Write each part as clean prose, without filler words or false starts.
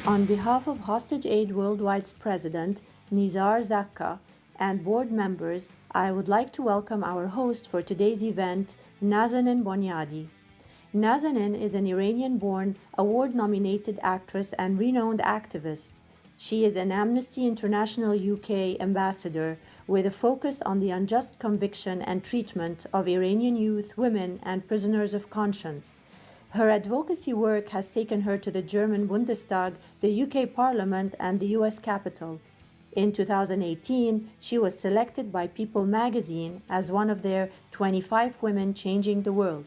On behalf of Hostage Aid Worldwide's president, Nizar Zakka, and board members, I would like to welcome our host for today's event, Nazanin Boniadi. Nazanin is an Iranian-born, award-nominated actress and renowned activist. She is an Amnesty International UK ambassador with a focus on the unjust conviction and treatment of Iranian youth, women, and prisoners of conscience. Her advocacy work has taken her to the German Bundestag, the UK Parliament, and the US Capitol. In 2018, she was selected by People magazine as one of their 25 women changing the world.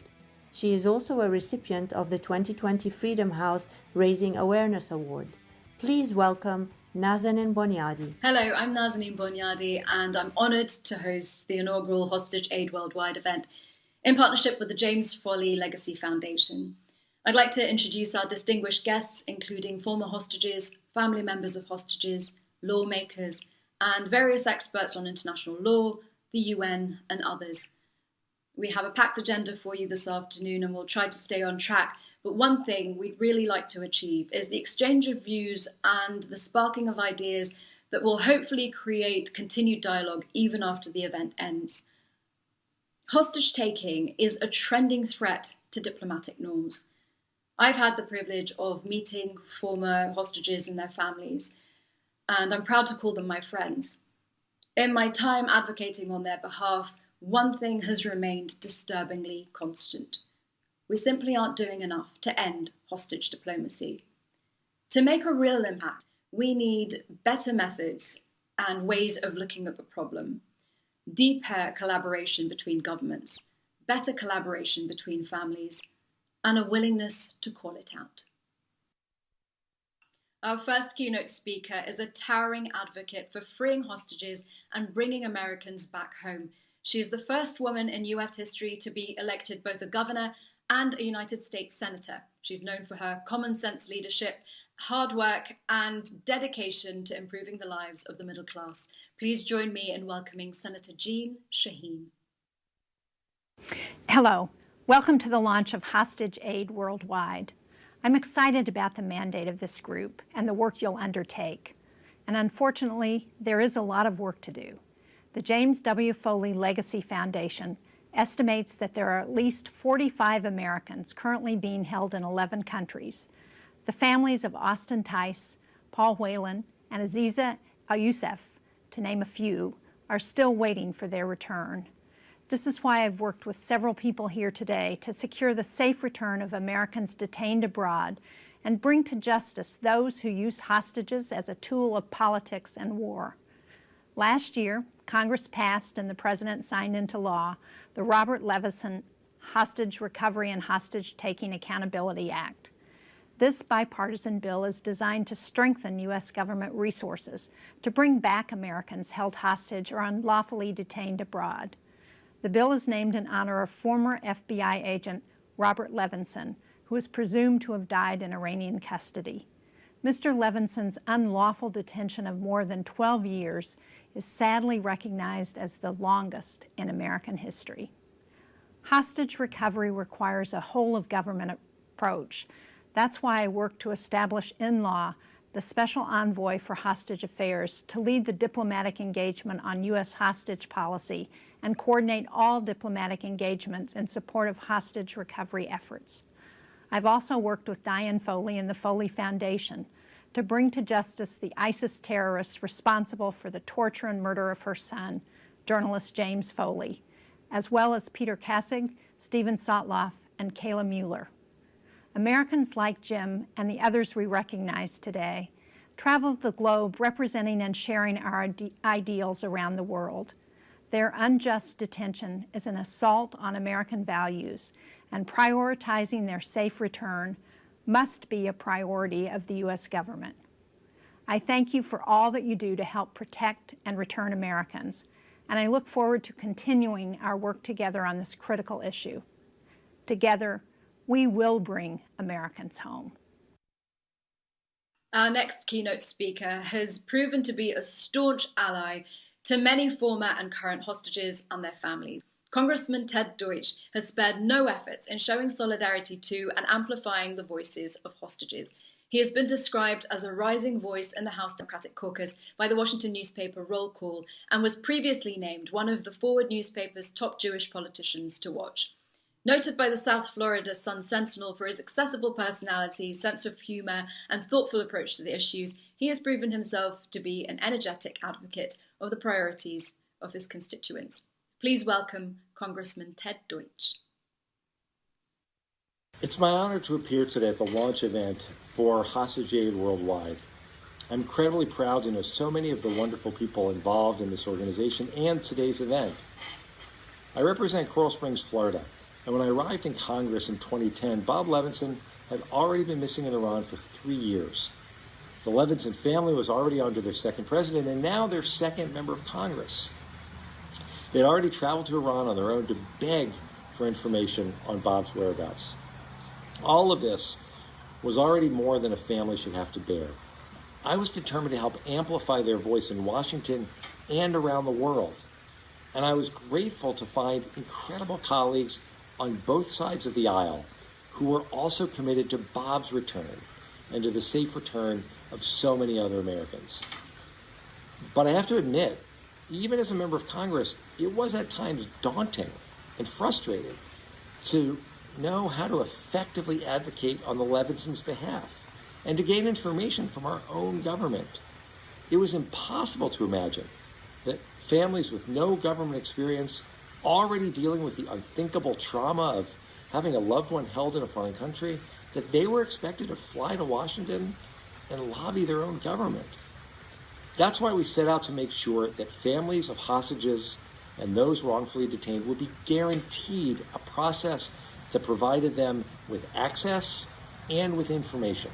She is also a recipient of the 2020 Freedom House Raising Awareness Award. Please welcome Nazanin Boniadi. Hello, I'm Nazanin Boniadi, and I'm honoured to host the inaugural Hostage Aid Worldwide event in partnership with the James Foley Legacy Foundation. I'd like to introduce our distinguished guests, including former hostages, family members of hostages, lawmakers, and various experts on international law, the UN, and others. We have a packed agenda for you this afternoon, and we'll try to stay on track. But one thing we'd really like to achieve is the exchange of views and the sparking of ideas that will hopefully create continued dialogue even after the event ends. Hostage taking is a trending threat to diplomatic norms. I've had the privilege of meeting former hostages and their families, and I'm proud to call them my friends. In my time advocating on their behalf, one thing has remained disturbingly constant. We simply aren't doing enough to end hostage diplomacy. To make a real impact, we need better methods and ways of looking at the problem, deeper collaboration between governments, better collaboration between families, and a willingness to call it out. Our first keynote speaker is a towering advocate for freeing hostages and bringing Americans back home. She is the first woman in US history to be elected both a governor and a United States senator. She's known for her common sense leadership, hard work, and dedication to improving the lives of the middle class. Please join me in welcoming Senator Jeanne Shaheen. Hello. Welcome to the launch of Hostage Aid Worldwide. I'm excited about the mandate of this group and the work you'll undertake. And unfortunately, there is a lot of work to do. The James W. Foley Legacy Foundation estimates that there are at least 45 Americans currently being held in 11 countries. The families of Austin Tice, Paul Whelan, and Aziza Al-Youssef, to name a few, are still waiting for their return. This is why I've worked with several people here today to secure the safe return of Americans detained abroad and bring to justice those who use hostages as a tool of politics and war. Last year, Congress passed and the President signed into law the Robert Levinson Hostage Recovery and Hostage Taking Accountability Act. This bipartisan bill is designed to strengthen U.S. government resources to bring back Americans held hostage or unlawfully detained abroad. The bill is named in honor of former FBI agent Robert Levinson, who is presumed to have died in Iranian custody. Mr. Levinson's unlawful detention of more than 12 years is sadly recognized as the longest in American history. Hostage recovery requires a whole-of-government approach. That's why I work to establish in law the Special Envoy for Hostage Affairs to lead the diplomatic engagement on U.S. hostage policy and coordinate all diplomatic engagements in support of hostage recovery efforts. I've also worked with Diane Foley and the Foley Foundation to bring to justice the ISIS terrorists responsible for the torture and murder of her son, journalist James Foley, as well as Peter Kassig, Stephen Sotloff, and Kayla Mueller. Americans like Jim and the others we recognize today traveled the globe representing and sharing our ideals around the world. Their unjust detention is an assault on American values, and prioritizing their safe return must be a priority of the U.S. government. I thank you for all that you do to help protect and return Americans, and I look forward to continuing our work together on this critical issue. Together, we will bring Americans home. Our next keynote speaker has proven to be a staunch ally to many former and current hostages and their families. Congressman Ted Deutch has spared no efforts in showing solidarity to and amplifying the voices of hostages. He has been described as a rising voice in the House Democratic Caucus by the Washington newspaper Roll Call and was previously named one of the Forward newspaper's top Jewish politicians to watch. Noted by the South Florida Sun-Sentinel for his accessible personality, sense of humor, and thoughtful approach to the issues, he has proven himself to be an energetic advocate of the priorities of his constituents. Please welcome Congressman Ted Deutch. It's my honor to appear today at the launch event for Hostage Aid Worldwide. I'm incredibly proud to know so many of the wonderful people involved in this organization and today's event. I represent Coral Springs, Florida, and when I arrived in Congress in 2010, Bob Levinson had already been missing in Iran for 3 years. The Levinson family was already under their second president and now their second member of Congress. They had already traveled to Iran on their own to beg for information on Bob's whereabouts. All of this was already more than a family should have to bear. I was determined to help amplify their voice in Washington and around the world. And I was grateful to find incredible colleagues on both sides of the aisle who were also committed to Bob's return and to the safe return of so many other Americans. But I have to admit, even as a member of Congress, it was at times daunting and frustrating to know how to effectively advocate on the Levinsons' behalf and to gain information from our own government. It was impossible to imagine that families with no government experience, already dealing with the unthinkable trauma of having a loved one held in a foreign country, that they were expected to fly to Washington and lobby their own government. That's why we set out to make sure that families of hostages and those wrongfully detained would be guaranteed a process that provided them with access and with information,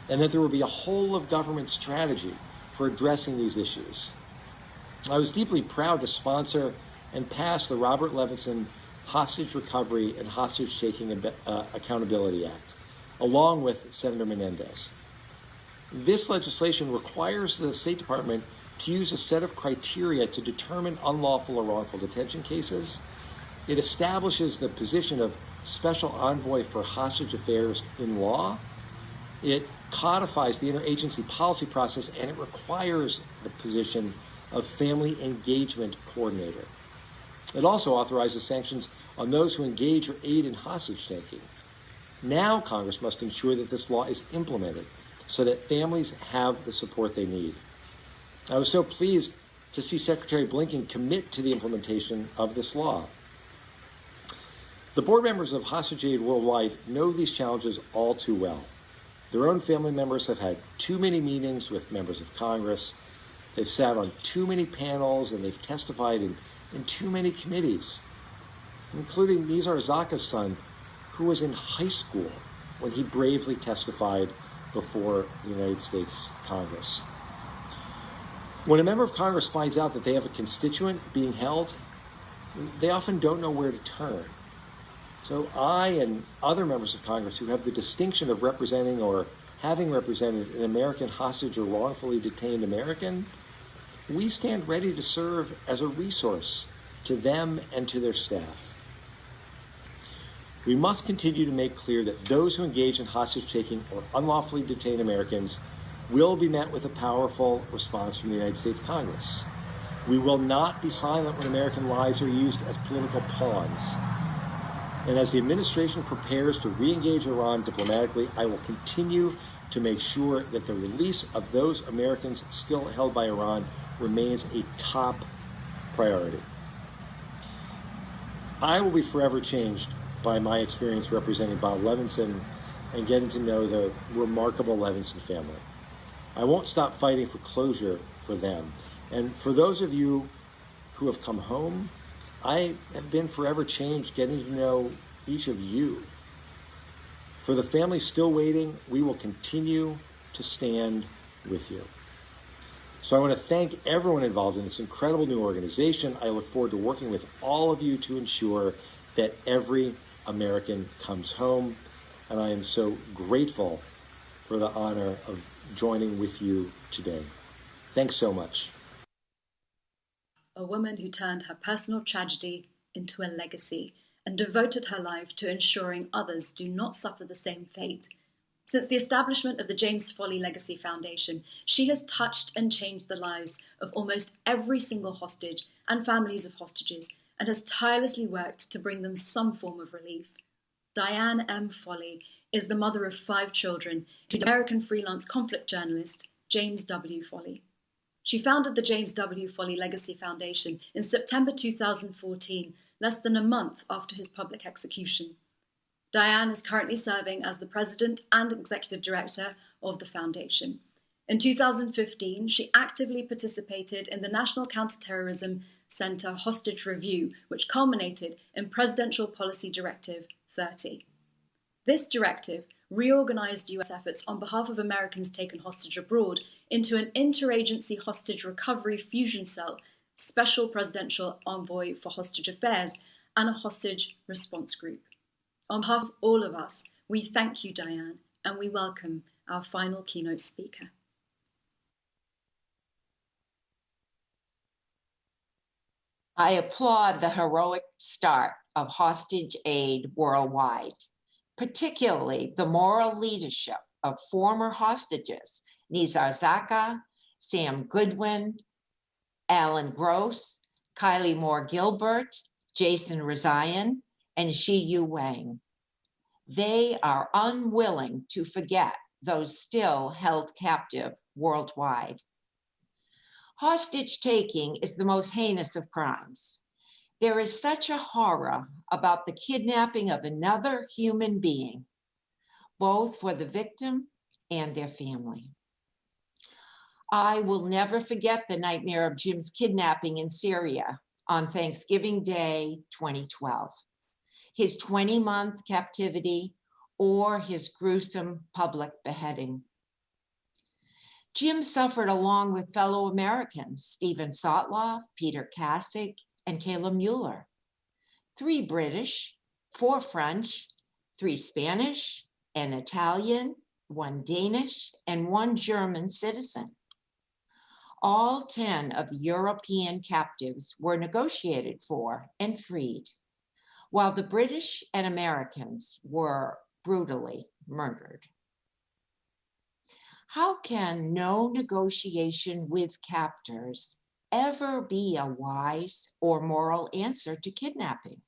and that there would be a whole of government strategy for addressing these issues. I was deeply proud to sponsor and pass the Robert Levinson Hostage Recovery and Hostage Taking Accountability Act, along with Senator Menendez. This legislation requires the State Department to use a set of criteria to determine unlawful or wrongful detention cases. It establishes the position of Special Envoy for Hostage Affairs in law. It codifies the interagency policy process, and it requires the position of Family Engagement Coordinator. It also authorizes sanctions on those who engage or aid in hostage taking. Now Congress must ensure that this law is implemented so that families have the support they need. I was so pleased to see Secretary Blinken commit to the implementation of this law. The board members of Hostage Aid Worldwide know these challenges all too well. Their own family members have had too many meetings with members of Congress. They've sat on too many panels and they've testified in too many committees, including Nizar Zaka's son, who was in high school when he bravely testified before the United States Congress. When a member of Congress finds out that they have a constituent being held, they often don't know where to turn. So I and other members of Congress who have the distinction of representing or having represented an American hostage or wrongfully detained American, we stand ready to serve as a resource to them and to their staff. We must continue to make clear that those who engage in hostage taking or unlawfully detain Americans will be met with a powerful response from the United States Congress. We will not be silent when American lives are used as political pawns. And as the administration prepares to re-engage Iran diplomatically, I will continue to make sure that the release of those Americans still held by Iran remains a top priority. I will be forever changed by my experience representing Bob Levinson and getting to know the remarkable Levinson family. I won't stop fighting for closure for them. And for those of you who have come home, I have been forever changed getting to know each of you. For the families still waiting, we will continue to stand with you. So I want to thank everyone involved in this incredible new organization. I look forward to working with all of you to ensure that every American comes home. And I am so grateful for the honor of joining with you today. Thanks so much. A woman who turned her personal tragedy into a legacy and devoted her life to ensuring others do not suffer the same fate. Since the establishment of the James Foley Legacy Foundation, she has touched and changed the lives of almost every single hostage and families of hostages, and has tirelessly worked to bring them some form of relief. Diane M. Foley is the mother of 5 children, including American freelance conflict journalist James W. Foley. She founded the James W. Foley Legacy Foundation in September 2014, less than a month after his public execution. Diane is currently serving as the president and executive director of the foundation. In 2015, she actively participated in the National Counterterrorism Center Hostage Review, which culminated in Presidential Policy Directive 30. This directive reorganized US efforts on behalf of Americans taken hostage abroad into an interagency hostage recovery fusion cell, special presidential envoy for hostage affairs, and a hostage response group. On behalf of all of us, we thank you, Diane, and we welcome our final keynote speaker. I applaud the heroic start of hostage aid worldwide, particularly the moral leadership of former hostages, Nizar Zakka, Sam Goodwin, Alan Gross, Kylie Moore-Gilbert, Jason Rezaian, and Shi-Yu Wang. They are unwilling to forget those still held captive worldwide. Hostage taking is the most heinous of crimes. There is such a horror about the kidnapping of another human being, both for the victim and their family. I will never forget the nightmare of Jim's kidnapping in Syria on Thanksgiving Day 2012. His 20-month captivity, or his gruesome public beheading. Jim suffered along with fellow Americans, Stephen Sotloff, Peter Kassig, and Kayla Mueller. 3 British, 4 French, 3 Spanish, an Italian, 1 Danish, and 1 German citizen. All 10 of the European captives were negotiated for and freed, while the British and Americans were brutally murdered. How can no negotiation with captors ever be a wise or moral answer to kidnapping?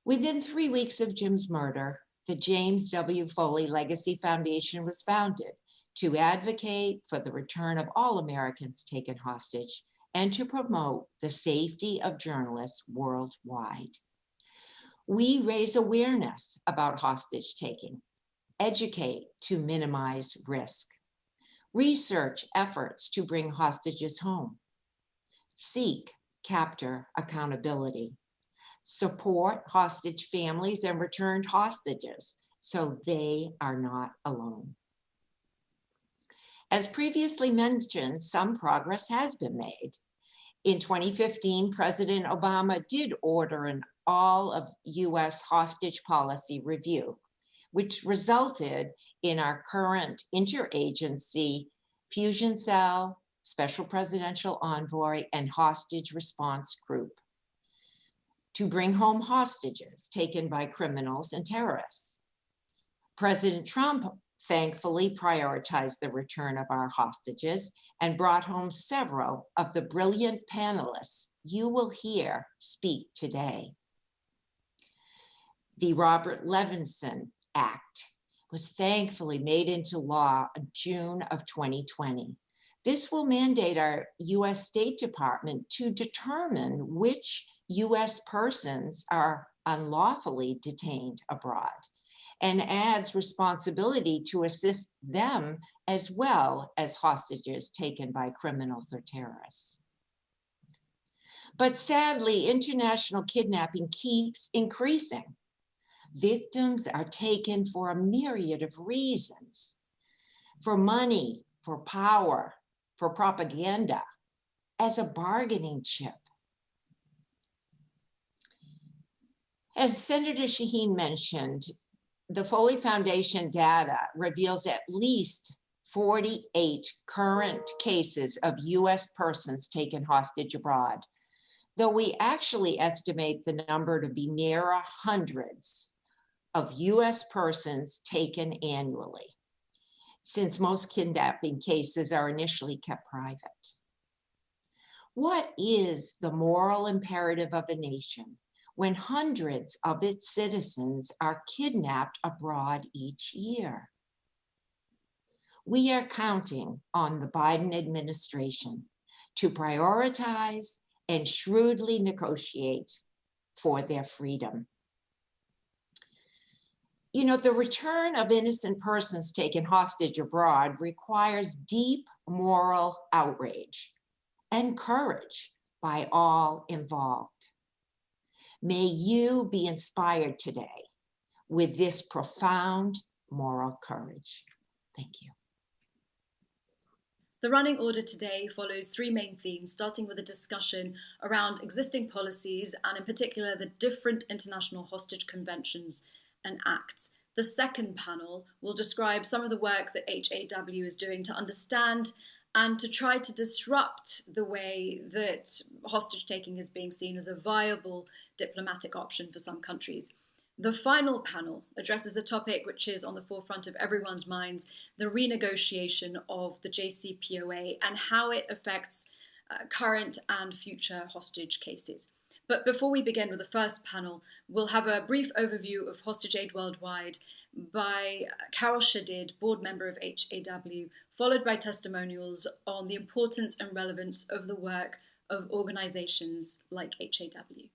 Within 3 weeks of Jim's murder, the James W. Foley Legacy Foundation was founded to advocate for the return of all Americans taken hostage and to promote the safety of journalists worldwide. We raise awareness about hostage taking, educate to minimize risk, research efforts to bring hostages home, seek captor accountability, support hostage families and returned hostages so they are not alone. As previously mentioned, some progress has been made. In 2015, President Obama did order an all of US hostage policy review, which resulted in our current interagency fusion cell, special presidential envoy, and hostage response group to bring home hostages taken by criminals and terrorists. President Trump thankfully prioritized the return of our hostages and brought home several of the brilliant panelists you will hear speak today. The Robert Levinson Act was thankfully made into law in June of 2020. This will mandate our US State Department to determine which US persons are unlawfully detained abroad, and adds responsibility to assist them as well as hostages taken by criminals or terrorists. But sadly, international kidnapping keeps increasing. Victims are taken for a myriad of reasons: for money, for power, for propaganda, as a bargaining chip. As Senator Shaheen mentioned, the Foley Foundation data reveals at least 48 current cases of US persons taken hostage abroad, though we actually estimate the number to be nearer hundreds. of US persons taken annually, since most kidnapping cases are initially kept private. What is the moral imperative of a nation when hundreds of its citizens are kidnapped abroad each year? We are counting on the Biden administration to prioritize and shrewdly negotiate for their freedom. You know, the return of innocent persons taken hostage abroad requires deep moral outrage and courage by all involved. May you be inspired today with this profound moral courage. Thank you. The running order today follows three main themes, starting with a discussion around existing policies and in particular the different international hostage conventions and acts. The second panel will describe some of the work that HAW is doing to understand and to try to disrupt the way that hostage taking is being seen as a viable diplomatic option for some countries. The final panel addresses a topic which is on the forefront of everyone's minds, the renegotiation of the JCPOA and how it affects current and future hostage cases. But before we begin with the first panel, we'll have a brief overview of Hostage Aid Worldwide by Carol Shadid, board member of HAW, followed by testimonials on the importance and relevance of the work of organizations like HAW.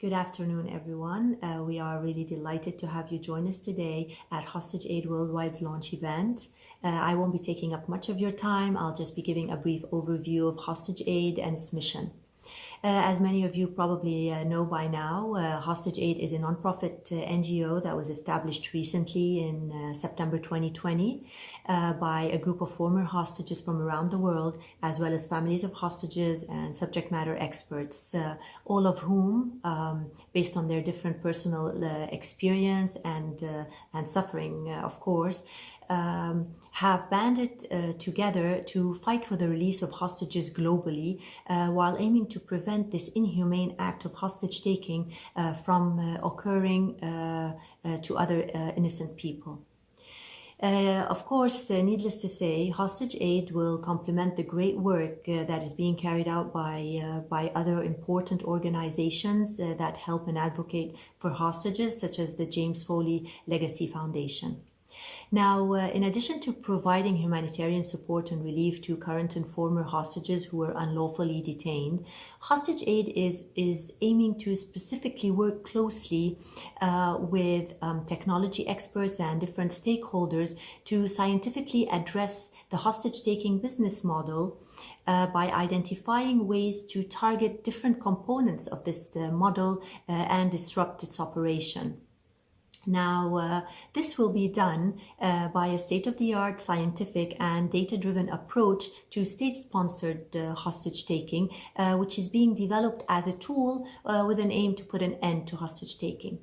Good afternoon, everyone. We are really delighted to have you join us today at Hostage Aid Worldwide's launch event. I won't be taking up much of your time. I'll just be giving a brief overview of Hostage Aid and its mission. As many of you probably know by now, Hostage Aid is a nonprofit NGO that was established recently in September 2020 by a group of former hostages from around the world, as well as families of hostages and subject matter experts, all of whom, based on their different personal experience and suffering, of course, have banded together to fight for the release of hostages globally while aiming to prevent this inhumane act of hostage taking from occurring to other innocent people. Of course, needless to say, Hostage Aid will complement the great work that is being carried out by other important organizations that help and advocate for hostages, such as the James Foley Legacy Foundation. Now, in addition to providing humanitarian support and relief to current and former hostages who were unlawfully detained, Hostage Aid is aiming to specifically work closely with technology experts and different stakeholders to scientifically address the hostage-taking business model by identifying ways to target different components of this model and disrupt its operation. Now, this will be done by a state-of-the-art scientific and data-driven approach to state-sponsored hostage-taking, which is being developed as a tool with an aim to put an end to hostage-taking.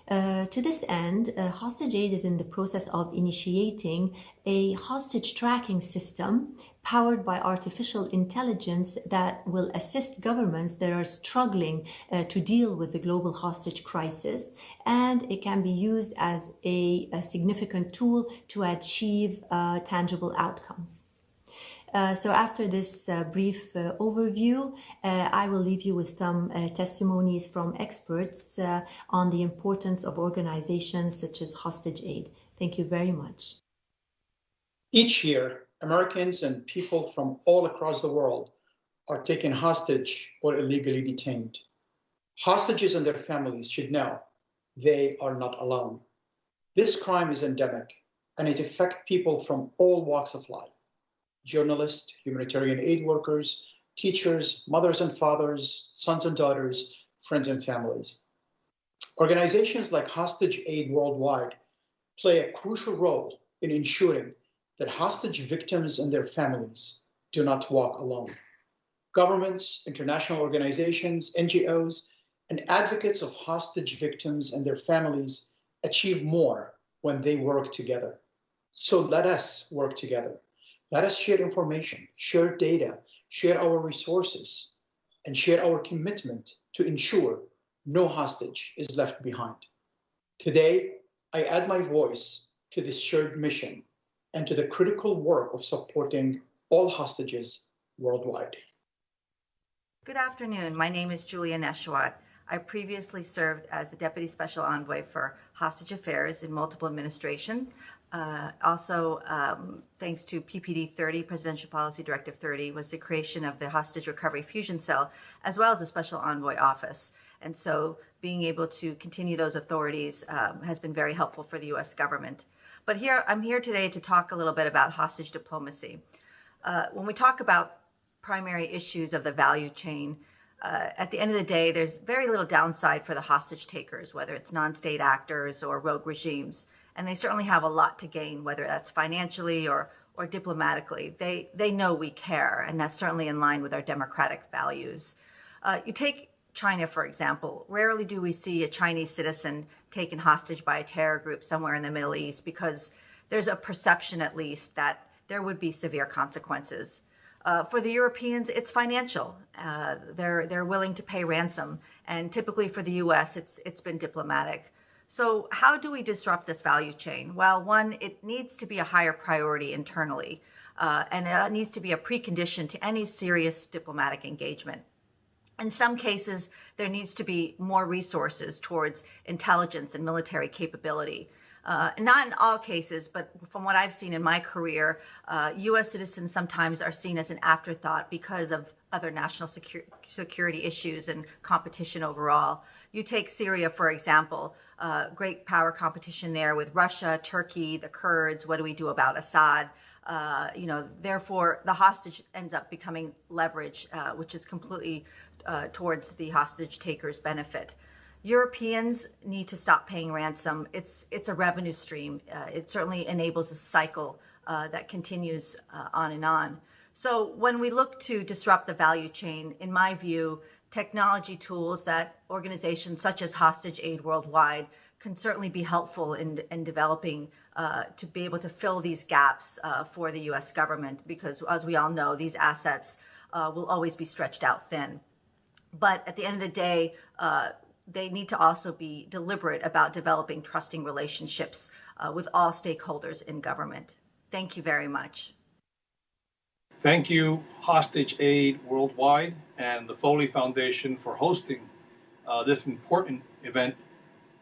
To this end, Hostage Aid is in the process of initiating a hostage tracking system powered by artificial intelligence that will assist governments that are struggling to deal with the global hostage crisis, and it can be used as a significant tool to achieve tangible outcomes. So after this brief overview, I will leave you with some testimonies from experts on the importance of organizations such as Hostage Aid. Thank you very much. Each year, Americans and people from all across the world are taken hostage or illegally detained. Hostages and their families should know they are not alone. This crime is endemic, and it affects people from all walks of life. Journalists, humanitarian aid workers, teachers, mothers and fathers, sons and daughters, friends and families. Organizations like Hostage Aid Worldwide play a crucial role in ensuring that hostage victims and their families do not walk alone. Governments, international organizations, NGOs, and advocates of hostage victims and their families achieve more when they work together. So let us work together. Let us share information, share data, share our resources, and share our commitment to ensure no hostage is left behind. Today, I add my voice to this shared mission and to the critical work of supporting all hostages worldwide. Good afternoon. My name is Julia Neshwat. I previously served as the Deputy Special Envoy for Hostage Affairs in multiple administrations. Thanks to PPD 30, Presidential Policy Directive 30, was the creation of the Hostage Recovery Fusion Cell, as well as the Special Envoy Office. And so being able to continue those authorities has been very helpful for the U.S. government. But I'm here today to talk a little bit about hostage diplomacy. When we talk about primary issues of the value chain, at the end of the day, there's very little downside for the hostage takers, whether it's non-state actors or rogue regimes. And they certainly have a lot to gain, whether that's financially or diplomatically. They know we care, and that's certainly in line with our democratic values. You take China, for example. Rarely do we see a Chinese citizen taken hostage by a terror group somewhere in the Middle East, because there's a perception, at least, that there would be severe consequences. For the Europeans, it's financial. They're willing to pay ransom, and typically for the U.S., it's been diplomatic. So how do we disrupt this value chain? Well, one, it needs to be a higher priority internally, and it needs to be a precondition to any serious diplomatic engagement. In some cases, there needs to be more resources towards intelligence and military capability. Not in all cases, but from what I've seen in my career, U.S. citizens sometimes are seen as an afterthought because of other national security issues and competition overall. You take Syria, for example, great power competition there with Russia, Turkey, the Kurds. What do we do about Assad? Therefore, the hostage ends up becoming leverage, which is completely towards the hostage taker's benefit. Europeans need to stop paying ransom. It's a revenue stream. It certainly enables a cycle that continues on and on. So when we look to disrupt the value chain, in my view, technology tools that organizations such as Hostage Aid Worldwide can certainly be helpful in developing to be able to fill these gaps for the U.S. government, because as we all know, these assets will always be stretched out thin. But at the end of the day, they need to also be deliberate about developing trusting relationships with all stakeholders in government. Thank you very much. Thank you, Hostage Aid Worldwide and the Foley Foundation for hosting this important event,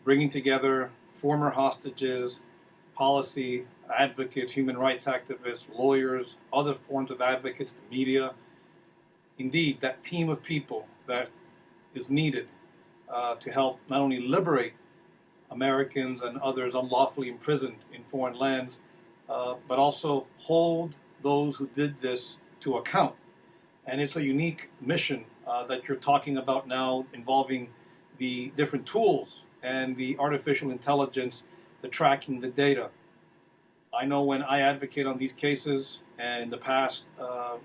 bringing together former hostages, policy advocates, human rights activists, lawyers, other forms of advocates, the media. Indeed, that team of people that is needed to help not only liberate Americans and others unlawfully imprisoned in foreign lands, but also hold those who did this to account. And it's a unique mission that you're talking about now, involving the different tools and the artificial intelligence, the tracking, the data. I know when I advocate on these cases, and in the past,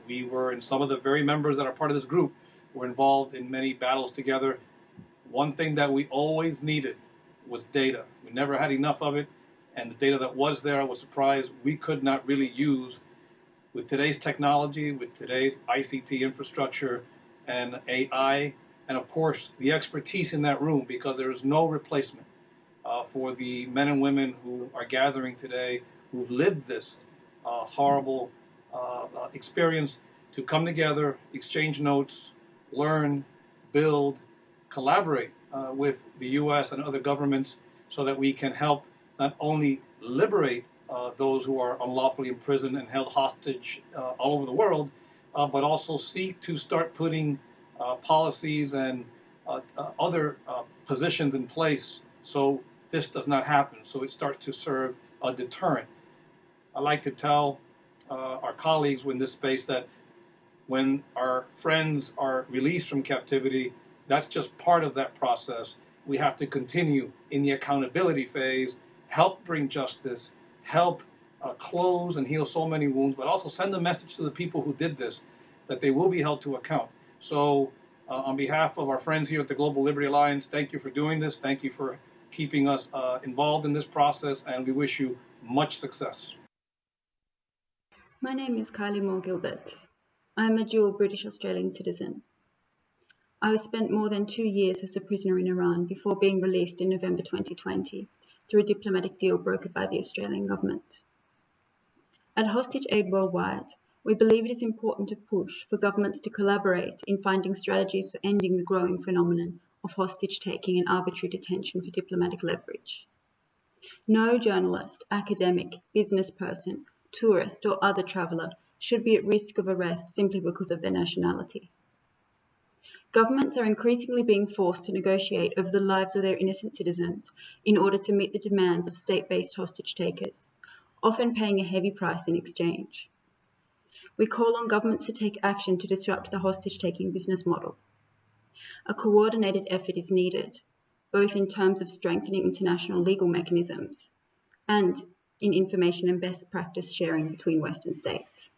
we were, and some of the very members that are part of this group were involved in many battles together. One thing that we always needed was data. We never had enough of it, and the data that was there, I was surprised we could not really use. With today's technology, with today's ICT infrastructure and AI, and of course the expertise in that room, because there is no replacement for the men and women who are gathering today, who've lived this horrible experience, to come together, exchange notes, learn, build, collaborate with the U.S. and other governments, so that we can help not only liberate those who are unlawfully imprisoned and held hostage all over the world, but also seek to start putting policies and other positions in place so this does not happen, so it starts to serve a deterrent. I like to tell our colleagues in this space that when our friends are released from captivity, that's just part of that process. We have to continue in the accountability phase, help bring justice, help close and heal so many wounds, but also send a message to the people who did this, that they will be held to account. So on behalf of our friends here at the Global Liberty Alliance, thank you for doing this. Thank you for keeping us involved in this process, and we wish you much success. My name is Kylie Moore Gilbert. I am a dual British-Australian citizen. I was spent more than 2 years as a prisoner in Iran before being released in November 2020 through a diplomatic deal brokered by the Australian government. At Hostage Aid Worldwide, we believe it is important to push for governments to collaborate in finding strategies for ending the growing phenomenon of hostage-taking and arbitrary detention for diplomatic leverage. No journalist, academic, business person, tourist, or other traveller should be at risk of arrest simply because of their nationality. Governments are increasingly being forced to negotiate over the lives of their innocent citizens in order to meet the demands of state-based hostage takers, often paying a heavy price in exchange. We call on governments to take action to disrupt the hostage-taking business model. A coordinated effort is needed, both in terms of strengthening international legal mechanisms and in information and best practice sharing between Western states.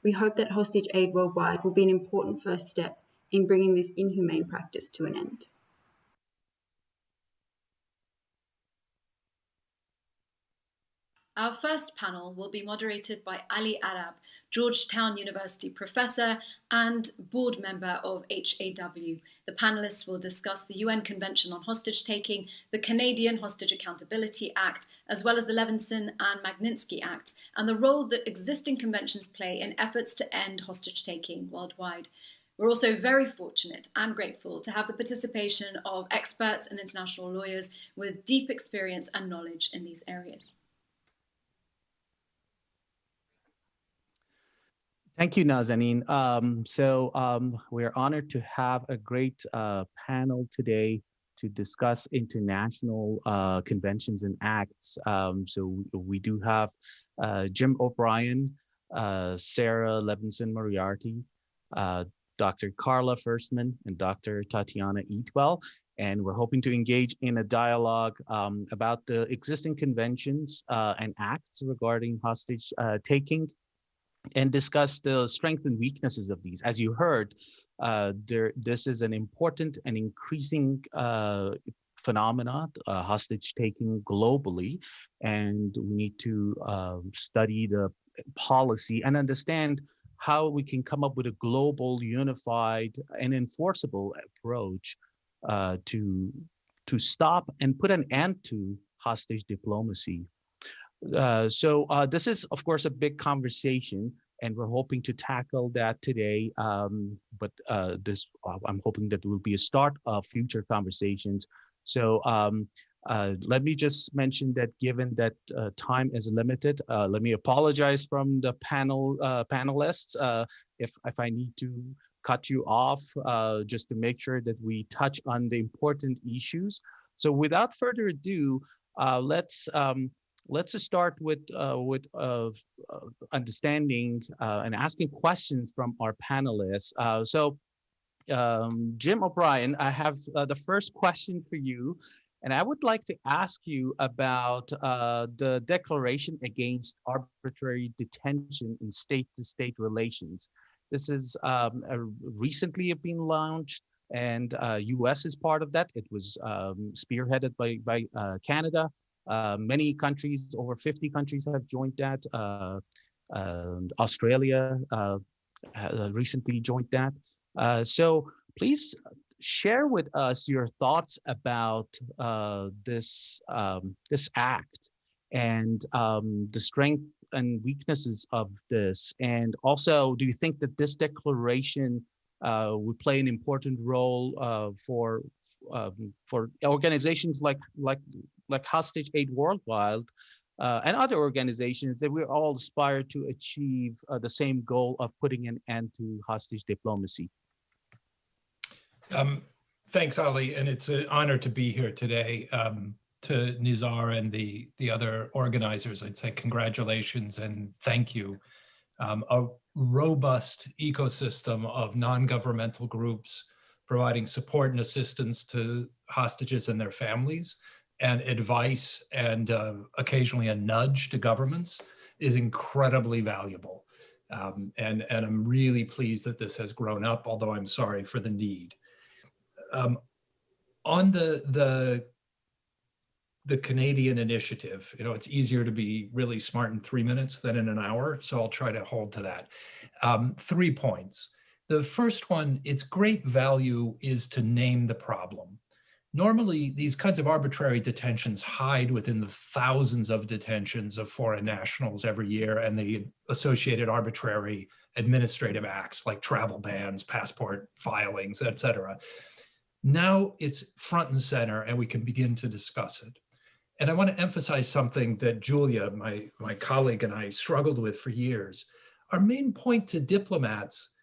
We hope that Hostage Aid Worldwide will be an important first step in bringing this inhumane practice to an end. Our first panel will be moderated by Ali Arab, Georgetown University professor and board member of HAW. The panelists will discuss the UN Convention on Hostage Taking, the Canadian Hostage Accountability Act, as well as the Levinson and Magnitsky Acts, and the role that existing conventions play in efforts to end hostage taking worldwide. We're also very fortunate and grateful to have the participation of experts and international lawyers with deep experience and knowledge in these areas. Thank you, Nazanin. We're honored to have a great panel today to discuss international conventions and acts. We do have Jim O'Brien, Sarah Levinson-Moriarty, Dr. Carla Firstman, and Dr. Tatiana Eatwell. And we're hoping to engage in a dialogue about the existing conventions and acts regarding hostage taking, and discuss the strengths and weaknesses of these. As you heard, this is an important and increasing phenomena, hostage taking globally, and we need to study the policy and understand how we can come up with a global, unified, and enforceable approach to stop and put an end to hostage diplomacy. This is, of course, a big conversation, and we're hoping to tackle that today. I'm hoping that will be a start of future conversations. Let me just mention that given that time is limited, let me apologize from the panelists if I need to cut you off, just to make sure that we touch on the important issues. So without further ado, let's start with understanding and asking questions from our panelists. Jim O'Brien, I have the first question for you, and I would like to ask you about the Declaration Against Arbitrary Detention in State-to-State Relations. This is recently been launched, and U.S. is part of that. It was spearheaded by Canada. Many countries, over 50 countries have joined that. Australia recently joined that. So please share with us your thoughts about this act and the strength and weaknesses of this. And also, do you think that this declaration would play an important role for organizations like Hostage Aid Worldwide and other organizations that we all aspire to achieve the same goal of putting an end to hostage diplomacy? Thanks, Ali, and it's an honor to be here today. To Nizar and the other organizers, I'd say congratulations and thank you. A robust ecosystem of non-governmental groups providing support and assistance to hostages and their families, and advice and occasionally a nudge to governments is incredibly valuable. And I'm really pleased that this has grown up, although I'm sorry for the need. On the the Canadian initiative. You know, it's easier to be really smart in 3 minutes than in an hour, so I'll try to hold to that. 3 points. The first one, its great value is to name the problem. Normally, these kinds of arbitrary detentions hide within the thousands of detentions of foreign nationals every year and the associated arbitrary administrative acts like travel bans, passport filings, et cetera. Now it's front and center and we can begin to discuss it. And I want to emphasize something that Julia, my colleague, and I struggled with for years. Our main point to diplomats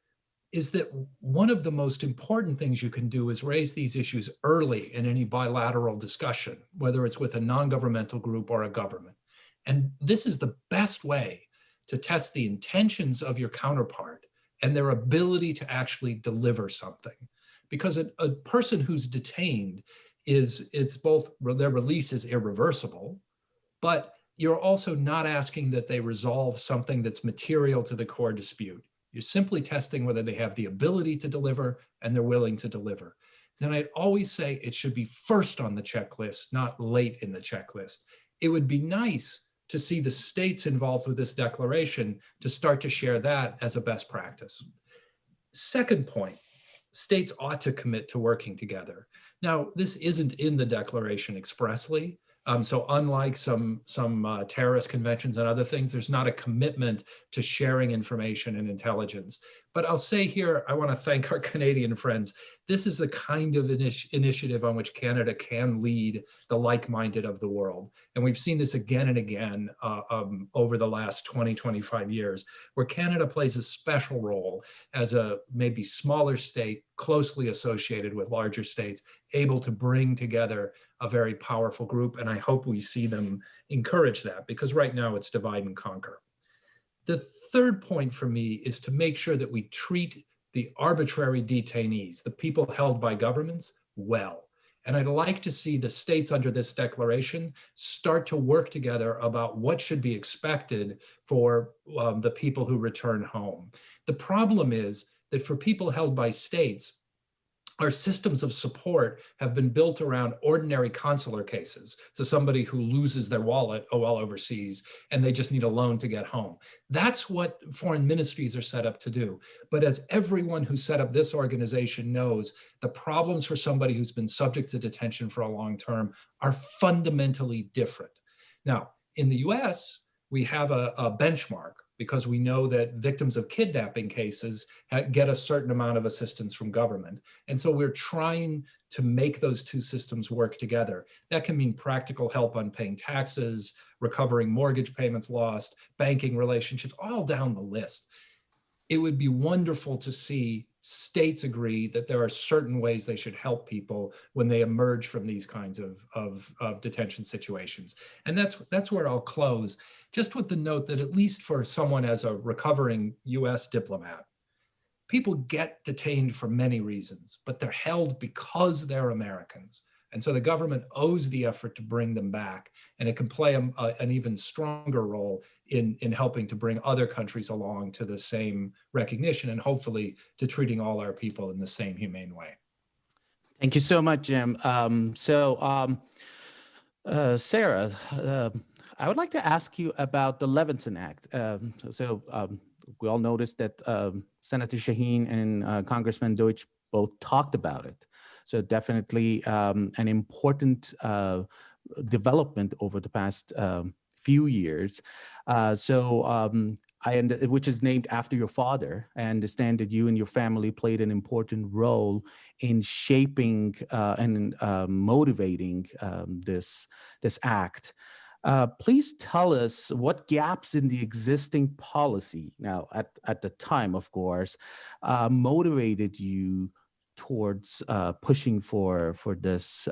is that one of the most important things you can do is raise these issues early in any bilateral discussion, whether it's with a non-governmental group or a government. And this is the best way to test the intentions of your counterpart and their ability to actually deliver something. Because a person who's detained it's both, their release is irreversible, but you're also not asking that they resolve something that's material to the core dispute. You're simply testing whether they have the ability to deliver and they're willing to deliver. Then I'd always say it should be first on the checklist, not late in the checklist. It would be nice to see the states involved with this declaration to start to share that as a best practice. Second point, states ought to commit to working together. Now, this isn't in the declaration expressly. So unlike some terrorist conventions and other things, there's not a commitment to sharing information and intelligence. But I'll say here, I want to thank our Canadian friends. This is the kind of initiative on which Canada can lead the like-minded of the world. And we've seen this again and again over the last 20, 25 years, where Canada plays a special role as a maybe smaller state, closely associated with larger states, able to bring together a very powerful group. And I hope we see them encourage that, because right now it's divide and conquer. The third point for me is to make sure that we treat the arbitrary detainees, the people held by governments, well. And I'd like to see the states under this declaration start to work together about what should be expected for the people who return home. The problem is that for people held by states, our systems of support have been built around ordinary consular cases. So somebody who loses their wallet while overseas and they just need a loan to get home. That's what foreign ministries are set up to do. But as everyone who set up this organization knows, the problems for somebody who's been subject to detention for a long term are fundamentally different. Now, in the US, we have a benchmark, because we know that victims of kidnapping cases get a certain amount of assistance from government. And so we're trying to make those two systems work together. That can mean practical help on paying taxes, recovering mortgage payments lost, banking relationships, all down the list. It would be wonderful to see states agree that there are certain ways they should help people when they emerge from these kinds of detention situations. And that's where I'll close, just with the note that at least for someone as a recovering US diplomat, people get detained for many reasons, but they're held because they're Americans. And so the government owes the effort to bring them back, and it can play an even stronger role in helping to bring other countries along to the same recognition, and hopefully to treating all our people in the same humane way. Thank you so much, Jim. Sarah, I would like to ask you about the Levinson Act. We all noticed that Senator Shaheen and Congressman Deutch both talked about it. So definitely an important development over the past few years. Which is named after your father. I understand that you and your family played an important role in shaping and motivating this act. Please tell us what gaps in the existing policy, now at the time, of course, motivated you towards pushing for this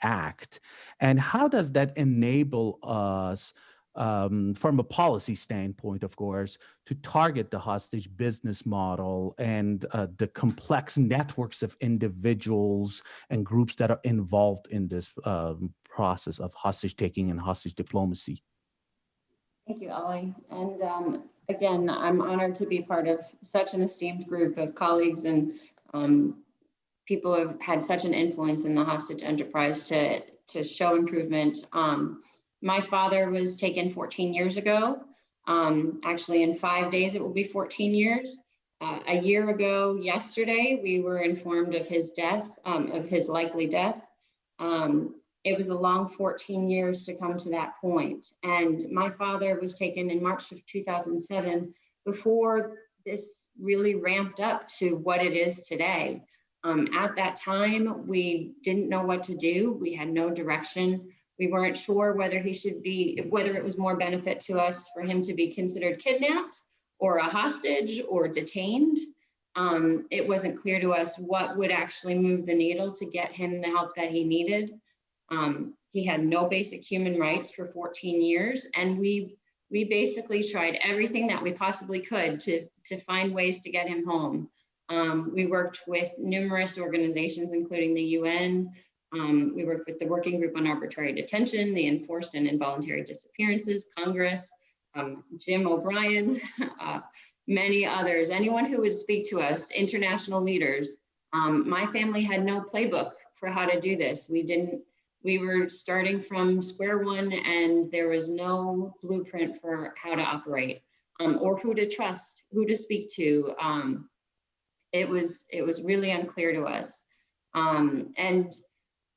act, and how does that enable us, from a policy standpoint, of course, to target the hostage business model and the complex networks of individuals and groups that are involved in this process of hostage taking and hostage diplomacy? Thank you, Ali. And again, I'm honored to be part of such an esteemed group of colleagues and people who have had such an influence in the hostage enterprise to to show improvement. My father was taken 14 years ago. Actually, in 5 days, it will be 14 years. A year ago, yesterday, we were informed of his death, of his likely death. It was a long 14 years to come to that point. And my father was taken in March of 2007, before this really ramped up to what it is today. At that time, we didn't know what to do. We had no direction. We weren't sure whether whether it was more benefit to us for him to be considered kidnapped or a hostage or detained. It wasn't clear to us what would actually move the needle to get him the help that he needed. He had no basic human rights for 14 years, and we basically tried everything that we possibly could to find ways to get him home. We worked with numerous organizations, including the UN. We worked with the Working Group on Arbitrary Detention, the Enforced and Involuntary Disappearances, Congress, Jim O'Brien, many others, anyone who would speak to us, international leaders. My family had no playbook for how to do this. We were starting from square one, and there was no blueprint for how to operate, or who to trust, who to speak to. It was really unclear to us. And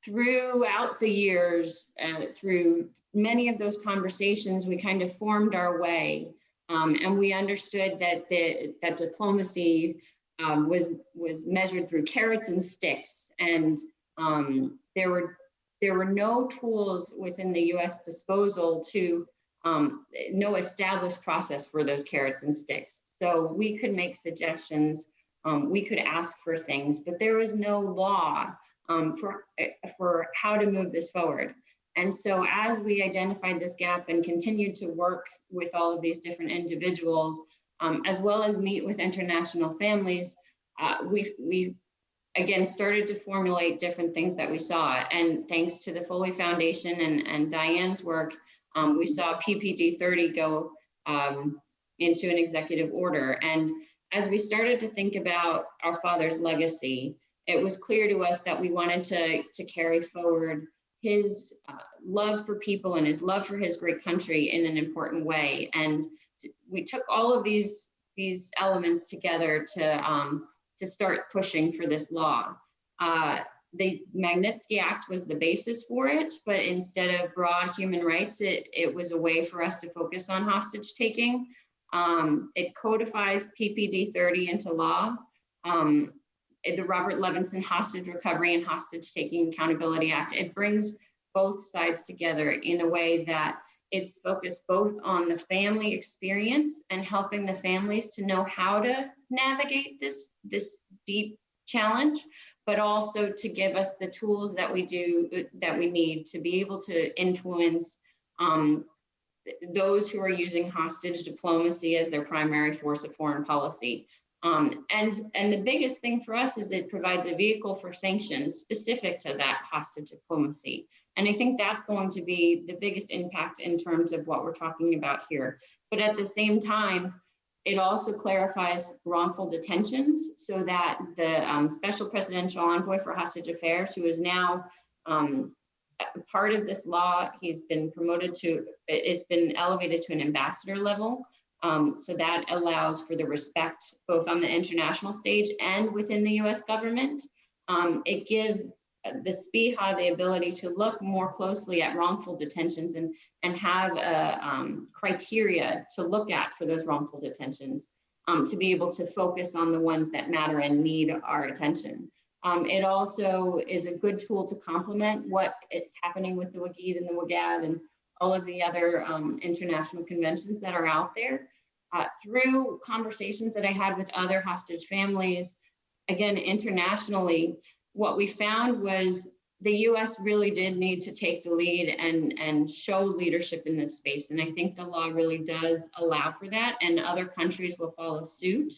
throughout the years, through many of those conversations, we kind of formed our way, and we understood that that diplomacy was measured through carrots and sticks, and there were no tools within the U.S. disposal to no established process for those carrots and sticks. So we could make suggestions, we could ask for things, but there was no law for how to move this forward. And so as we identified this gap and continued to work with all of these different individuals, as well as meet with international families, we again started to formulate different things that we saw. And thanks to the Foley Foundation and Diane's work, we saw PPD 30 go into an executive order. And as we started to think about our father's legacy, it was clear to us that we wanted to carry forward his love for people and his love for his great country in an important way. And we took all of these elements together to start pushing for this law. The Magnitsky Act was the basis for it, but instead of broad human rights, it was a way for us to focus on hostage taking. It codifies PPD 30 into law. The Robert Levinson Hostage Recovery and Hostage Taking Accountability Act, it brings both sides together in a way that it's focused both on the family experience and helping the families to know how to navigate this deep challenge, but also to give us the tools that we need to be able to influence those who are using hostage diplomacy as their primary force of foreign policy. And the biggest thing for us is it provides a vehicle for sanctions specific to that hostage diplomacy. And I think that's going to be the biggest impact in terms of what we're talking about here. But at the same time, it also clarifies wrongful detentions so that the Special Presidential Envoy for Hostage Affairs, who is now part of this law, he's been promoted to, it's been elevated to an ambassador level. So that allows for the respect both on the international stage and within the US government. It gives the SPIHA the ability to look more closely at wrongful detentions and have a criteria to look at for those wrongful detentions, to be able to focus on the ones that matter and need our attention. It also is a good tool to complement what is happening with the WGID and the WGAD and all of the other international conventions that are out there. Through conversations that I had with other hostage families, again, internationally, what we found was the US really did need to take the lead and show leadership in this space. And I think the law really does allow for that, and other countries will follow suit.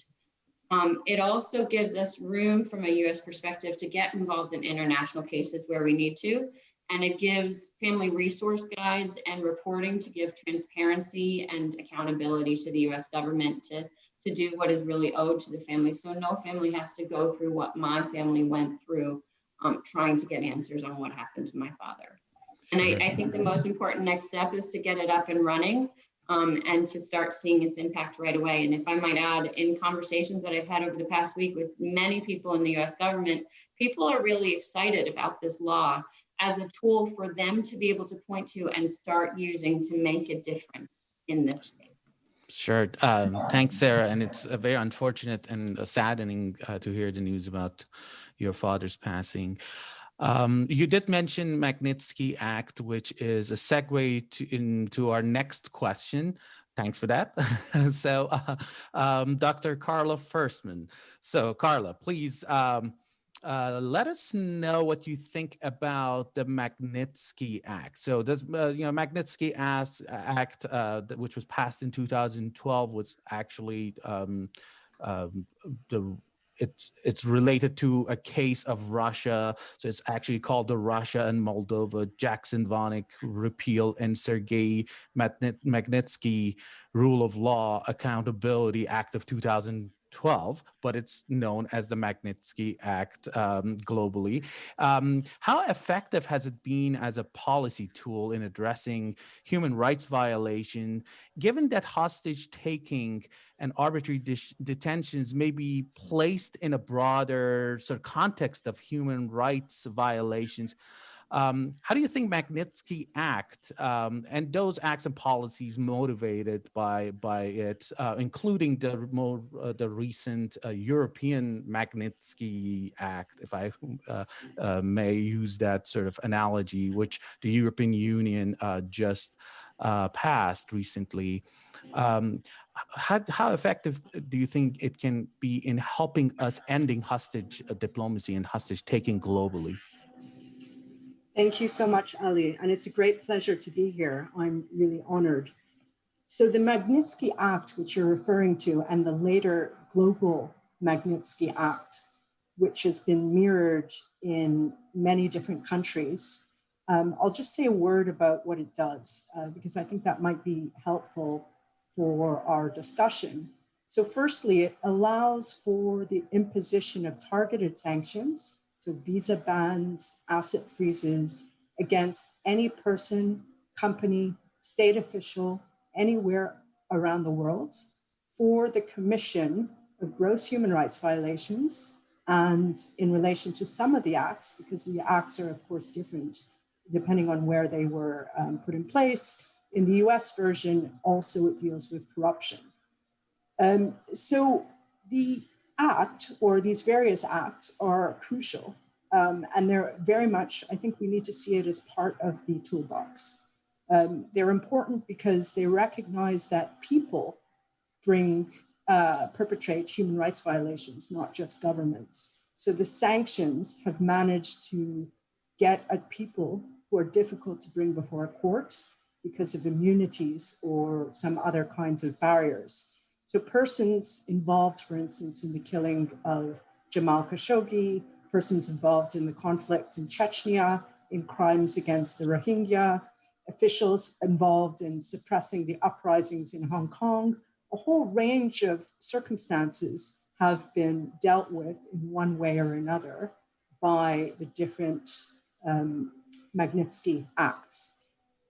It also gives us room from a US perspective to get involved in international cases where we need to. And it gives family resource guides and reporting to give transparency and accountability to the US government to do what is really owed to the family. So no family has to go through what my family went through trying to get answers on what happened to my father. And I think the most important next step is to get it up and running and to start seeing its impact right away. And if I might add, in conversations that I've had over the past week with many people in the US government, people are really excited about this law as a tool for them to be able to point to and start using to make a difference in this space. Sure. Thanks, Sarah. And it's very unfortunate and saddening to hear the news about your father's passing. You did mention Magnitsky Act, which is a segue into our next question. Thanks for that. So, Dr. Carla Firstman. So, Carla, please let us know what you think about the Magnitsky Act. So, this, Magnitsky Act, which was passed in 2012, was actually it's related to a case of Russia. So it's actually called the Russia and Moldova Jackson-Vanik Repeal and Sergei Magnitsky Rule of Law Accountability Act of 2012, but it's known as the Magnitsky Act globally. How effective has it been as a policy tool in addressing human rights violation, given that hostage taking and arbitrary detentions may be placed in a broader sort of context of human rights violations? How do you think Magnitsky Act and those acts and policies motivated by it, including the recent European Magnitsky Act, if I may use that sort of analogy, which the European Union just passed recently? How effective do you think it can be in helping us ending hostage diplomacy and hostage taking globally? Thank you so much, Ali, and it's a great pleasure to be here. I'm really honored. So the Magnitsky Act, which you're referring to, and the later global Magnitsky Act, which has been mirrored in many different countries, I'll just say a word about what it does, because I think that might be helpful for our discussion. So firstly, it allows for the imposition of targeted sanctions, so visa bans, asset freezes against any person, company, state official, anywhere around the world for the commission of gross human rights violations. And in relation to some of the acts, because the acts are of course different depending on where they were put in place. In the US version, also it deals with corruption. So the act, or these various acts, are crucial. And they're very much, I think we need to see it as part of the toolbox. They're important because they recognize that people perpetrate human rights violations, not just governments. So the sanctions have managed to get at people who are difficult to bring before courts because of immunities or some other kinds of barriers. So persons involved, for instance, in the killing of Jamal Khashoggi, persons involved in the conflict in Chechnya, in crimes against the Rohingya, officials involved in suppressing the uprisings in Hong Kong, a whole range of circumstances have been dealt with in one way or another by the different Magnitsky Acts.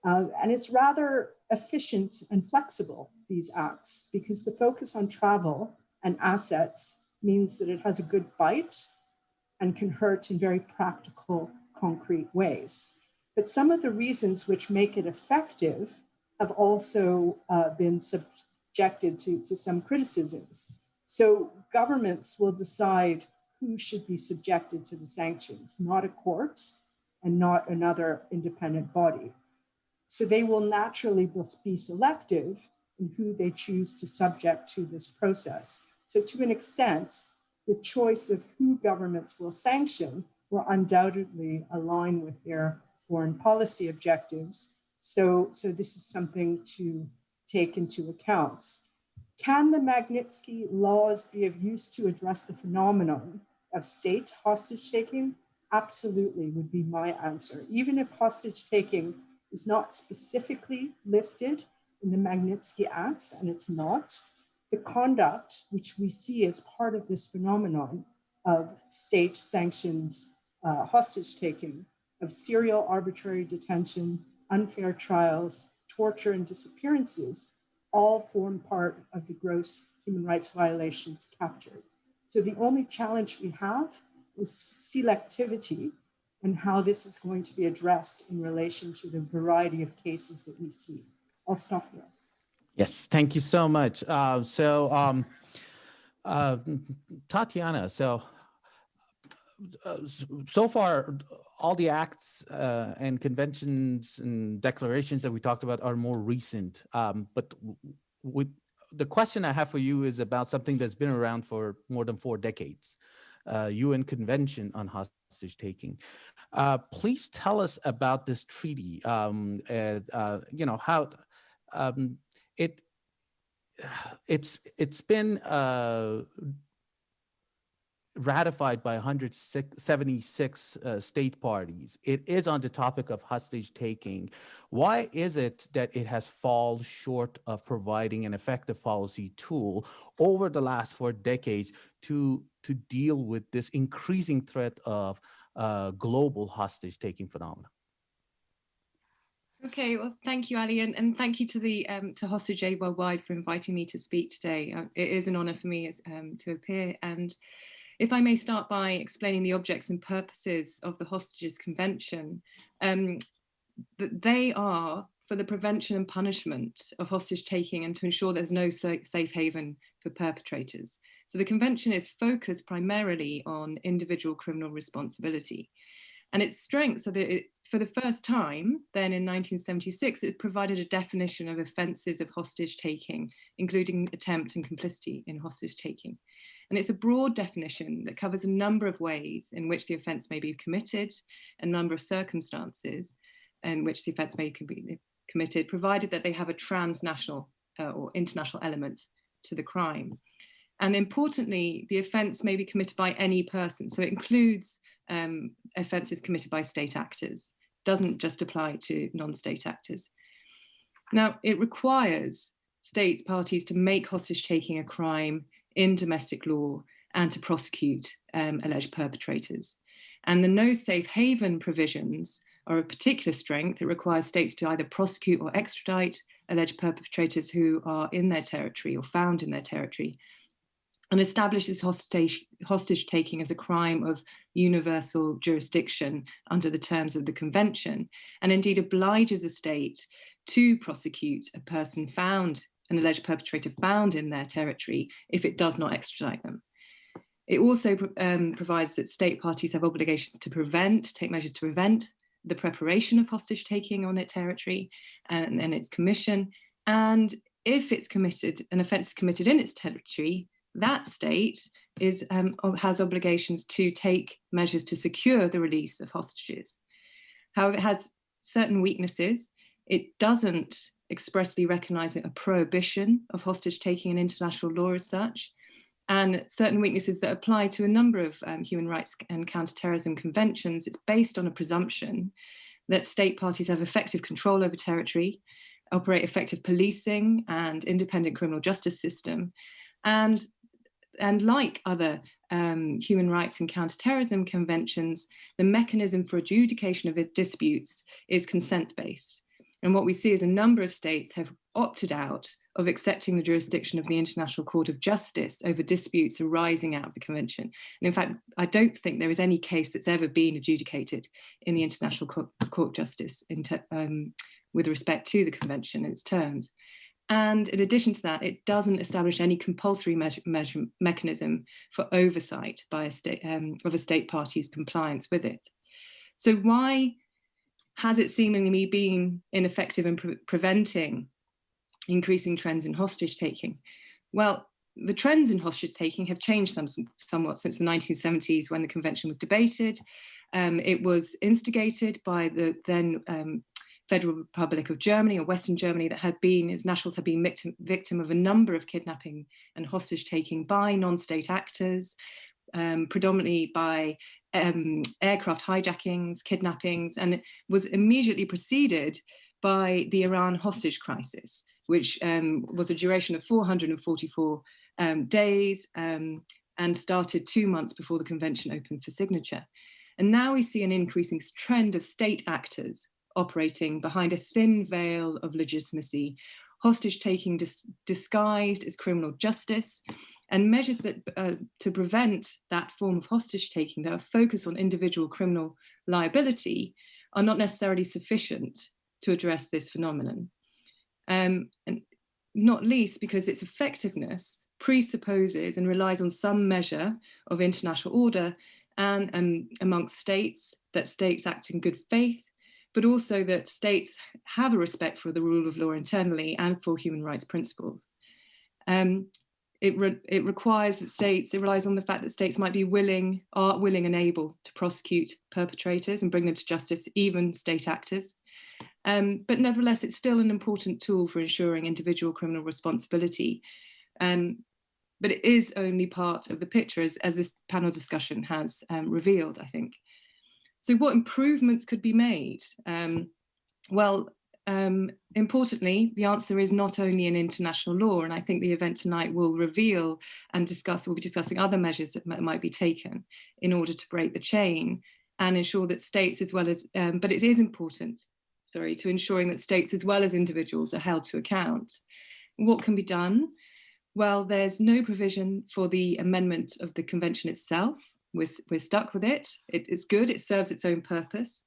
And it's rather efficient and flexible, these acts, because the focus on travel and assets means that it has a good bite and can hurt in very practical, concrete ways. But some of the reasons which make it effective have also been subjected to some criticisms. So governments will decide who should be subjected to the sanctions, not a court and not another independent body. So they will naturally be selective in who they choose to subject to this process. So to an extent, the choice of who governments will sanction will undoubtedly align with their foreign policy objectives. So this is something to take into account. Can the Magnitsky laws be of use to address the phenomenon of state hostage taking? Absolutely would be my answer. Even if hostage taking is not specifically listed in the Magnitsky Acts, and it's not, the conduct which we see as part of this phenomenon of state-sanctioned hostage taking of serial arbitrary detention, unfair trials, torture, and disappearances all form part of the gross human rights violations captured. So the only challenge we have is selectivity and how this is going to be addressed in relation to the variety of cases that we see. I'll stop there. Yes, thank you so much. Tatiana, so far, all the acts and conventions and declarations that we talked about are more recent. But with the question I have for you is about something that's been around for more than 4 decades, UN Convention on Hostage Taking. Please tell us about this treaty. You know how it's been ratified by 176 state parties. It is on the topic of hostage taking. Why is it that it has fallen short of providing an effective policy tool over the last 4 decades to deal with this increasing threat of global hostage taking phenomena? Okay, well, thank you, Ali, and thank you to the to Hostage Aid Worldwide for inviting me to speak today. It is an honour for me to appear, and if I may start by explaining the objects and purposes of the Hostages Convention, that they are for the prevention and punishment of hostage taking and to ensure there's no safe haven for perpetrators. So the convention is focused primarily on individual criminal responsibility. And its strengths are that for the first time, then in 1976, it provided a definition of offences of hostage taking, including attempt and complicity in hostage taking. And it's a broad definition that covers a number of ways in which the offence may be committed, a number of circumstances in which the offence may be committed, provided that they have a transnational or international element to the crime. And importantly, the offence may be committed by any person. So it includes offences committed by state actors, doesn't just apply to non-state actors. Now, it requires state parties to make hostage taking a crime in domestic law and to prosecute alleged perpetrators. And the no safe haven provisions are of particular strength. It requires states to either prosecute or extradite alleged perpetrators who are in their territory or found in their territory, and establishes hostage taking as a crime of universal jurisdiction under the terms of the convention, and indeed obliges a state to prosecute a person found, an alleged perpetrator found in their territory, if it does not extradite them. It also provides that state parties have obligations to take measures to prevent the preparation of hostage taking on its territory and its commission. And if it's committed, an offence is committed in its territory, that state has obligations to take measures to secure the release of hostages. However, it has certain weaknesses. It doesn't expressly recognise a prohibition of hostage taking in international law as such, and certain weaknesses that apply to a number of human rights and counterterrorism conventions. It's based on a presumption that state parties have effective control over territory, operate effective policing and independent criminal justice system, and like other human rights and counterterrorism conventions, the mechanism for adjudication of disputes is consent-based. And what we see is a number of states have opted out of accepting the jurisdiction of the International Court of Justice over disputes arising out of the convention. And in fact, I don't think there is any case that's ever been adjudicated in the International Court of Justice with respect to the convention and its terms. And in addition to that, it doesn't establish any compulsory mechanism for oversight by a state of a state party's compliance with it. So why has it seemingly been ineffective in preventing increasing trends in hostage taking? Well, the trends in hostage taking have changed somewhat since the 1970s when the convention was debated. It was instigated by the then Federal Republic of Germany, or Western Germany, that had been, its nationals had been victim of a number of kidnapping and hostage taking by non-state actors, predominantly by aircraft hijackings, kidnappings, and it was immediately preceded by the Iran hostage crisis, which was a duration of 444 days and started 2 months before the convention opened for signature. And now we see an increasing trend of state actors operating behind a thin veil of legitimacy, hostage taking disguised as criminal justice, and measures that to prevent that form of hostage taking that are focused on individual criminal liability are not necessarily sufficient to address this phenomenon. And not least because its effectiveness presupposes and relies on some measure of international order and amongst states, that states act in good faith, but also that states have a respect for the rule of law internally and for human rights principles. It requires that states, it relies on the fact that states might be are willing and able to prosecute perpetrators and bring them to justice, even state actors. But nevertheless, it's still an important tool for ensuring individual criminal responsibility. But it is only part of the picture, as this panel discussion has revealed, I think. So what improvements could be made? Importantly, the answer is not only in international law, and I think the event tonight will reveal and we'll be discussing other measures that might be taken in order to break the chain and ensure that states as well as, but it is important, to ensuring that states as well as individuals are held to account. What can be done? Well, there's no provision for the amendment of the convention itself. We're stuck with it. It's good, it serves its own purpose.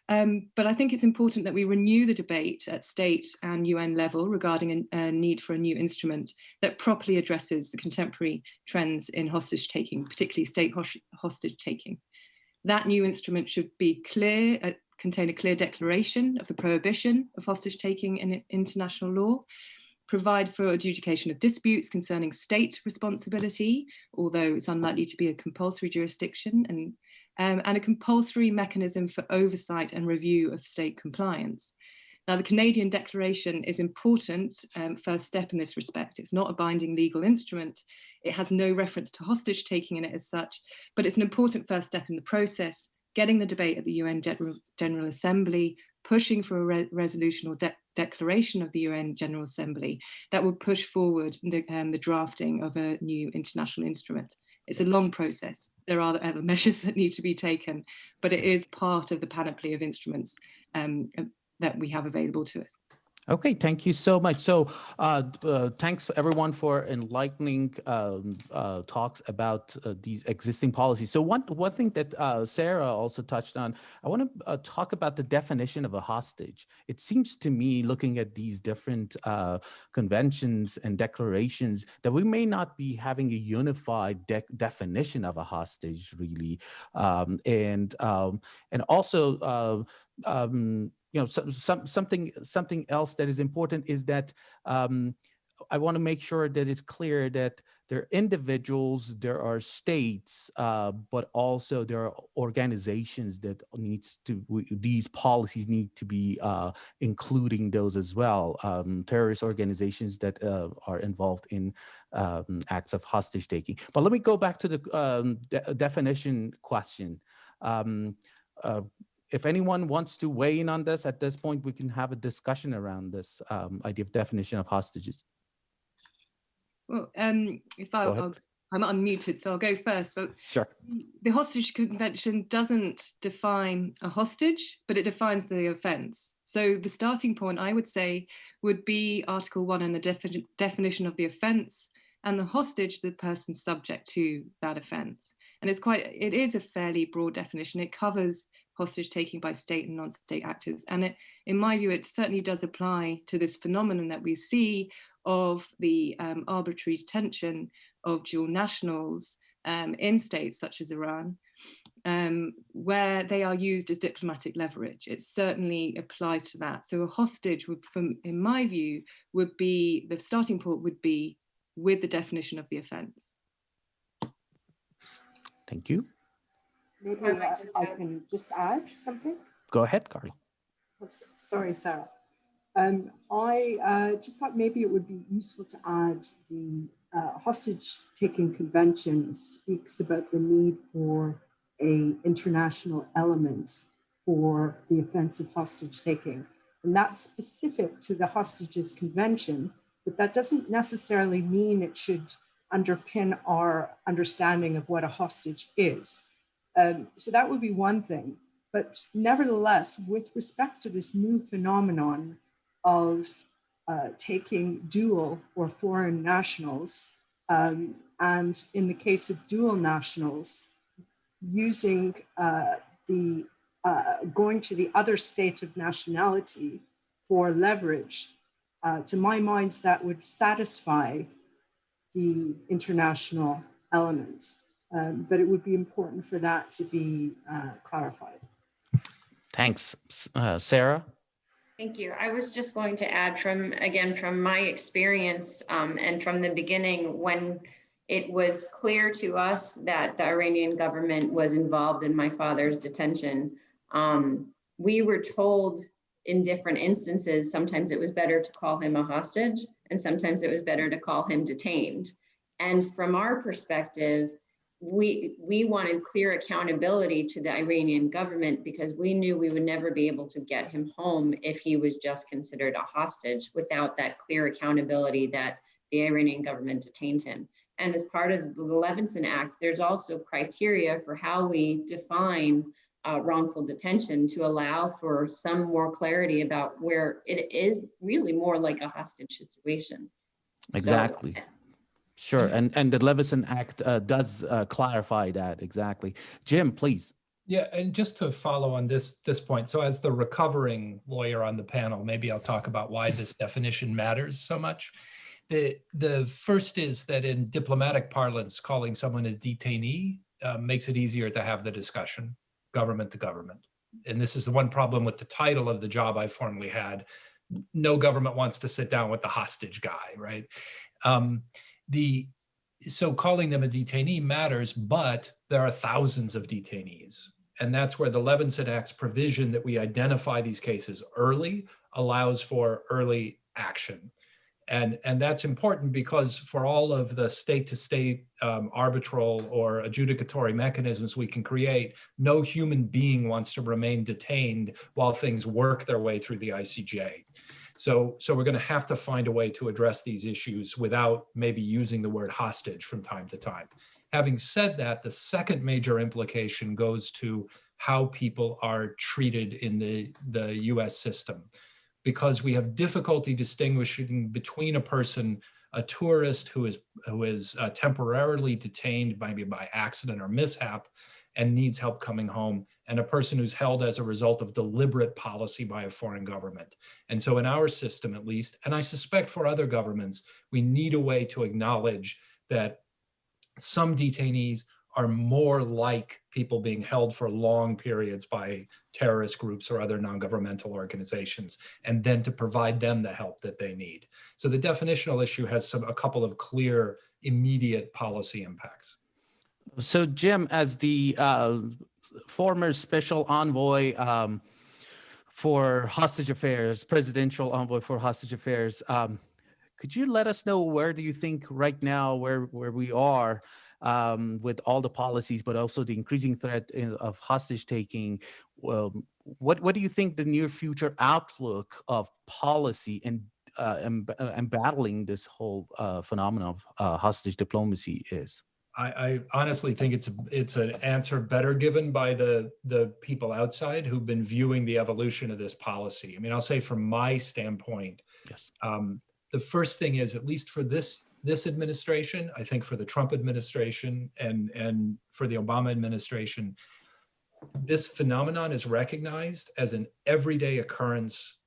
But I think it's important that we renew the debate at state and UN level regarding a need for a new instrument that properly addresses the contemporary trends in hostage taking, particularly state hostage taking. That new instrument should be clear, contain a clear declaration of the prohibition of hostage taking in international law, provide for adjudication of disputes concerning state responsibility, although it's unlikely to be a compulsory jurisdiction, and a compulsory mechanism for oversight and review of state compliance. Now, the Canadian Declaration is important first step in this respect. It's not a binding legal instrument. It has no reference to hostage taking in it as such, but it's an important first step in the process, getting the debate at the UN General Assembly, pushing for a resolution or declaration of the UN General Assembly that will push forward the drafting of a new international instrument. It's a long process. There are other measures that need to be taken, but it is part of the panoply of instruments that we have available to us. Okay, thank you so much. So thanks everyone for enlightening talks about these existing policies. So one thing that Sarah also touched on, I want to talk about the definition of a hostage. It seems to me, looking at these different conventions and declarations, that we may not be having a unified definition of a hostage, really. And also, something else that is important is that I want to make sure that it's clear that there are individuals, there are states, but also there are organizations that these policies need to be including those as well. Terrorist organizations that are involved in acts of hostage taking. But let me go back to the definition question. If anyone wants to weigh in on this, at this point, we can have a discussion around this idea of definition of hostages. Well, I'm unmuted, so I'll go first. But sure. The Hostage Convention doesn't define a hostage, but it defines the offence. So the starting point, I would say, would be Article 1 and the definition of the offence, and the hostage, the person subject to that offence. And it is a fairly broad definition. It covers hostage taking by state and non-state actors. And in my view, it certainly does apply to this phenomenon that we see of the arbitrary detention of dual nationals in states such as Iran, where they are used as diplomatic leverage. It certainly applies to that. So a hostage would, in my view, would be, the starting point would be with the definition of the offence. Thank you. Maybe I can just add something. Go ahead, Carla. Sorry, Sarah. I just thought maybe it would be useful to add the hostage-taking convention speaks about the need for an international element for the offense of hostage-taking. And that's specific to the Hostages Convention, but that doesn't necessarily mean it should underpin our understanding of what a hostage is. So that would be one thing. But nevertheless, with respect to this new phenomenon of taking dual or foreign nationals, and in the case of dual nationals, using going to the other state of nationality for leverage, to my mind, that would satisfy the international elements. But it would be important for that to be clarified. Thanks. Sarah? Thank you. I was just going to add from my experience and from the beginning, when it was clear to us that the Iranian government was involved in my father's detention, we were told in different instances, sometimes it was better to call him a hostage, and sometimes it was better to call him detained. And from our perspective, we wanted clear accountability to the Iranian government, because we knew we would never be able to get him home if he was just considered a hostage without that clear accountability that the Iranian government detained him. And as part of the Levinson Act, there's also criteria for how we define wrongful detention to allow for some more clarity about where it is really more like a hostage situation. Exactly. So, sure. And the Levinson Act does clarify that. Exactly. Jim, please. Yeah, and just to follow on this point, so as the recovering lawyer on the panel, maybe I'll talk about why this definition matters so much. The first is that in diplomatic parlance, calling someone a detainee makes it easier to have the discussion, government to government. And this is the one problem with the title of the job I formerly had. No government wants to sit down with the hostage guy, right? So calling them a detainee matters, but there are thousands of detainees. And that's where the Levinson Act's provision that we identify these cases early allows for early action. And that's important because for all of the state-to-state arbitral or adjudicatory mechanisms we can create, no human being wants to remain detained while things work their way through the ICJ. So we're going to have to find a way to address these issues without maybe using the word hostage from time to time. Having said that, the second major implication goes to how people are treated in the US system, because we have difficulty distinguishing between a person, a tourist who is temporarily detained maybe by accident or mishap and needs help coming home, and a person who's held as a result of deliberate policy by a foreign government. And so in our system, at least, and I suspect for other governments, we need a way to acknowledge that some detainees are more like people being held for long periods by terrorist groups or other non-governmental organizations, and then to provide them the help that they need. So the definitional issue has a couple of clear, immediate policy impacts. So Jim, as the former special envoy for hostage affairs, presidential envoy for hostage affairs, could you let us know where do you think right now, where we are with all the policies, but also the increasing threat of hostage taking? What do you think the near future outlook of policy and battling this whole phenomenon of hostage diplomacy is? I honestly think it's an answer better given by the people outside who've been viewing the evolution of this policy. I mean, I'll say from my standpoint, yes. The first thing is, at least for this administration, I think for the Trump administration and for the Obama administration, this phenomenon is recognized as an everyday occurrence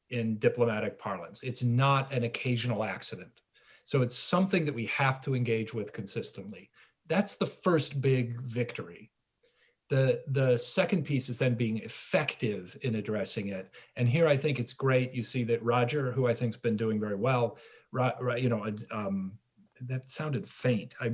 in diplomatic parlance. It's not an occasional accident. So it's something that we have to engage with consistently. That's the first big victory. The second piece is then being effective in addressing it. And here I think it's great. You see that Roger, who I think has been doing very well, that sounded faint. I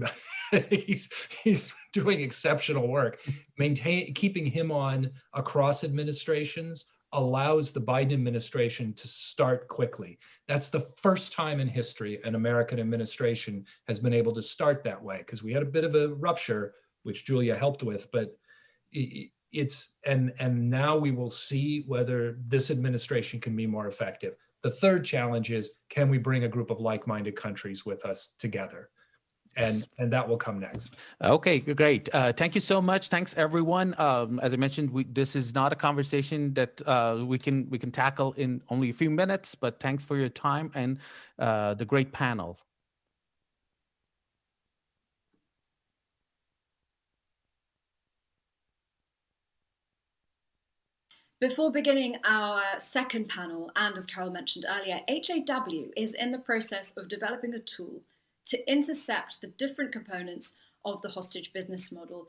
think he's doing exceptional work. Keeping him on across administrations allows the Biden administration to start quickly. That's the first time in history an American administration has been able to start that way, because we had a bit of a rupture, which Julia helped with, but and now we will see whether this administration can be more effective. The third challenge is, can we bring a group of like-minded countries with us together? and that will come next. Okay, great. Thank you so much. Thanks, everyone. As I mentioned, this is not a conversation that we can tackle in only a few minutes, but thanks for your time and the great panel. Before beginning our second panel, and as Carol mentioned earlier, HAW is in the process of developing a tool to intercept the different components of the hostage business model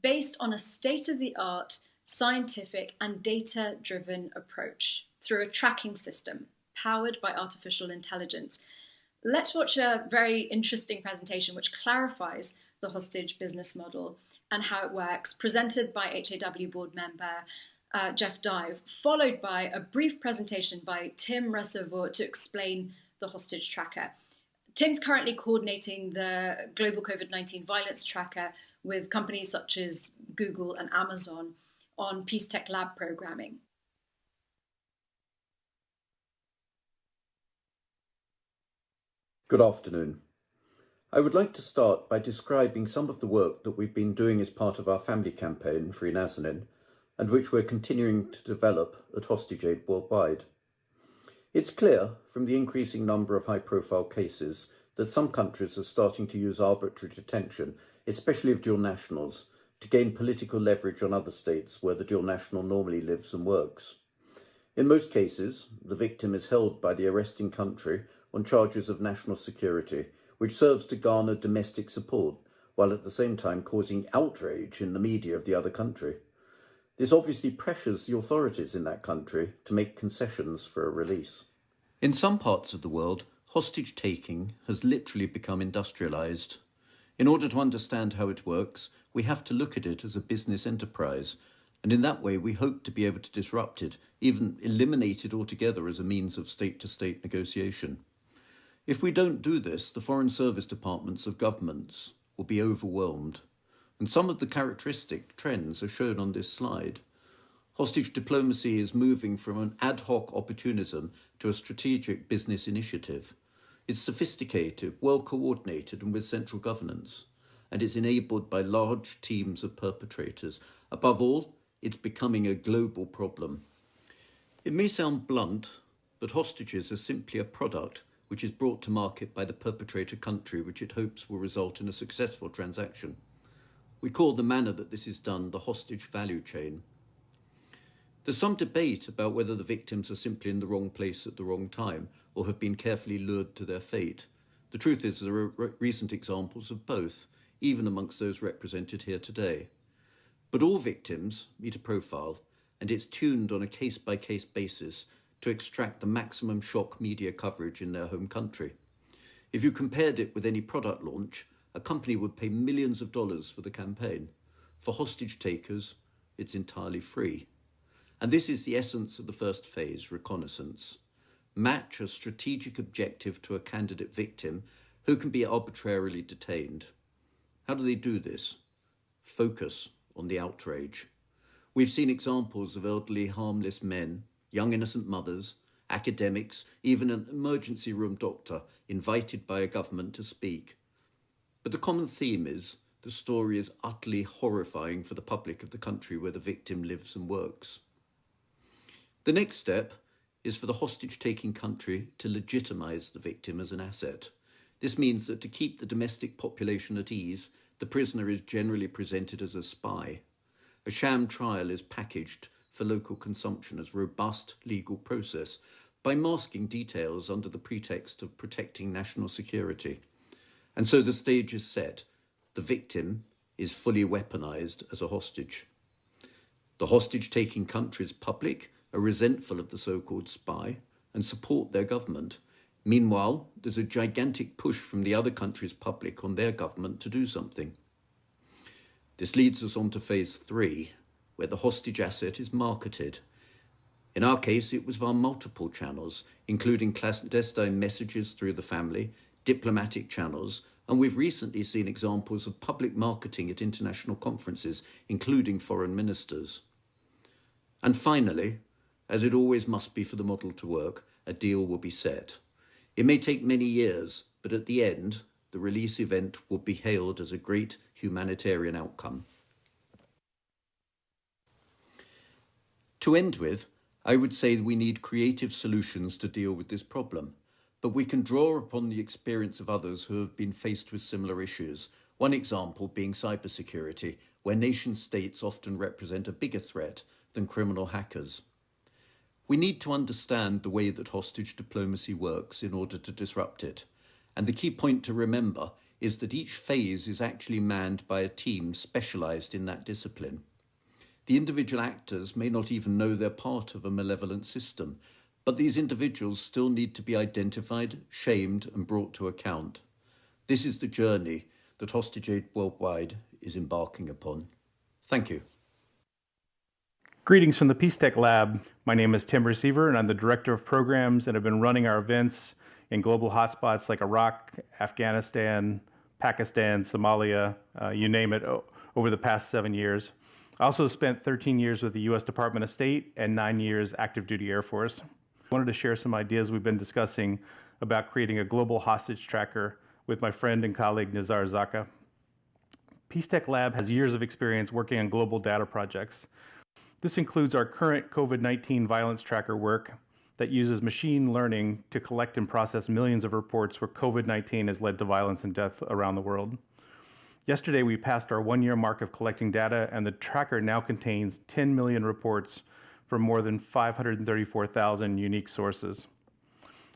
based on a state-of-the-art scientific and data-driven approach through a tracking system powered by artificial intelligence. Let's watch a very interesting presentation which clarifies the hostage business model and how it works, presented by HAW board member Jeff Dive, followed by a brief presentation by Tim Reservoir to explain the hostage tracker. Tim's currently coordinating the global COVID-19 violence tracker with companies such as Google and Amazon on Peace Tech Lab programming. Good afternoon. I would like to start by describing some of the work that we've been doing as part of our family campaign, Free Nazanin, and which we're continuing to develop at Hostage Aid Worldwide. It's clear from the increasing number of high-profile cases that some countries are starting to use arbitrary detention, especially of dual nationals, to gain political leverage on other states where the dual national normally lives and works. In most cases, the victim is held by the arresting country on charges of national security, which serves to garner domestic support, while at the same time causing outrage in the media of the other country. This obviously pressures the authorities in that country to make concessions for a release. In some parts of the world, hostage taking has literally become industrialized. In order to understand how it works, we have to look at it as a business enterprise, and in that way we hope to be able to disrupt it, even eliminate it altogether as a means of state-to-state negotiation. If we don't do this, the foreign service departments of governments will be overwhelmed. And some of the characteristic trends are shown on this slide. Hostage diplomacy is moving from an ad hoc opportunism to a strategic business initiative. It's sophisticated, well coordinated, and with central governance. And it's enabled by large teams of perpetrators. Above all, it's becoming a global problem. It may sound blunt, but hostages are simply a product which is brought to market by the perpetrator country, which it hopes will result in a successful transaction. We call the manner that this is done the hostage value chain. There's some debate about whether the victims are simply in the wrong place at the wrong time or have been carefully lured to their fate. The truth is there are recent examples of both, even amongst those represented here today. But all victims meet a profile, and it's tuned on a case-by-case basis to extract the maximum shock media coverage in their home country. If you compared it with any product launch, a company would pay millions of dollars for the campaign. For hostage takers, it's entirely free. And this is the essence of the first phase, reconnaissance. Match a strategic objective to a candidate victim who can be arbitrarily detained. How do they do this? Focus on the outrage. We've seen examples of elderly, harmless men, young innocent mothers, academics, even an emergency room doctor invited by a government to speak. But the common theme is the story is utterly horrifying for the public of the country where the victim lives and works. The next step is for the hostage-taking country to legitimize the victim as an asset. This means that to keep the domestic population at ease, the prisoner is generally presented as a spy. A sham trial is packaged for local consumption as a robust legal process by masking details under the pretext of protecting national security. And so the stage is set. The victim is fully weaponized as a hostage. The hostage-taking country's public are resentful of the so-called spy and support their government. Meanwhile, there's a gigantic push from the other country's public on their government to do something. This leads us on to phase 3, where the hostage asset is marketed. In our case, it was via multiple channels, including clandestine messages through the family, diplomatic channels, and we've recently seen examples of public marketing at international conferences, including foreign ministers. And finally, as it always must be for the model to work, a deal will be set. It may take many years, but at the end, the release event would be hailed as a great humanitarian outcome. To end with, I would say we need creative solutions to deal with this problem, but we can draw upon the experience of others who have been faced with similar issues, one example being cybersecurity, where nation states often represent a bigger threat than criminal hackers. We need to understand the way that hostage diplomacy works in order to disrupt it, and the key point to remember is that each phase is actually manned by a team specialized in that discipline. The individual actors may not even know they're part of a malevolent system, but these individuals still need to be identified, shamed, and brought to account. This is the journey that Hostage Aid Worldwide is embarking upon. Thank you. Greetings from the Peace Tech Lab. My name is Tim Receiver, and I'm the Director of Programs and have been running our events in global hotspots like Iraq, Afghanistan, Pakistan, Somalia, you name it, over the past 7 years. I also spent 13 years with the U.S. Department of State and 9 years active duty Air Force. I wanted to share some ideas we've been discussing about creating a global hostage tracker with my friend and colleague Nizar Zakka. Peace Tech Lab has years of experience working on global data projects. This includes our current COVID-19 violence tracker work that uses machine learning to collect and process millions of reports where COVID-19 has led to violence and death around the world. Yesterday, we passed our 1-year mark of collecting data, and the tracker now contains 10 million reports from more than 534,000 unique sources.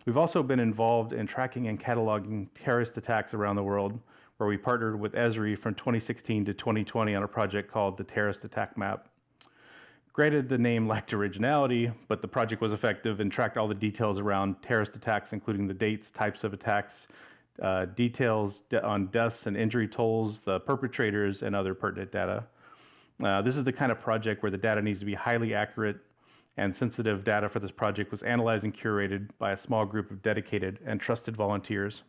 We've also been involved in tracking and cataloging terrorist attacks around the world, where we partnered with Esri from 2016 to 2020 on a project called the Terrorist Attack Map. Granted, the name lacked originality, but the project was effective and tracked all the details around terrorist attacks, including the dates, types of attacks, details on deaths and injury tolls, the perpetrators, and other pertinent data. This is the kind of project where the data needs to be highly accurate, and sensitive data for this project was analyzed and curated by a small group of dedicated and trusted volunteers.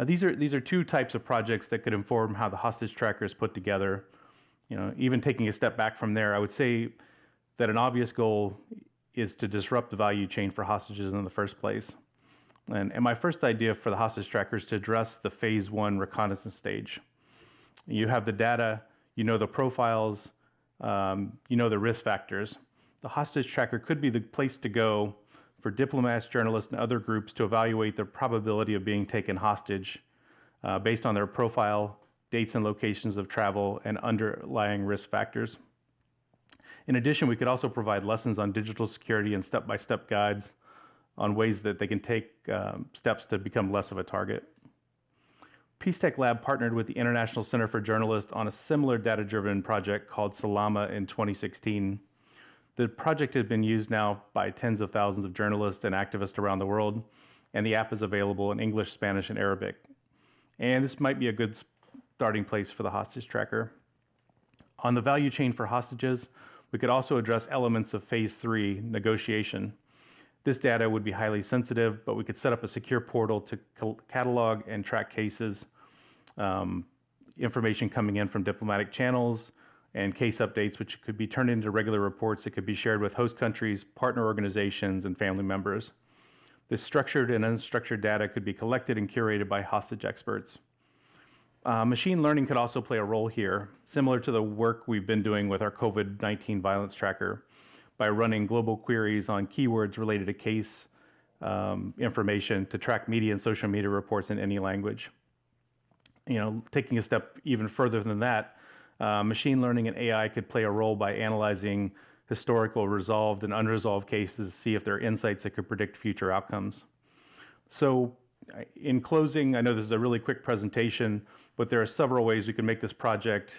These are two types of projects that could inform how the hostage tracker is put together. Even taking a step back from there, I would say that an obvious goal is to disrupt the value chain for hostages in the first place. And my first idea for the hostage tracker is to address the phase 1 reconnaissance stage. You have the data, you know the profiles, you know the risk factors. The hostage tracker could be the place to go for diplomats, journalists, and other groups to evaluate the probability of being taken hostage based on their profile, dates and locations of travel, and underlying risk factors. In addition, we could also provide lessons on digital security and step-by-step guides on ways that they can take steps to become less of a target. Peace Tech Lab partnered with the International Center for Journalists on a similar data-driven project called Salama in 2016. The project has been used now by tens of thousands of journalists and activists around the world, and the app is available in English, Spanish, and Arabic. And this might be a good starting place for the hostage tracker. On the value chain for hostages, we could also address elements of phase 3 negotiation. This data would be highly sensitive, but we could set up a secure portal to catalog and track cases, information coming in from diplomatic channels, and case updates, which could be turned into regular reports that could be shared with host countries, partner organizations, and family members. This structured and unstructured data could be collected and curated by hostage experts. Machine learning could also play a role here, similar to the work we've been doing with our COVID-19 violence tracker, by running global queries on keywords related to case information to track media and social media reports in any language. Taking a step even further than that, machine learning and AI could play a role by analyzing historical resolved and unresolved cases to see if there are insights that could predict future outcomes. So in closing, I know this is a really quick presentation, but there are several ways we can make this project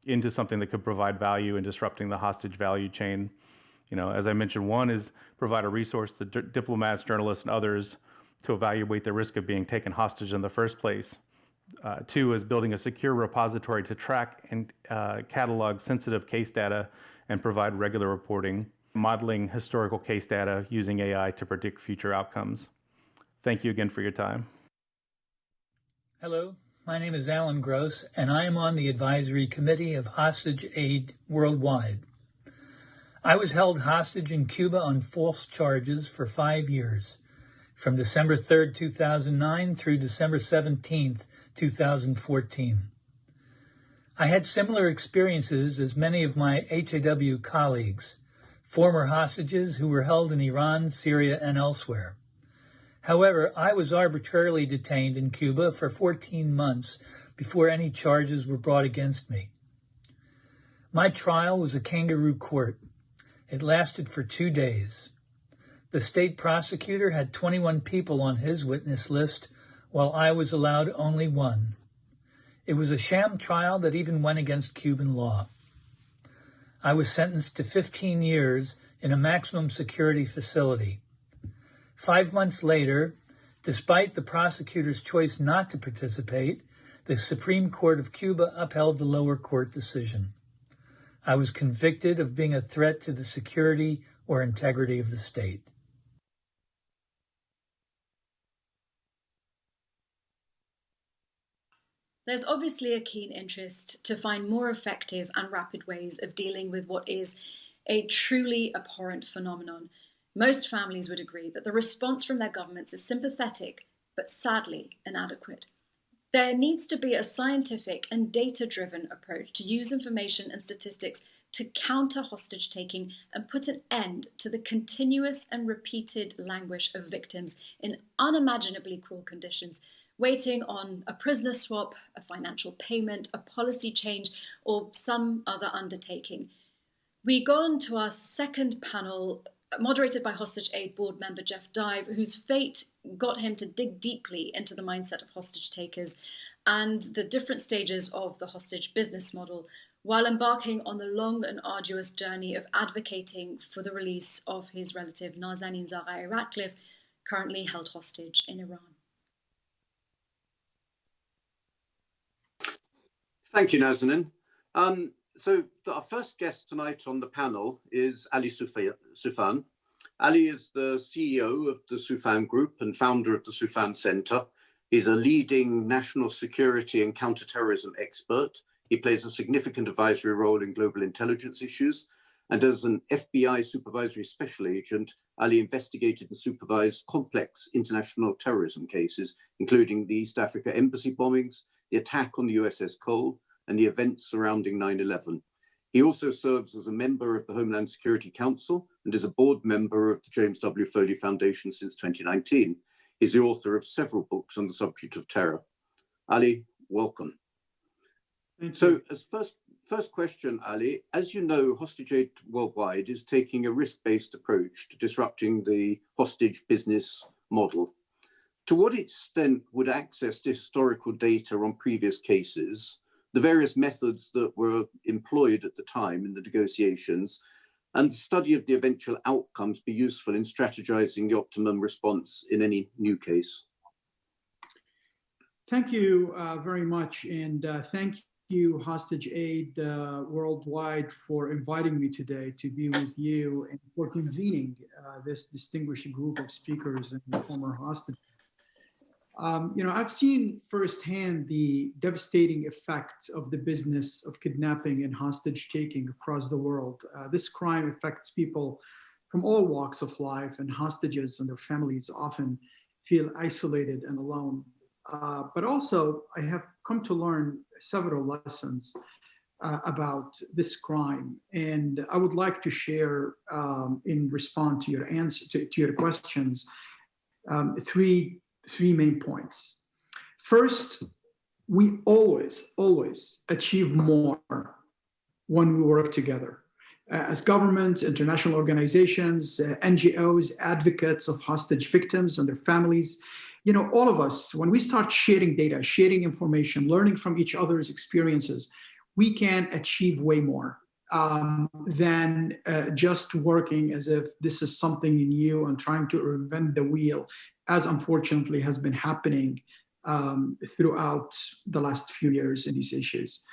into something that could provide value in disrupting the hostage value chain. As I mentioned, one is provide a resource to diplomats, journalists, and others to evaluate the risk of being taken hostage in the first place. Two is building a secure repository to track and catalog sensitive case data and provide regular reporting, modeling historical case data using AI to predict future outcomes. Thank you again for your time. Hello, my name is Alan Gross, and I am on the advisory committee of Hostage Aid Worldwide. I was held hostage in Cuba on false charges for 5 years. from December 3rd, 2009 through December 17th, 2014. I had similar experiences as many of my HAW colleagues, former hostages who were held in Iran, Syria, and elsewhere. However, I was arbitrarily detained in Cuba for 14 months before any charges were brought against me. My trial was a kangaroo court. It lasted for 2 days. The state prosecutor had 21 people on his witness list, while I was allowed only 1. It was a sham trial that even went against Cuban law. I was sentenced to 15 years in a maximum security facility. 5 months later, despite the prosecutor's choice not to participate, the Supreme Court of Cuba upheld the lower court decision. I was convicted of being a threat to the security or integrity of the state. There's obviously a keen interest to find more effective and rapid ways of dealing with what is a truly abhorrent phenomenon. Most families would agree that the response from their governments is sympathetic, but sadly inadequate. There needs to be a scientific and data-driven approach to use information and statistics to counter hostage-taking and put an end to the continuous and repeated languish of victims in unimaginably cruel conditions, waiting on a prisoner swap, a financial payment, a policy change, or some other undertaking. We go on to our second panel, moderated by Hostage Aid board member Jeff Dive, whose fate got him to dig deeply into the mindset of hostage takers and the different stages of the hostage business model, while embarking on the long and arduous journey of advocating for the release of his relative Nazanin Zaghari-Ratcliffe, currently held hostage in Iran. Thank you, Nazanin. So our first guest tonight on the panel is Ali Soufan. Ali is the CEO of the Soufan Group and founder of the Soufan Center. He's a leading national security and counterterrorism expert. He plays a significant advisory role in global intelligence issues. And as an FBI supervisory special agent, Ali investigated and supervised complex international terrorism cases, including the East Africa embassy bombings, the attack on the USS Cole, and the events surrounding 9/11. He also serves as a member of the Homeland Security Council and is a board member of the James Foley Foundation since 2019. He's the author of several books on the subject of terror. Ali, welcome. Thank you. So as first question, Ali, as you know, Hostage Aid Worldwide is taking a risk-based approach to disrupting the hostage business model. To what extent would access to historical data on previous cases, the various methods that were employed at the time in the negotiations, and the study of the eventual outcomes be useful in strategizing the optimum response in any new case? Thank you very much, and thank you, Hostage Aid Worldwide, for inviting me today to be with you and for convening this distinguished group of speakers and former hostages. I've seen firsthand the devastating effects of the business of kidnapping and hostage taking across the world. This crime affects people from all walks of life, and hostages and their families often feel isolated and alone. But also, I have come to learn several lessons about this crime, and I would like to share, in response to your answer to your questions, three main points. First, we always achieve more when we work together. As governments, international organizations, NGOs, advocates of hostage victims and their families, all of us, when we start sharing data, sharing information, learning from each other's experiences, we can achieve way more than just working as if this is something new and trying to reinvent the wheel, as unfortunately has been happening throughout the last few years in these issues.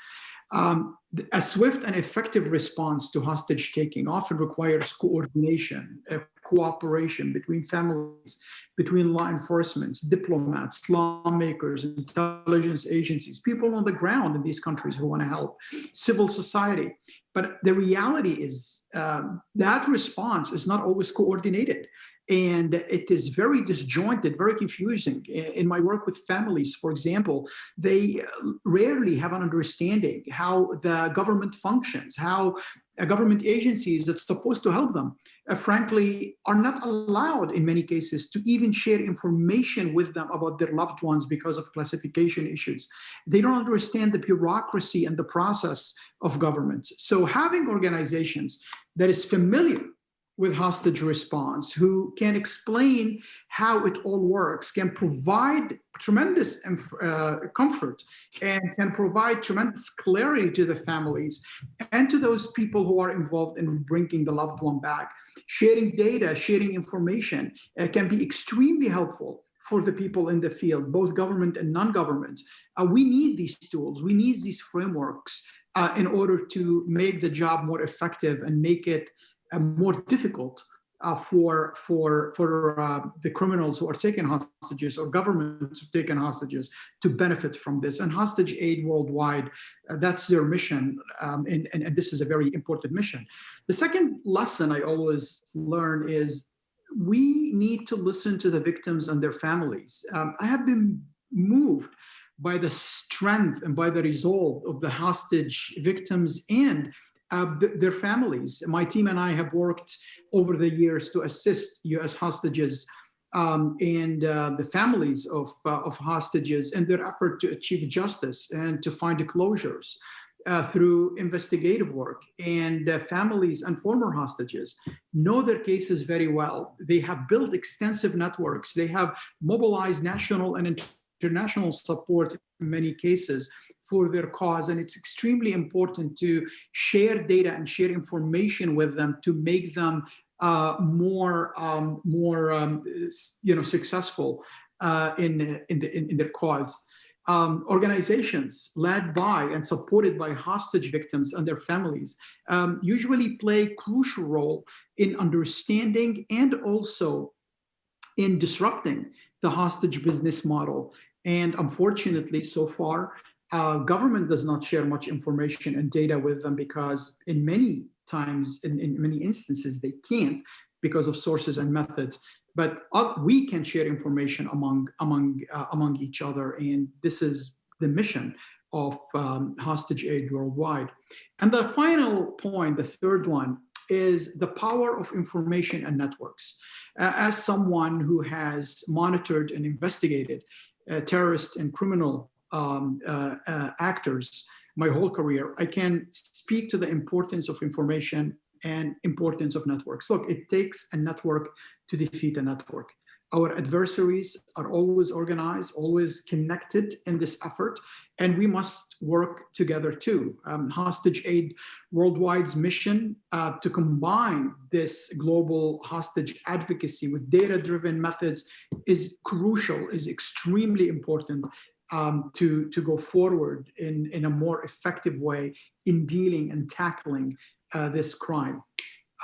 A swift and effective response to hostage taking often requires coordination, cooperation between families, between law enforcement, diplomats, lawmakers, intelligence agencies, people on the ground in these countries who want to help, civil society. But the reality is that response is not always coordinated. And it is very disjointed, very confusing. In my work with families, for example, they rarely have an understanding how the government functions, how government agencies that's supposed to help them, frankly, are not allowed in many cases to even share information with them about their loved ones because of classification issues. They don't understand the bureaucracy and the process of government. So having organizations that is familiar with hostage response, who can explain how it all works, can provide tremendous comfort and can provide tremendous clarity to the families and to those people who are involved in bringing the loved one back. Sharing data, sharing information can be extremely helpful for the people in the field, both government and non-government. We need these tools, we need these frameworks in order to make the job more effective and make it more difficult for the criminals who are taking hostages or governments who are taking hostages to benefit from this. And Hostage Aid Worldwide, that's their mission, and this is a very important mission. The second lesson I always learn is we need to listen to the victims and their families. I have been moved by the strength and by the resolve of the hostage victims and their families. My team and I have worked over the years to assist U.S. hostages and the families of hostages in their effort to achieve justice and to find closures through investigative work. And families and former hostages know their cases very well. They have built extensive networks. They have mobilized national and international support in many cases for their cause. And it's extremely important to share data and share information with them to make them more successful in their cause. Organizations led by and supported by hostage victims and their families usually play a crucial role in understanding and also in disrupting the hostage business model. And unfortunately, so far, government does not share much information and data with them because in many times, in many instances, they can't because of sources and methods. But we can share information among each other, and this is the mission of Hostage Aid Worldwide. And the final point, the third one, is the power of information and networks. As someone who has monitored and investigated terrorist and criminal actors my whole career, I can speak to the importance of information and importance of networks. Look, it takes a network to defeat a network. Our adversaries are always organized, always connected in this effort, and we must work together too. Hostage Aid Worldwide's mission to combine this global hostage advocacy with data-driven methods is crucial, is extremely important to go forward in a more effective way in dealing and tackling this crime.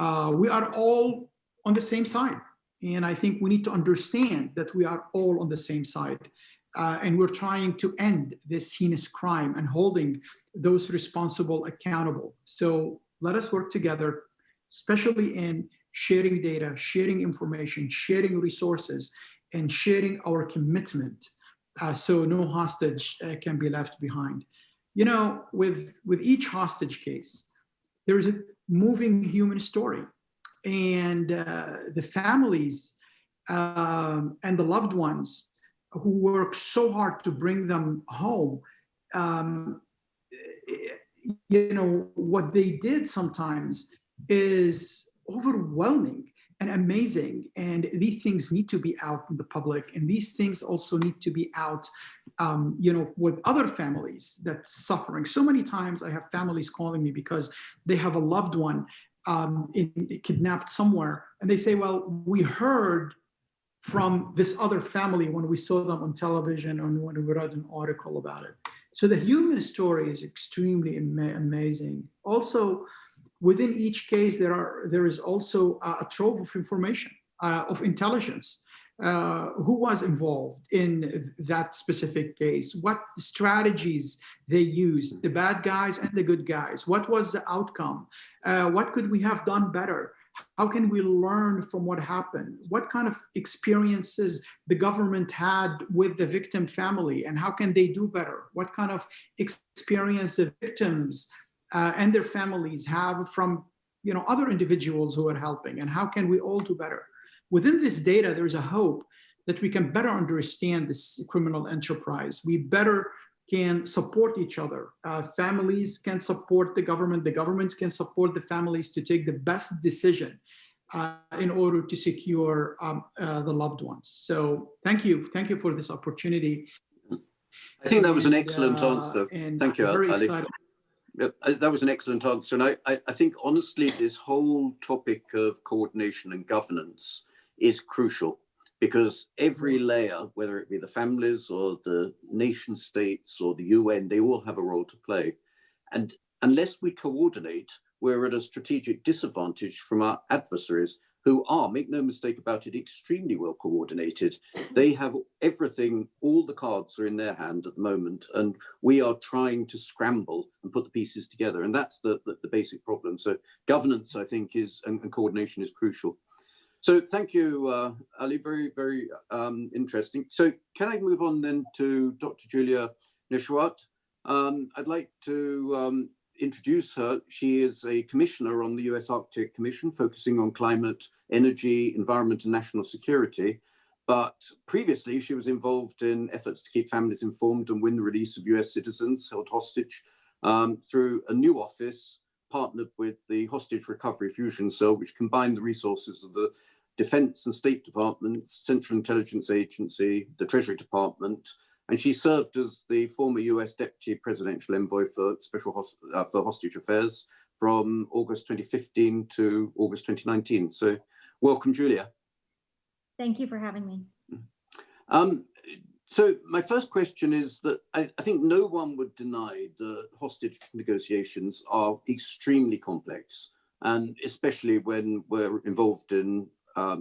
We are all on the same side. And I think we need to understand that we are all on the same side. And we're trying to end this heinous crime and holding those responsible accountable. So let us work together, especially in sharing data, sharing information, sharing resources, and sharing our commitment so no hostage can be left behind. You know, with each hostage case, there is a moving human story. And the families and the loved ones who work so hard to bring them home, you know, what they did sometimes is overwhelming and amazing. And these things need to be out in the public. And these things also need to be out, you know, with other families that's suffering. So many times I have families calling me because they have a loved one kidnapped somewhere, and they say, well, we heard from this other family when we saw them on television or when we read an article about it. So the human story is extremely amazing. Also, within each case, there is also a trove of information, of intelligence. Who was involved in that specific case, what strategies they used, the bad guys and the good guys, what was the outcome, what could we have done better, How can we learn from what happened? What kind of experiences the government had with the victim family, and how can they do better? What kind of experience the victims and their families have from other individuals who are helping, and how can we all do better? Within this data, there's a hope that we can better understand this criminal enterprise. We better can support each other. Families can support the government can support the families to take the best decision in order to secure the loved ones. So thank you for this opportunity. I think that was an excellent answer. Thank you, very Ali. excited. That was an excellent answer. And I think, honestly, this whole topic of coordination and governance is crucial, because every layer, whether it be the families or the nation states or the UN, they all have a role to play. And unless we coordinate, we're at a strategic disadvantage from our adversaries, who are, make no mistake about it, extremely well coordinated. They have everything, all the cards are in their hand at the moment, and we are trying to scramble and put the pieces together. And that's the basic problem. So governance, I think, and coordination is crucial. So thank you, Ali, very, very interesting. So can I move on then to Dr. Julia Neshwat? I'd like to introduce her. She is a commissioner on the US Arctic Commission, focusing on climate, energy, environment, and national security. But previously, she was involved in efforts to keep families informed and win the release of US citizens held hostage through a new office partnered with the Hostage Recovery Fusion Cell, which combined the resources of the Defense and State Departments, Central Intelligence Agency, the Treasury Department, and she served as the former US Deputy Presidential Envoy for for Hostage Affairs from August 2015 to August 2019. So welcome, Julia. Thank you for having me. So my first question is that I think no one would deny that hostage negotiations are extremely complex, and especially when we're involved in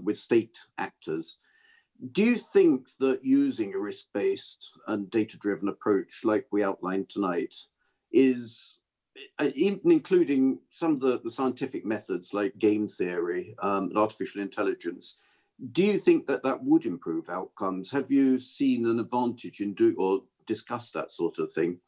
with state actors. Do you think that using a risk-based and data-driven approach like we outlined tonight is, even including some of the scientific methods like game theory and artificial intelligence, do you think that that would improve outcomes? Have you seen an advantage in or discussed that sort of thing?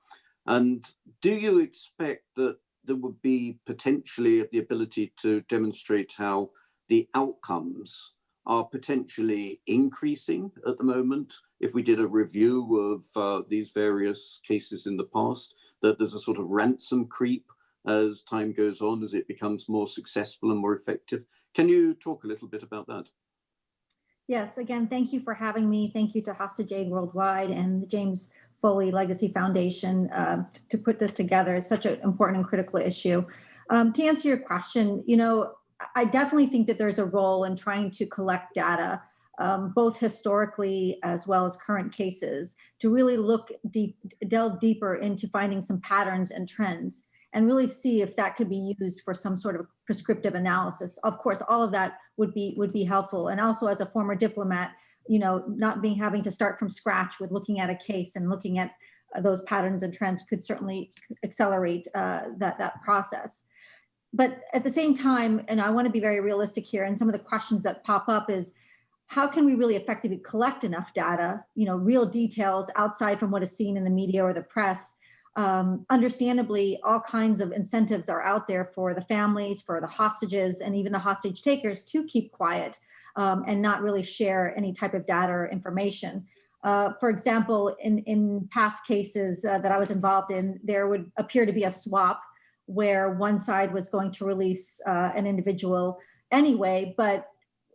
And do you expect that there would be potentially the ability to demonstrate how the outcomes are potentially increasing at the moment? If we did a review of these various cases in the past, that there's a sort of ransom creep as time goes on, as it becomes more successful and more effective. Can you talk a little bit about that? Yes, again, thank you for having me. Thank you to Hostage Aid Worldwide and the James Foley Legacy Foundation to put this together. It's such an important and critical issue. To answer your question, I definitely think that there's a role in trying to collect data, both historically as well as current cases, to really delve deeper into finding some patterns and trends, and really see if that could be used for some sort of prescriptive analysis. Of course, all of that would be helpful. And also, as a former diplomat, not having to start from scratch with looking at a case and looking at those patterns and trends could certainly accelerate that process. But at the same time, and I want to be very realistic here, and some of the questions that pop up is, how can we really effectively collect enough data, real details outside from what is seen in the media or the press? Understandably, all kinds of incentives are out there for the families, for the hostages, and even the hostage takers to keep quiet and not really share any type of data or information. For example, in past cases that I was involved in, there would appear to be a swap where one side was going to release an individual anyway, but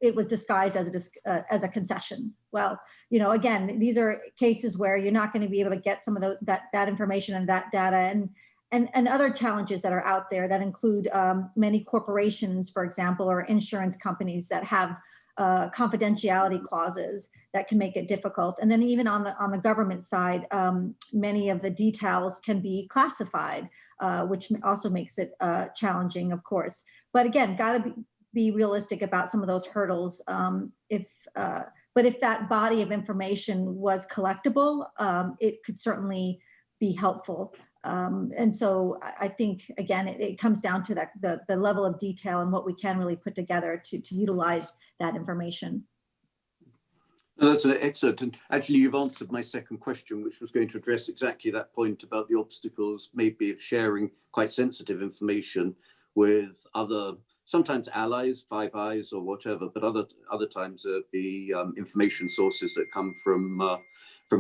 it was disguised as a concession. Well, again, these are cases where you're not going to be able to get some of that information and that data, and other challenges that are out there that include many corporations, for example, or insurance companies that have confidentiality clauses that can make it difficult. And then even on the government side, many of the details can be classified, which also makes it challenging, of course. But again, got to be realistic about some of those hurdles. But if that body of information was collectible, it could certainly be helpful. And so I think, again, it comes down to that the level of detail and what we can really put together to utilize that information. No, that's excellent. And actually, you've answered my second question, which was going to address exactly that point about the obstacles, maybe of sharing quite sensitive information with other, sometimes allies, Five Eyes or whatever, but other times be information sources that come from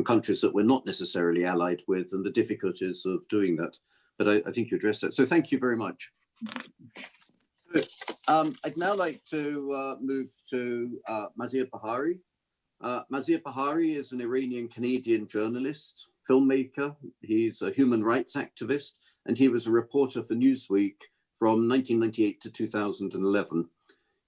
countries that we're not necessarily allied with, and the difficulties of doing that. But I think you addressed that. So thank you very much. I'd now like to move to Mazir Bahari. Mazir Bahari is an Iranian-Canadian journalist, filmmaker. He's a human rights activist, and he was a reporter for Newsweek from 1998 to 2011.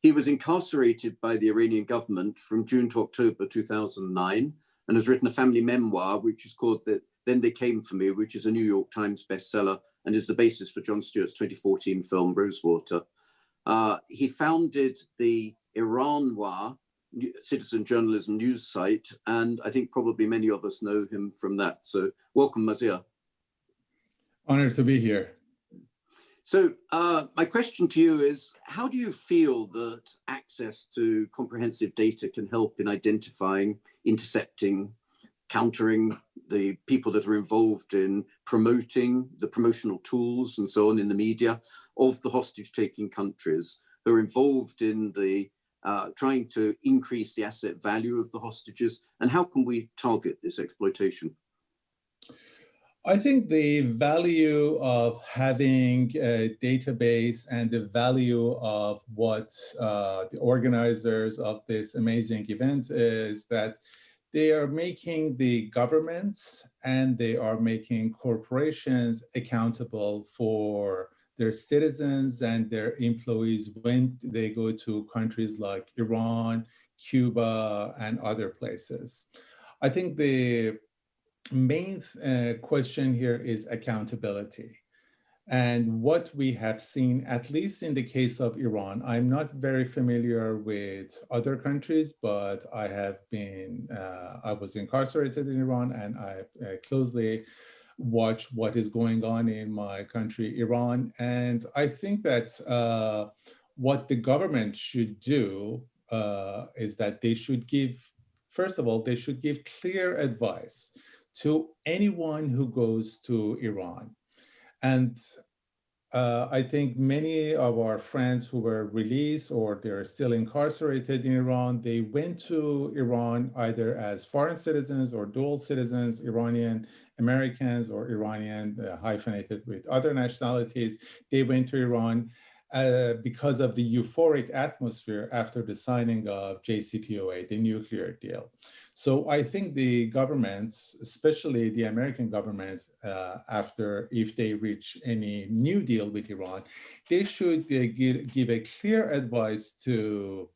He was incarcerated by the Iranian government from June to October 2009 and has written a family memoir, which is called Then They Came For Me, which is a New York Times bestseller and is the basis for Jon Stewart's 2014 film Rosewater. He founded the Iran-Noir citizen journalism news site, and I think probably many of us know him from that. So welcome, Mazir. Honored to be here. So my question to you is, how do you feel that access to comprehensive data can help in identifying, intercepting, countering the people that are involved in promoting the promotional tools and so on in the media of the hostage-taking countries who are involved in the trying to increase the asset value of the hostages, and how can we target this exploitation? I think the value of having a database and the value of what the organizers of this amazing event is that they are making the governments and they are making corporations accountable for their citizens and their employees when they go to countries like Iran, Cuba, and other places. I think the main question here is accountability. And what we have seen, at least in the case of Iran, I'm not very familiar with other countries, but I have been, I was incarcerated in Iran, and I closely watch what is going on in my country, Iran. And I think that what the government should do is that they should give, first of all, they should give clear advice to anyone who goes to Iran. And I think many of our friends who were released or they're still incarcerated in Iran, they went to Iran either as foreign citizens or dual citizens, Iranian Americans or Iranian hyphenated with other nationalities. They went to Iran because of the euphoric atmosphere after the signing of JCPOA, the nuclear deal. So I think the governments, especially the American government, if they reach any new deal with Iran, they should give a clear advice to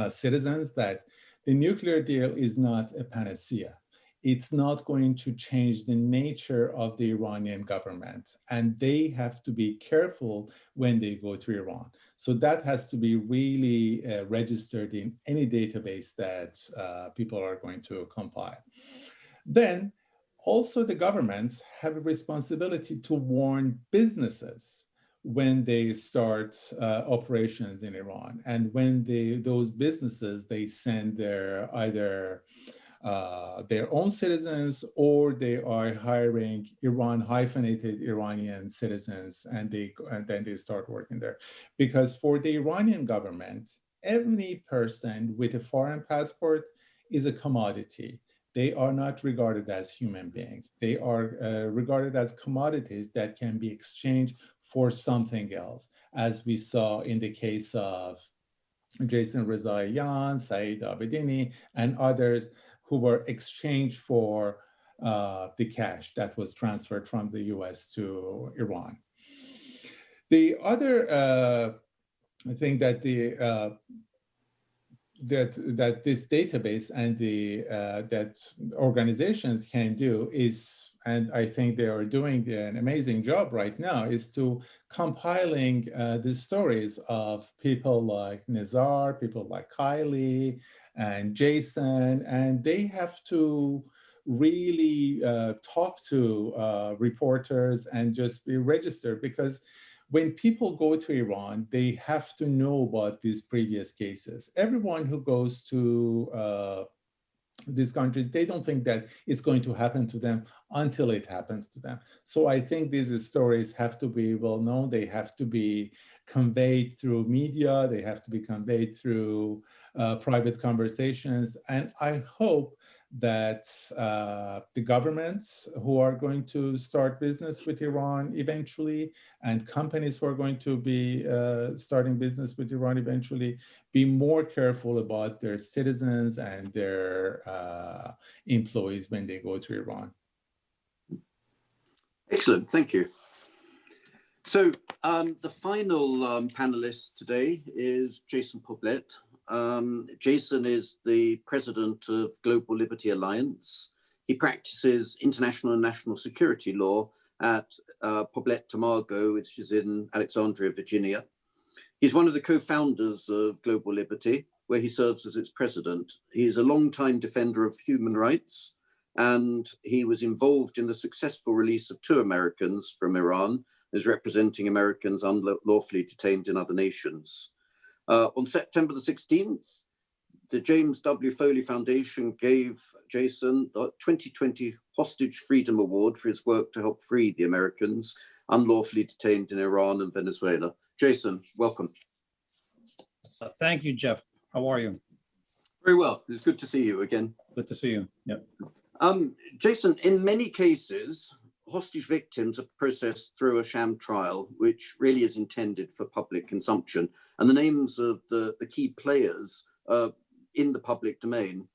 citizens that the nuclear deal is not a panacea. It's not going to change the nature of the Iranian government, and they have to be careful when they go to Iran. So that has to be really registered in any database that people are going to compile. Then also the governments have a responsibility to warn businesses when they start operations in Iran, and when those businesses, they send their either their own citizens or they are hiring Iran hyphenated Iranian citizens, and then they start working there. Because for the Iranian government, any person with a foreign passport is a commodity. They are not regarded as human beings. They are regarded as commodities that can be exchanged for something else, as we saw in the case of Jason Rezaian, Saeed Abedini, and others who were exchanged for the cash that was transferred from the US to Iran. The other thing that that this database and that organizations can do is, and I think they are doing an amazing job right now, is to compiling the stories of people like Nizar, people like Kylie and Jason, and they have to really talk to reporters and just be registered, because when people go to Iran, they have to know about these previous cases. Everyone who goes to these countries, they don't think that it's going to happen to them until it happens to them. So I think these stories have to be well known. They have to be conveyed through media. They have to be conveyed through private conversations. And I hope that the governments who are going to start business with Iran eventually, and companies who are going to be starting business with Iran eventually, be more careful about their citizens and their employees when they go to Iran. Excellent, thank you. So the final panelist today is Jason Poblet. Jason is the president of Global Liberty Alliance. He practices international and national security law at Poblet Tomago, which is in Alexandria, Virginia. He's one of the co-founders of Global Liberty, where he serves as its president. He is a longtime defender of human rights, and he was involved in the successful release of 2 Americans from Iran as representing Americans unlawfully detained in other nations. On September the 16th, the James W. Foley Foundation gave Jason the 2020 Hostage Freedom Award for his work to help free the Americans unlawfully detained in Iran and Venezuela. Jason, welcome. Thank you, Jeff. How are you? Very well. It's good to see you again. Good to see you. Yep. Jason, in many cases, hostage victims are processed through a sham trial, which really is intended for public consumption. And the names of the key players are in the public domain.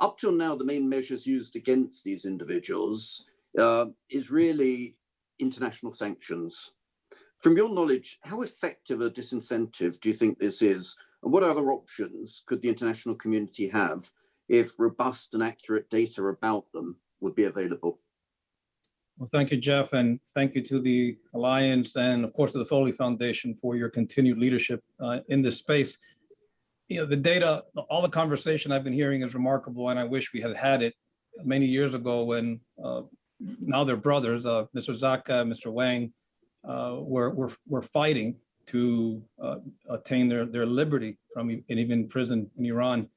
Up till now, the main measures used against these individuals is really international sanctions. From your knowledge, how effective a disincentive do you think this is? And what other options could the international community have if robust and accurate data about them would be available? Well, thank you, Jeff, and thank you to the Alliance and, of course, to the Foley Foundation for your continued leadership in this space. You know, the data, all the conversation I've been hearing is remarkable, and I wish we had had it many years ago when now they're brothers, Mr. Zaka, Mr. Wang, were fighting to attain their liberty from even prison in Iran.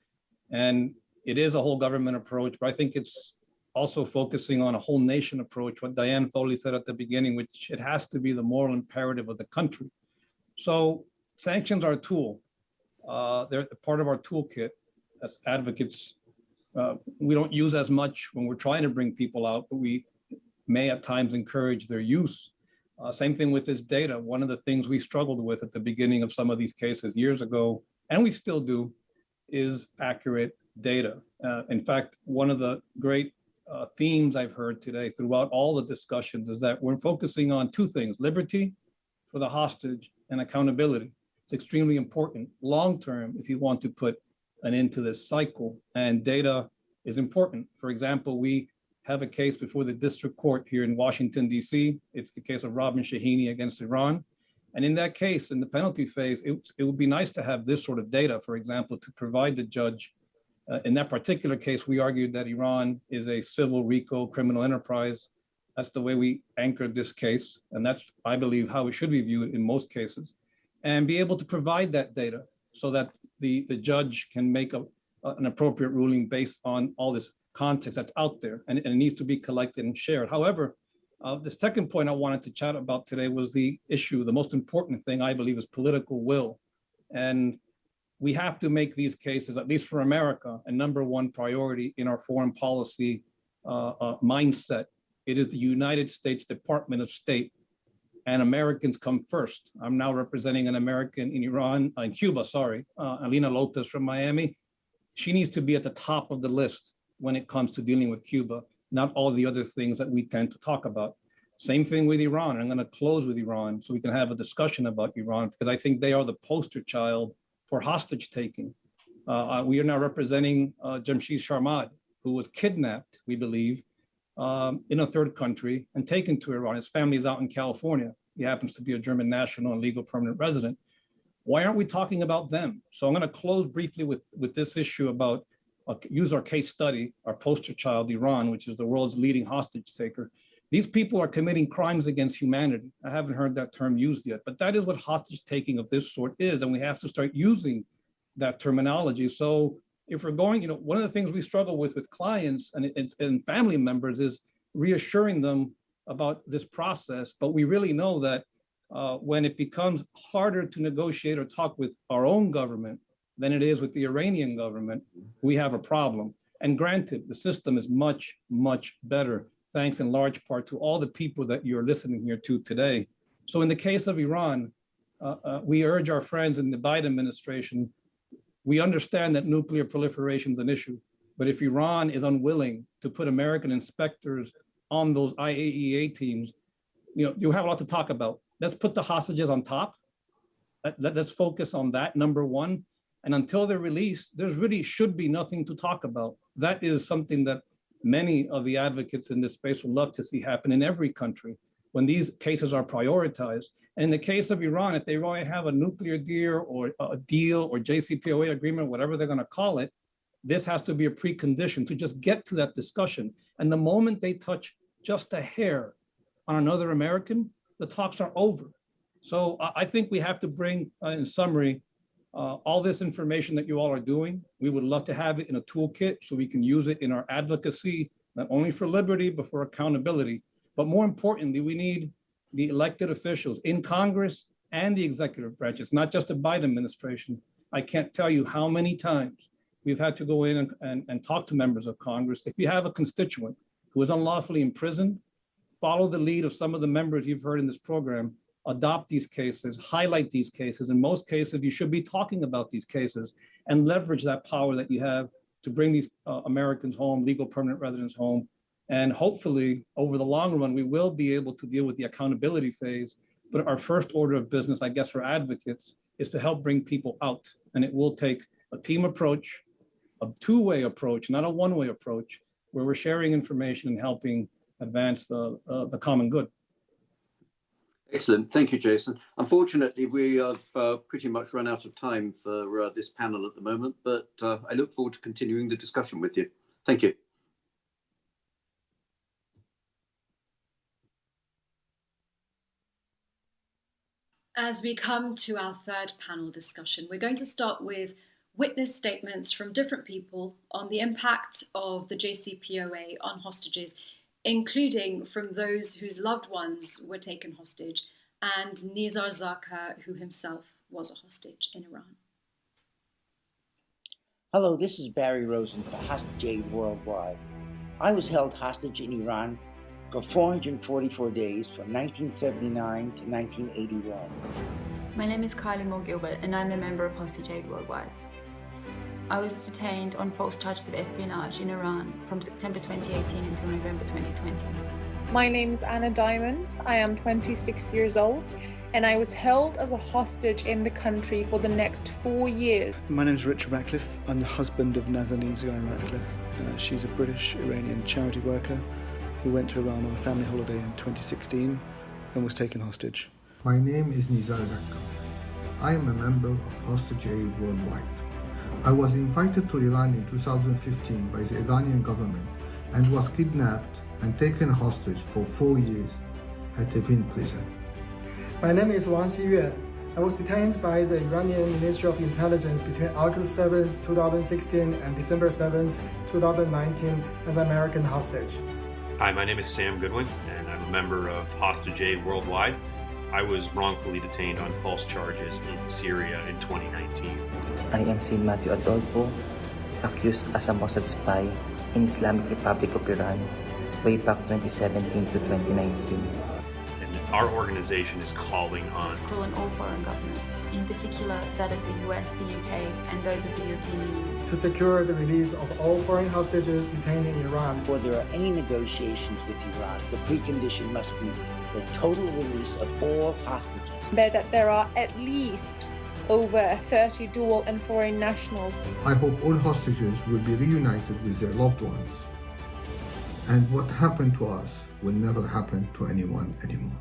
And it is a whole government approach, but I think it's also focusing on a whole nation approach, what Diane Foley said at the beginning, which it has to be the moral imperative of the country. So sanctions are a tool. They're part of our toolkit as advocates. We don't use as much when we're trying to bring people out, but we may at times encourage their use. Same thing with this data. One of the things we struggled with at the beginning of some of these cases years ago, and we still do, is accurate data. In fact, one of the great themes I've heard today throughout all the discussions is that we're focusing on 2 things: liberty for the hostage and accountability. It's extremely important long-term if you want to put an end to this cycle, and data is important. For example, we have a case before the district court here in Washington, D.C. It's the case of Robin Shaheen against Iran. And in that case, in the penalty phase, it would be nice to have this sort of data, for example, to provide the judge. In that particular case, we argued that Iran is a civil RICO criminal enterprise. That's the way we anchored this case. And that's, I believe, how it should be viewed in most cases. And be able to provide that data so that the judge can make an appropriate ruling based on all this context that's out there. And it needs to be collected and shared. However, the second point I wanted to chat about today was the issue, the most important thing I believe is political will. And we have to make these cases, at least for America, a #1 priority in our foreign policy mindset. It is the United States Department of State, and Americans come first. I'm now representing an American in Cuba, Alina Lopez from Miami. She needs to be at the top of the list when it comes to dealing with Cuba, not all the other things that we tend to talk about. Same thing with Iran. I'm going to close with Iran so we can have a discussion about Iran, because I think they are the poster child for hostage taking. We are now representing Jamshid Sharmad, who was kidnapped, we believe, in a 3rd country and taken to Iran. His family is out in California. He happens to be a German national and legal permanent resident. Why aren't we talking about them? So I'm going to close briefly with this issue about use our case study, our poster child, Iran, which is the world's leading hostage taker. These people are committing crimes against humanity. I haven't heard that term used yet, but that is what hostage taking of this sort is. And we have to start using that terminology. So if we're going, one of the things we struggle with clients and family members is reassuring them about this process. But we really know that when it becomes harder to negotiate or talk with our own government than it is with the Iranian government, we have a problem. And granted, the system is much, much better, thanks in large part to all the people that you're listening here to today. So in the case of Iran, we urge our friends in the Biden administration, we understand that nuclear proliferation is an issue, but if Iran is unwilling to put American inspectors on those IAEA teams, you have a lot to talk about. Let's put the hostages on top. Let's focus on that, number one. And until they're released, there's really should be nothing to talk about. That is something that many of the advocates in this space would love to see happen in every country when these cases are prioritized. And in the case of Iran, if they really have a nuclear deal or JCPOA agreement, whatever they're going to call it, this has to be a precondition to just get to that discussion. And the moment they touch just a hair on another American, the talks are over. So I think we have to bring, in summary, all this information that you all are doing. We would love to have it in a toolkit so we can use it in our advocacy, not only for liberty, but for accountability. But more importantly, we need the elected officials in Congress and the executive branch. It's not just the Biden administration. I can't tell you how many times we've had to go in and talk to members of Congress. If you have a constituent who is unlawfully imprisoned, follow the lead of some of the members you've heard in this program. Adopt these cases, highlight these cases. In most cases, you should be talking about these cases and leverage that power that you have to bring these Americans home, legal permanent residents home. And hopefully, over the long run, we will be able to deal with the accountability phase. But our first order of business, I guess, for advocates is to help bring people out. And it will take a team approach, a two-way approach, not a one-way approach, where we're sharing information and helping advance the common good. Excellent. Thank you, Jason. Unfortunately, we have pretty much run out of time for this panel at the moment, but I look forward to continuing the discussion with you. Thank you. As we come to our third panel discussion, we're going to start with witness statements from different people on the impact of the JCPOA on hostages, including from those whose loved ones were taken hostage, and Nizar Zakka, who himself was a hostage in Iran. Hello, this is Barry Rosen for Hostage Aid Worldwide. I was held hostage in Iran for 444 days from 1979 to 1981. My name is Kylie Moore Gilbert and I'm a member of Hostage Aid Worldwide. I was detained on false charges of espionage in Iran from September 2018 until November 2020. My name is Anna Diamond. I am 26 years old and I was held as a hostage in the country for the next 4 years. My name is Richard Ratcliffe. I'm the husband of Nazanin Zaghari Ratcliffe. She's a British-Iranian charity worker who went to Iran on a family holiday in 2016 and was taken hostage. My name is Nizar Zakka. I am a member of Hostage Aid Worldwide. I was invited to Iran in 2015 by the Iranian government and was kidnapped and taken hostage for 4 years at Evin prison. My name is Wang Xiyue. I was detained by the Iranian Ministry of Intelligence between August 7, 2016 and December 7, 2019 as an American hostage. Hi, my name is Sam Goodwin, and I'm a member of Hostage Aid Worldwide. I was wrongfully detained on false charges in Syria in 2019. I am Sid Matthew Adolfo, accused as a Mossad spy in Islamic Republic of Iran way back 2017 to 2019. And our organization is calling on all foreign governments, in particular that of the US, the UK, and those of the European Union, to secure the release of all foreign hostages detained in Iran. Before there are any negotiations with Iran, the precondition must be the total release of all hostages. But that there are at least over 30 dual and foreign nationals. I hope all hostages will be reunited with their loved ones. And what happened to us will never happen to anyone anymore.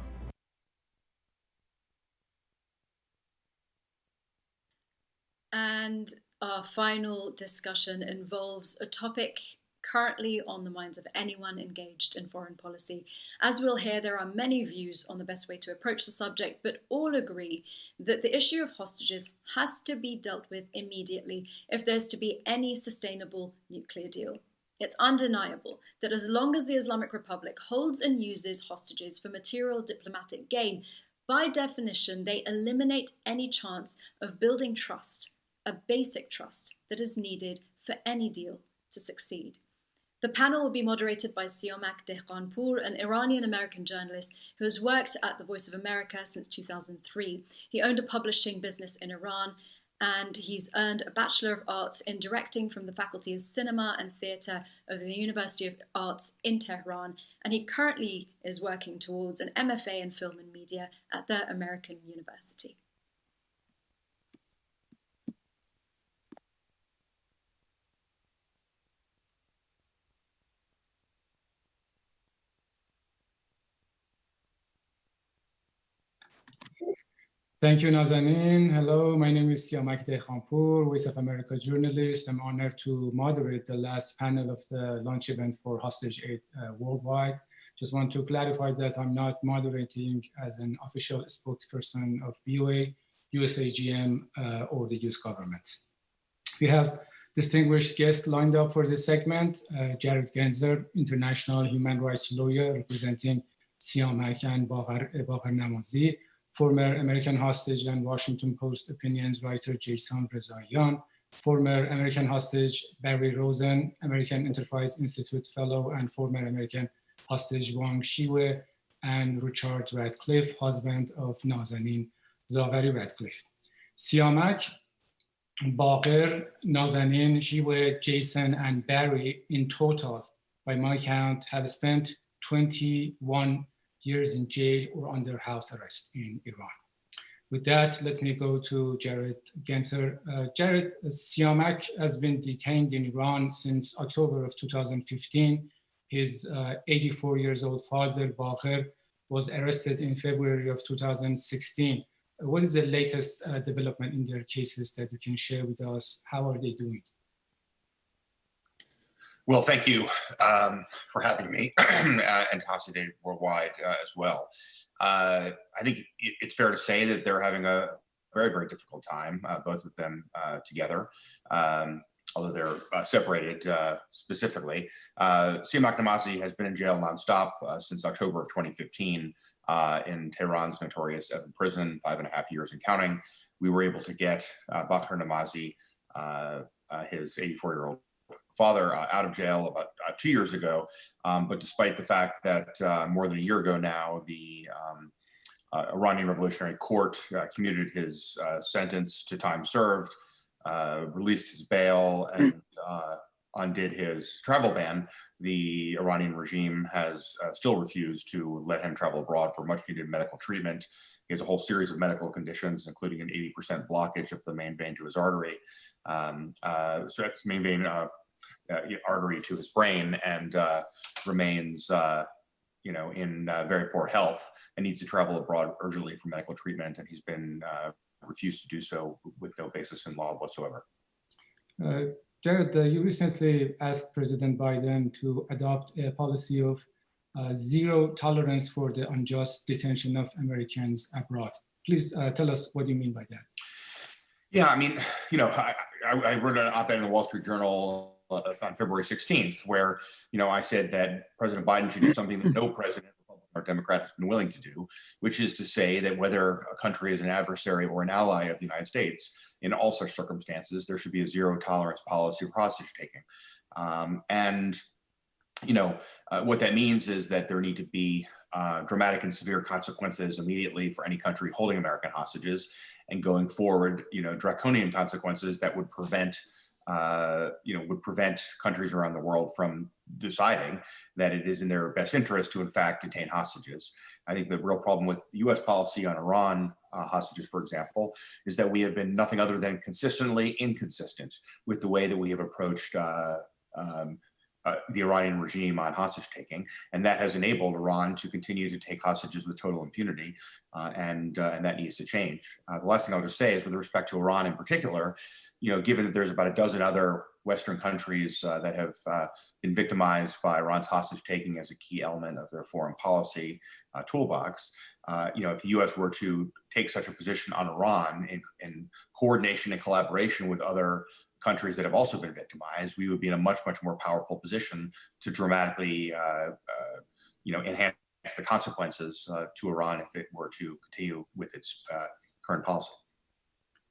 And our final discussion involves a topic currently on the minds of anyone engaged in foreign policy. As we'll hear, there are many views on the best way to approach the subject, but all agree that the issue of hostages has to be dealt with immediately if there's to be any sustainable nuclear deal. It's undeniable that as long as the Islamic Republic holds and uses hostages for material diplomatic gain, by definition, they eliminate any chance of building trust, a basic trust that is needed for any deal to succeed. The panel will be moderated by Siamak Dehqanpour, an Iranian-American journalist who has worked at the Voice of America since 2003. He owned a publishing business in Iran, and he's earned a Bachelor of Arts in Directing from the Faculty of Cinema and Theatre of the University of Arts in Tehran, and he currently is working towards an MFA in Film and Media at the American University. Thank you, Nazanin. Hello, my name is Siamak Dehqanpour, Voice of America journalist. I'm honored to moderate the last panel of the launch event for Hostage Aid Worldwide. Just want to clarify that I'm not moderating as an official spokesperson of VOA, USAGM, or the US government. We have distinguished guests lined up for this segment. Jared Genzer, international human rights lawyer representing Siamak and Baghar Namazi, former American hostage and Washington Post opinions writer Jason Rezaian, former American hostage Barry Rosen, American Enterprise Institute fellow and former American hostage Wang Shiwe, and Richard Radcliffe, husband of Nazanin Zaghari Radcliffe. Siamak, Baghar, Nazanin, Shiwe, Jason, and Barry in total, by my count, have spent 21 years in jail or under house arrest in Iran. With that, let me go to Jared Genzer. Jared, Siamak has been detained in Iran since October of 2015. His 84 years old father, Baghar, was arrested in February of 2016. What is the latest development in their cases that you can share with us? How are they doing? Well, thank you for having me and Hostage Aid Worldwide as well. I think it's fair to say that they're having a very, very difficult time, both of them together, although they're separated specifically. Siamak Namazi has been in jail nonstop since October of 2015 in Tehran's notorious Evin prison, 5.5 years and counting. We were able to get Baghar Namazi, his 84-year-old father, out of jail about 2 years ago. But despite the fact that more than a year ago now, the Iranian Revolutionary Court commuted his sentence to time served, released his bail, and undid his travel ban, the Iranian regime has still refused to let him travel abroad for much needed medical treatment. He has a whole series of medical conditions, including an 80% blockage of the main vein to his artery. So that's main vein artery to his brain, and remains in very poor health and needs to travel abroad urgently for medical treatment. And he's been refused to do so with no basis in law whatsoever. Jared, you recently asked President Biden to adopt a policy of zero tolerance for the unjust detention of Americans abroad. Please tell us what you mean by that. Yeah, I mean, I wrote an op-ed in the Wall Street Journal on February 16th, where, I said that President Biden should do something that no president, Republican or Democrat, has been willing to do, which is to say that whether a country is an adversary or an ally of the United States, in all such circumstances, there should be a zero tolerance policy for hostage taking. What that means is that there need to be dramatic and severe consequences immediately for any country holding American hostages, and going forward, draconian consequences that would prevent countries around the world from deciding that it is in their best interest to, in fact, detain hostages. I think the real problem with US policy on Iran hostages, for example, is that we have been nothing other than consistently inconsistent with the way that we have approached the Iranian regime on hostage taking, and that has enabled Iran to continue to take hostages with total impunity, and that needs to change. The last thing I'll just say is, with respect to Iran in particular, given that there's about a dozen other Western countries that have been victimized by Iran's hostage taking as a key element of their foreign policy toolbox, if the U.S. were to take such a position on Iran in coordination and collaboration with other countries that have also been victimized, we would be in a much, much more powerful position to dramatically, enhance the consequences to Iran if it were to continue with its current policy.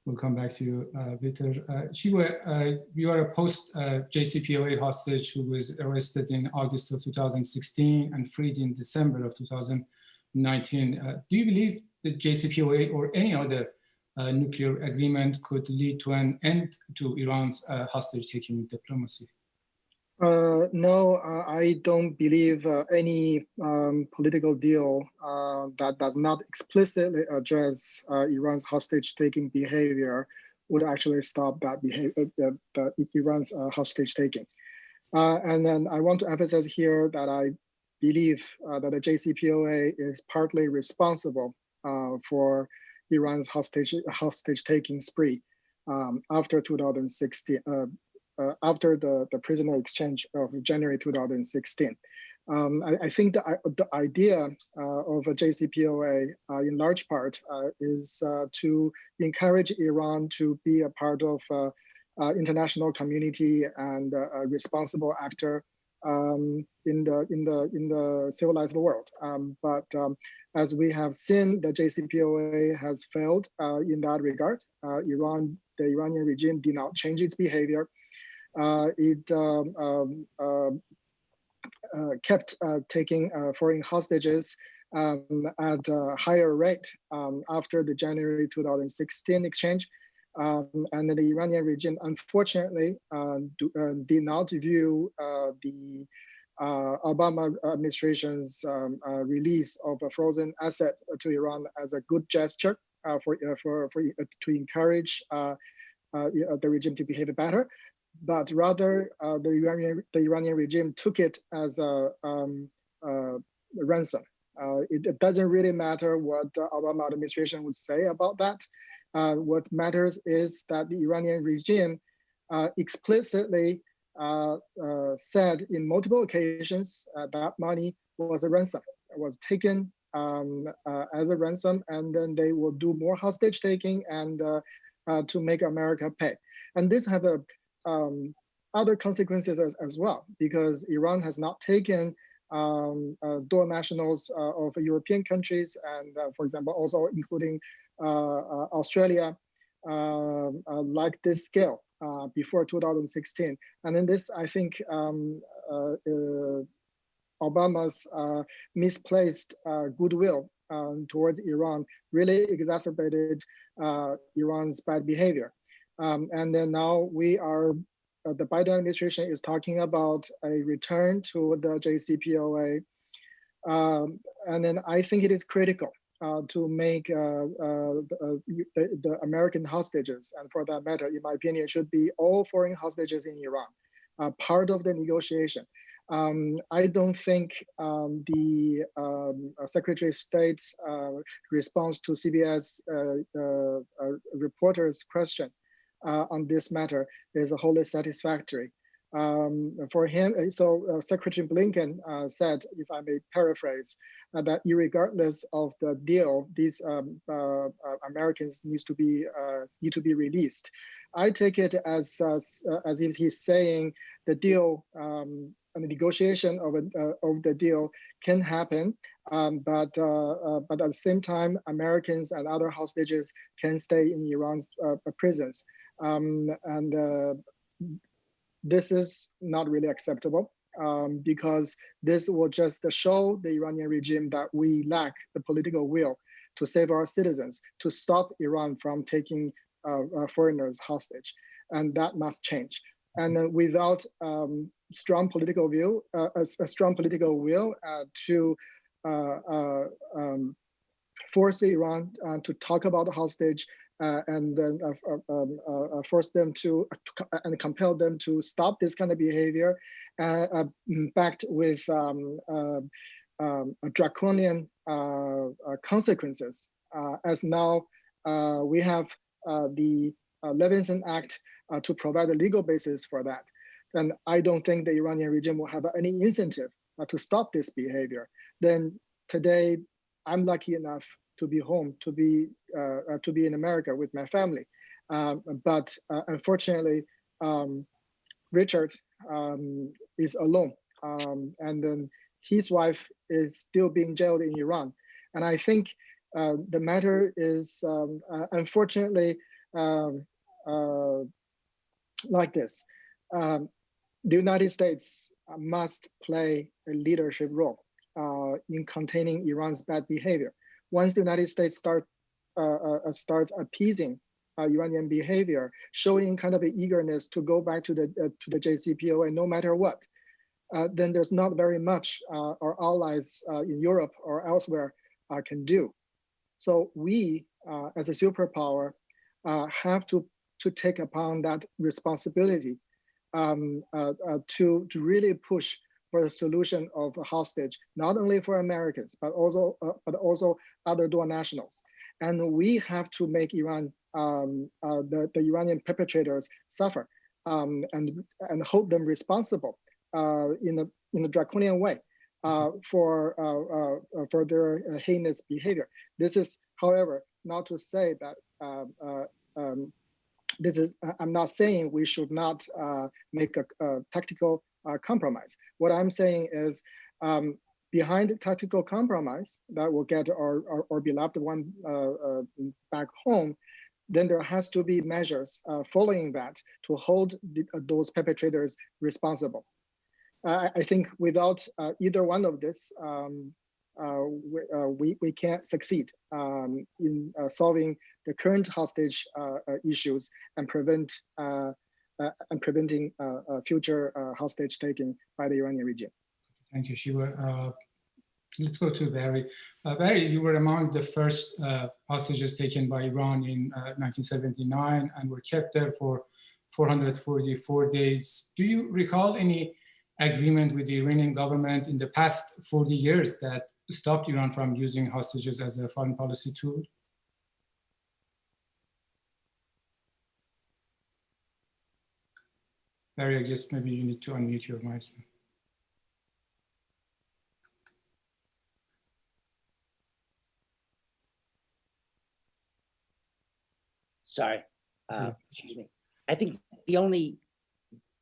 We'll come back to you, Victor. Chiwe, you are a post-JCPOA hostage who was arrested in August of 2016 and freed in December of 2019. Do you believe the JCPOA or any other nuclear agreement could lead to an end to Iran's hostage-taking diplomacy? No, I don't believe any political deal that does not explicitly address Iran's hostage-taking behavior would actually stop that behavior, Iran's hostage-taking. And then I want to emphasize here that I believe that the JCPOA is partly responsible for Iran's hostage-taking spree after 2016. After the prisoner exchange of January 2016. I think the idea of a JCPOA in large part is to encourage Iran to be a part of international community and a responsible actor in the civilized world. But as we have seen, the JCPOA has failed in that regard. The Iranian regime did not change its behavior. It kept taking foreign hostages at a higher rate after the January 2016 exchange. And the Iranian regime, unfortunately, did not view the Obama administration's release of a frozen asset to Iran as a good gesture to encourage the regime to behave better. But rather, the Iranian regime took it as a ransom. It doesn't really matter what the Obama administration would say about that. What matters is that the Iranian regime explicitly said in multiple occasions that money was a ransom. It was taken as a ransom, and then they will do more hostage taking and to make America pay. And this have other consequences as well, because Iran has not taken dual nationals of European countries, and for example, also including Australia, like this scale before 2016. And in this, I think Obama's misplaced goodwill towards Iran really exacerbated Iran's bad behavior. And then now the Biden administration is talking about a return to the JCPOA. And then I think it is critical to make the American hostages, and for that matter, in my opinion, should be all foreign hostages in Iran, part of the negotiation. I don't think the Secretary of State's response to CBS reporter's question on this matter is wholly satisfactory. For him, so Secretary Blinken said, if I may paraphrase, that irregardless of the deal, these Americans need to be released. I take it as if he's saying the deal and the negotiation of the deal can happen, but at the same time, Americans and other hostages can stay in Iran's prisons. This is not really acceptable because this will just show the Iranian regime that we lack the political will to save our citizens, to stop Iran from taking foreigners hostage, and that must change. And without strong political will, a strong political will to force Iran to talk about the hostage, and then force them to and compel them to stop this kind of behavior, backed with draconian consequences. As now we have the Levinson Act to provide a legal basis for that, then I don't think the Iranian regime will have any incentive to stop this behavior. Then today, I'm lucky enough to be home, to be in America with my family. But unfortunately, Richard is alone, and then his wife is still being jailed in Iran. And I think the matter is unfortunately like this. The United States must play a leadership role in containing Iran's bad behavior. Once the United States starts appeasing Iranian behavior, showing kind of an eagerness to go back to the JCPOA no matter what, then there's not very much our allies in Europe or elsewhere can do. So we, as a superpower, have to take upon that responsibility to really push for the solution of a hostage, not only for Americans, but also other dual nationals. And we have to make Iran, the Iranian perpetrators suffer and hold them responsible in a draconian way for their heinous behavior. This is, however, not to say that I'm not saying we should not make a tactical compromise. What I'm saying is behind tactical compromise that will get our beloved one back home, then there has to be measures following that to hold those perpetrators responsible. I think without either one of this, we can't succeed in solving the current hostage issues and preventing future hostage taking by the Iranian regime. Thank you, Shiva. Let's go to Barry. Barry, you were among the first hostages taken by Iran in 1979 and were kept there for 444 days. Do you recall any agreement with the Iranian government in the past 40 years that stopped Iran from using hostages as a foreign policy tool? Barry, I guess maybe you need to unmute your mic. Sorry, excuse me. I think the only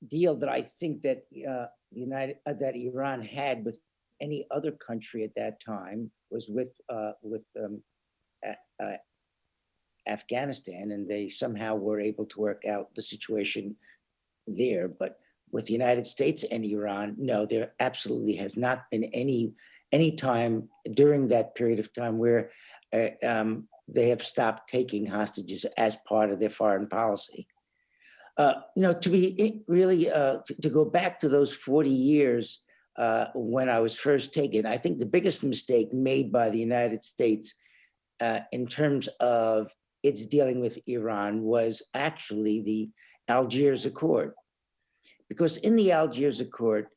deal that I think that that Iran had with any other country at that time was with Afghanistan, and they somehow were able to work out the situation there. But with the United States and Iran, no, there absolutely has not been any time during that period of time where they have stopped taking hostages as part of their foreign policy. To be really, to go back to those 40 years when I was first taken, I think the biggest mistake made by the United States in terms of its dealing with Iran was actually the Algiers Accord. Because in the Algiers Accord,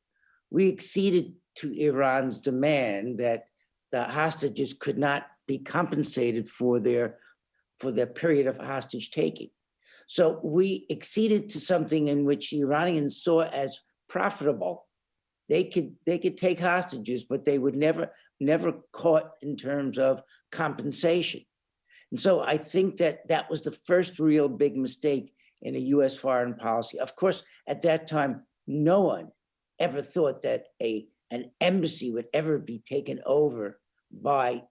we acceded to Iran's demand that the hostages could not be compensated for their period of hostage taking. So we acceded to something in which the Iranians saw as profitable. They could take hostages, but they would never caught in terms of compensation. And so I think that was the first real big mistake in a U.S. foreign policy. Of course, at that time, no one ever thought that an embassy would ever be taken over by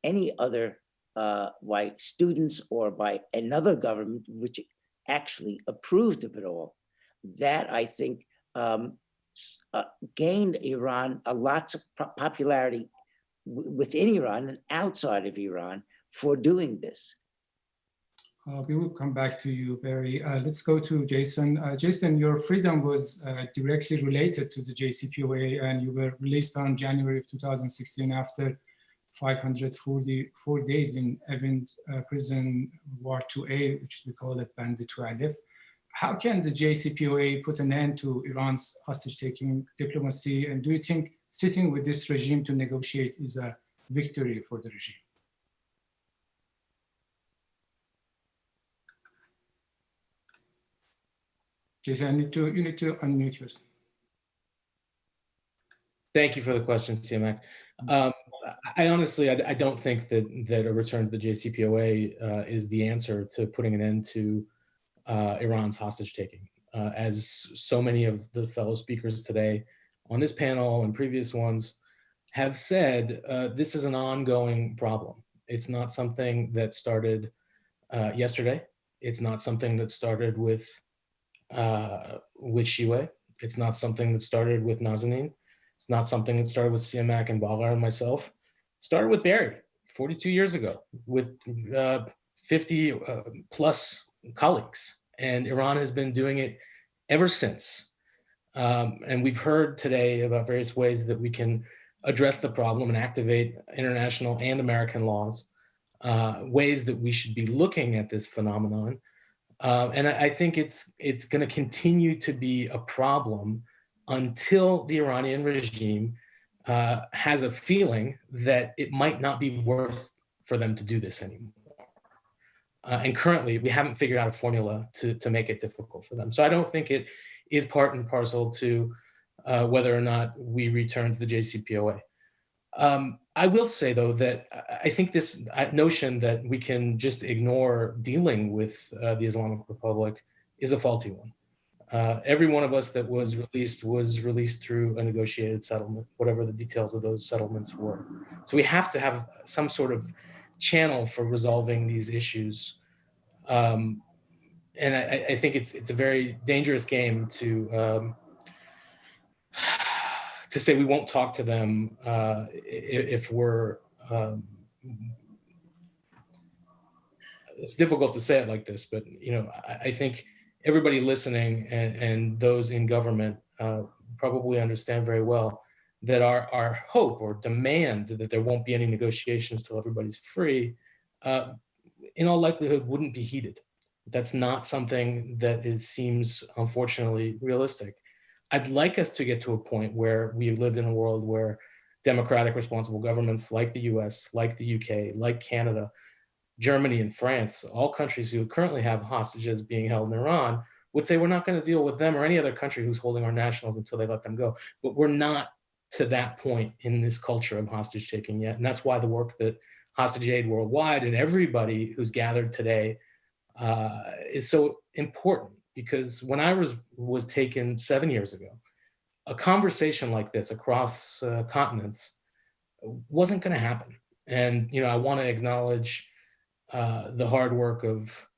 any other by students or by another government which actually approved of it all. That, I think, gained Iran a lots of popularity within Iran and outside of Iran for doing this. We will come back to you, Barry. Let's go to Jason. Jason, your freedom was directly related to the JCPOA, and you were released on January of 2016 after 544 days in Evin prison, Ward 2A, which we call it Band 2 Alif. How can the JCPOA put an end to Iran's hostage-taking diplomacy? And do you think sitting with this regime to negotiate is a victory for the regime? Jason, you need to unmute yourself. Thank you for the question, CMAC. I honestly, I don't think that a return to the JCPOA is the answer to putting an end to Iran's hostage taking. As so many of the fellow speakers today on this panel and previous ones have said, this is an ongoing problem. It's not something that started yesterday. It's not something that started with Shiwe. It's not something that started with Nazanin. It's not something that started with CMAC and Bagar and myself. It started with Barry 42 years ago with 50 plus colleagues. And Iran has been doing it ever since. And we've heard today about various ways that we can address the problem and activate international and American laws, ways that we should be looking at this phenomenon. And I think it's going to continue to be a problem until the Iranian regime has a feeling that it might not be worth for them to do this anymore. And currently, we haven't figured out a formula to make it difficult for them. So I don't think it is part and parcel to whether or not we return to the JCPOA. I will say, though, that I think this notion that we can just ignore dealing with the Islamic Republic is a faulty one. Every one of us that was released through a negotiated settlement, whatever the details of those settlements were. So we have to have some sort of channel for resolving these issues. And I think it's a very dangerous game to say we won't talk to them if we're, it's difficult to say it like this, but I think everybody listening and those in government probably understand very well that our hope or demand that there won't be any negotiations till everybody's free, in all likelihood wouldn't be heeded. That's not something that seems, unfortunately, realistic. I'd like us to get to a point where we lived in a world where democratic, responsible governments like the US, like the UK, like Canada, Germany and France, all countries who currently have hostages being held in Iran, would say we're not going to deal with them or any other country who's holding our nationals until they let them go. But we're not to that point in this culture of hostage taking yet. And that's why the work that Hostage Aid Worldwide and everybody who's gathered today is so important. Because when I was taken 7 years ago, a conversation like this across continents wasn't going to happen. And I want to acknowledge the hard work of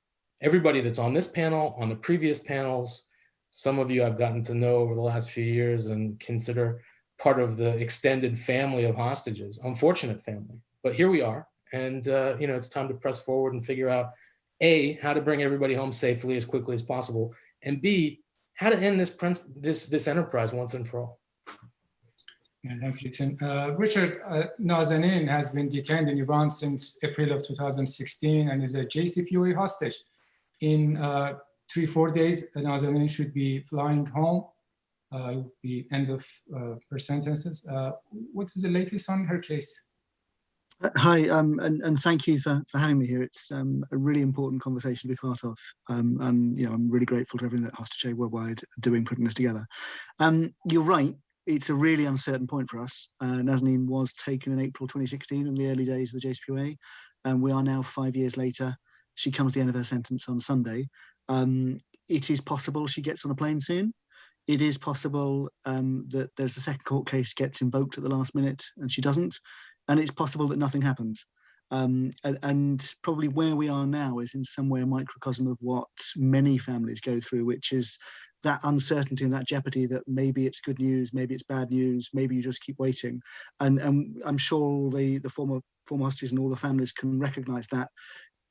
everybody that's on this panel, on the previous panels. Some of you I've gotten to know over the last few years and consider part of the extended family of hostages, unfortunate family. But here we are, and it's time to press forward and figure out A, how to bring everybody home safely as quickly as possible, and B, how to end this enterprise once and for all. Yeah, thank you, Tim. Richard, Nazanin has been detained in Iran since April of 2016 and is a JCPOA hostage. In 3-4 days, Nazanin should be flying home. It will be end of her sentences. What is the latest on her case? Hi, and thank you for having me here. It's a really important conversation to be part of, and I'm really grateful to everything that Hostage Aid Worldwide are doing, putting this together. You're right, it's a really uncertain point for us. Nazanin was taken in April 2016 in the early days of the JCPOA, and we are now 5 years later. She comes to the end of her sentence on Sunday. It is possible she gets on a plane soon. It is possible that there's a second court case gets invoked at the last minute and she doesn't. And it's possible that nothing happens. And probably where we are now is in some way a microcosm of what many families go through, which is that uncertainty and that jeopardy that maybe it's good news, maybe it's bad news, maybe you just keep waiting. And I'm sure all the former hostages and all the families can recognize that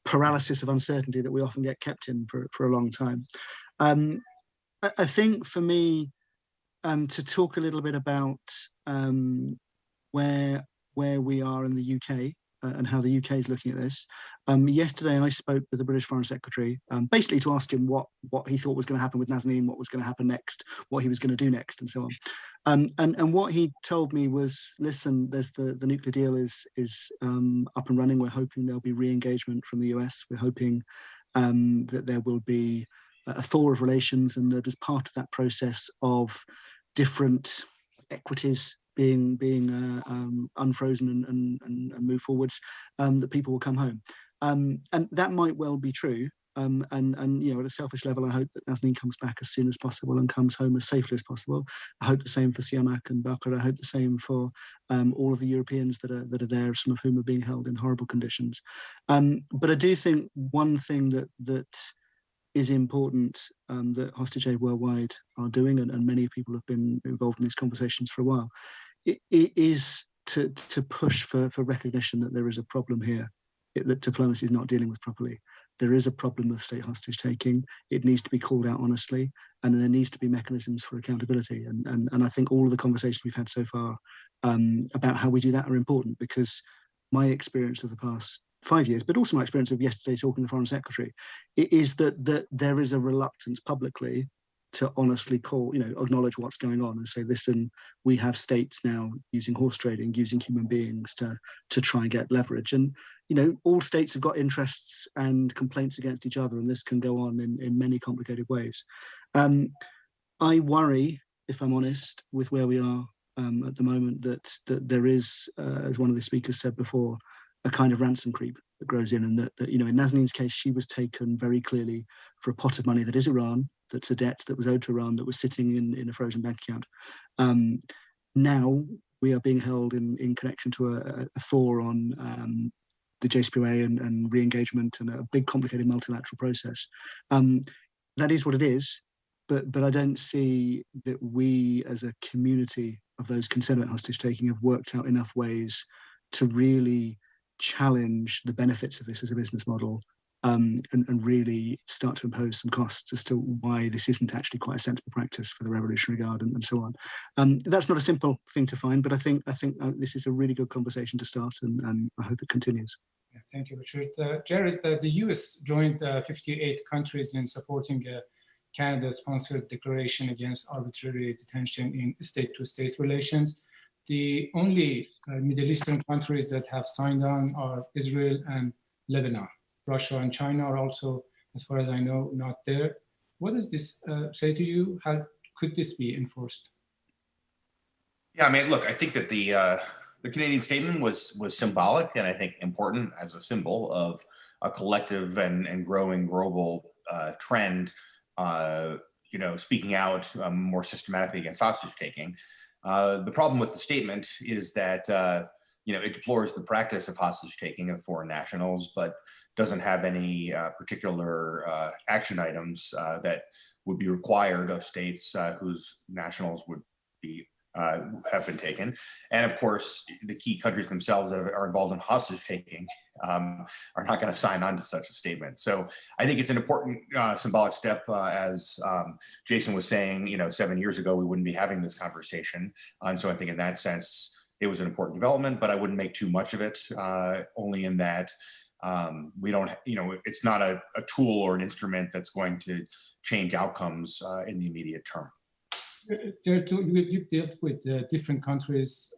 paralysis of uncertainty that we often get kept in for a long time. I think for me, to talk a little bit about where we are in the UK and how the UK is looking at this. Yesterday, I spoke with the British Foreign Secretary, basically to ask him what he thought was going to happen with Nazanin, what was going to happen next, what he was going to do next, and so on. And what he told me was, listen, there's the nuclear deal is up and running. We're hoping there'll be re-engagement from the US. We're hoping that there will be a thaw of relations, and that as part of that process of different equities being unfrozen and move forwards, that people will come home. And that might well be true. And at a selfish level, I hope that Nazanin comes back as soon as possible and comes home as safely as possible. I hope the same for Siamak and Bakr. I hope the same for all of the Europeans that are there, some of whom are being held in horrible conditions. But I do think one thing that is important that Hostage Aid Worldwide are doing, and many people have been involved in these conversations for a while, it is to push for recognition that there is a problem here, that diplomacy is not dealing with properly. There is a problem of state hostage taking. It needs to be called out honestly, and there needs to be mechanisms for accountability. And I think all of the conversations we've had so far about how we do that are important, because my experience of the past 5 years, but also my experience of yesterday talking to the Foreign Secretary, is that there is a reluctance publicly to honestly acknowledge what's going on and say, listen, we have states now using horse trading, using human beings to try and get leverage. And, all states have got interests and complaints against each other, and this can go on in many complicated ways. I worry, if I'm honest, with where we are at the moment, that there is, as one of the speakers said before, a kind of ransom creep that grows in, and that in Nazanin's case, she was taken very clearly for a pot of money that is Iran, that's a debt that was owed to Iran, that was sitting in a frozen bank account. Now we are being held in connection to a thaw on the JCPOA and re-engagement and a big complicated multilateral process. That is what it is, but I don't see that we as a community of those concerned about hostage taking have worked out enough ways to really challenge the benefits of this as a business model, and really start to impose some costs as to why this isn't actually quite a sensible practice for the Revolutionary Guard and so on. That's not a simple thing to find, but I think this is a really good conversation to start, and I hope it continues. Yeah, thank you, Richard. Jared, the US joined 58 countries in supporting Canada-sponsored declaration against arbitrary detention in state-to-state relations. The only Middle Eastern countries that have signed on are Israel and Lebanon. Russia and China are also, as far as I know, not there. What does this say to you? How could this be enforced? Yeah, I mean, look, I think that the Canadian statement was symbolic, and I think important as a symbol of a collective and growing global trend, speaking out more systematically against hostage taking. The problem with the statement is that it deplores the practice of hostage taking of foreign nationals, but doesn't have any particular action items that would be required of states whose nationals would be have been taken. And of course, the key countries themselves that are involved in hostage taking are not going to sign on to such a statement. So I think it's an important symbolic step. As Jason was saying, 7 years ago, we wouldn't be having this conversation. And so I think in that sense, it was an important development, but I wouldn't make too much of it, only in that we don't, it's not a tool or an instrument that's going to change outcomes in the immediate term. You've dealt with different countries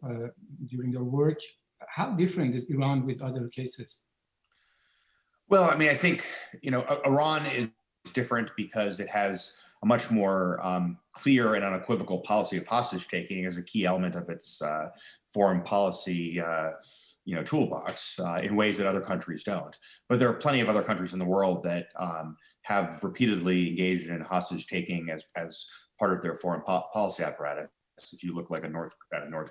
during your work. How different is Iran with other cases? Well, I mean, I think, Iran is different because it has a much more clear and unequivocal policy of hostage taking as a key element of its foreign policy toolbox in ways that other countries don't. But there are plenty of other countries in the world that have repeatedly engaged in hostage taking as part of their foreign policy apparatus. If you look at North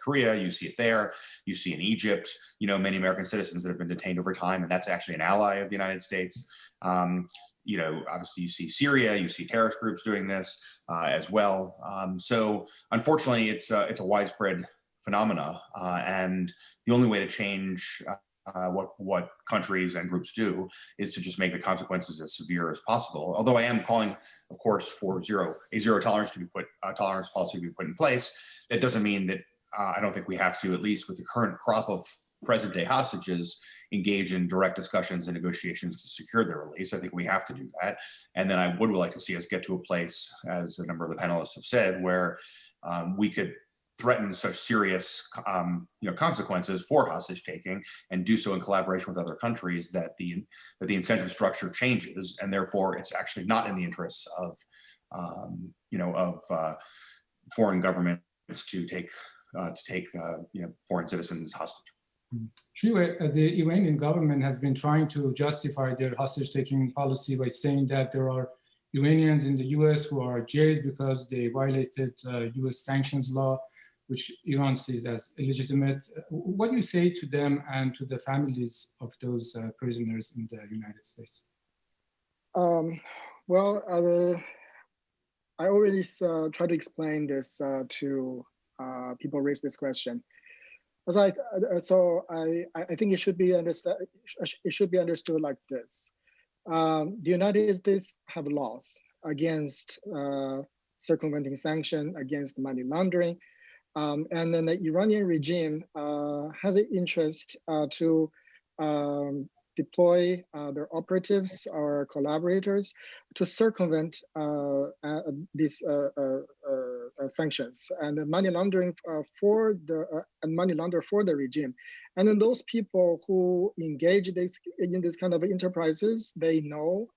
Korea, you see it there. You see in Egypt, many American citizens that have been detained over time, and that's actually an ally of the United States. Obviously you see Syria, you see terrorist groups doing this as well. So unfortunately, it's a widespread phenomena, and the only way to change what countries and groups do is to just make the consequences as severe as possible. Although I am calling, of course, for a zero tolerance tolerance policy to be put in place. That doesn't mean that I don't think we have to, at least with the current crop of present day hostages, engage in direct discussions and negotiations to secure their release. I think we have to do that. And then I would like to see us get to a place, as a number of the panelists have said, where we could threaten such serious consequences for hostage taking, and do so in collaboration with other countries, that the incentive structure changes, and therefore it's actually not in the interests of foreign governments to take foreign citizens hostage. The Iranian government has been trying to justify their hostage-taking policy by saying that there are Iranians in the US who are jailed because they violated US sanctions law, which Iran sees as illegitimate. What do you say to them and to the families of those prisoners in the United States? I already try to explain this to people raise this question. So I think it should be understood like this. The United States have laws against circumventing sanction, against money laundering, and then the Iranian regime has an interest to deploy their operatives or collaborators to circumvent these sanctions and the money laundering for the regime. And then those people who engage in this kind of enterprises, they know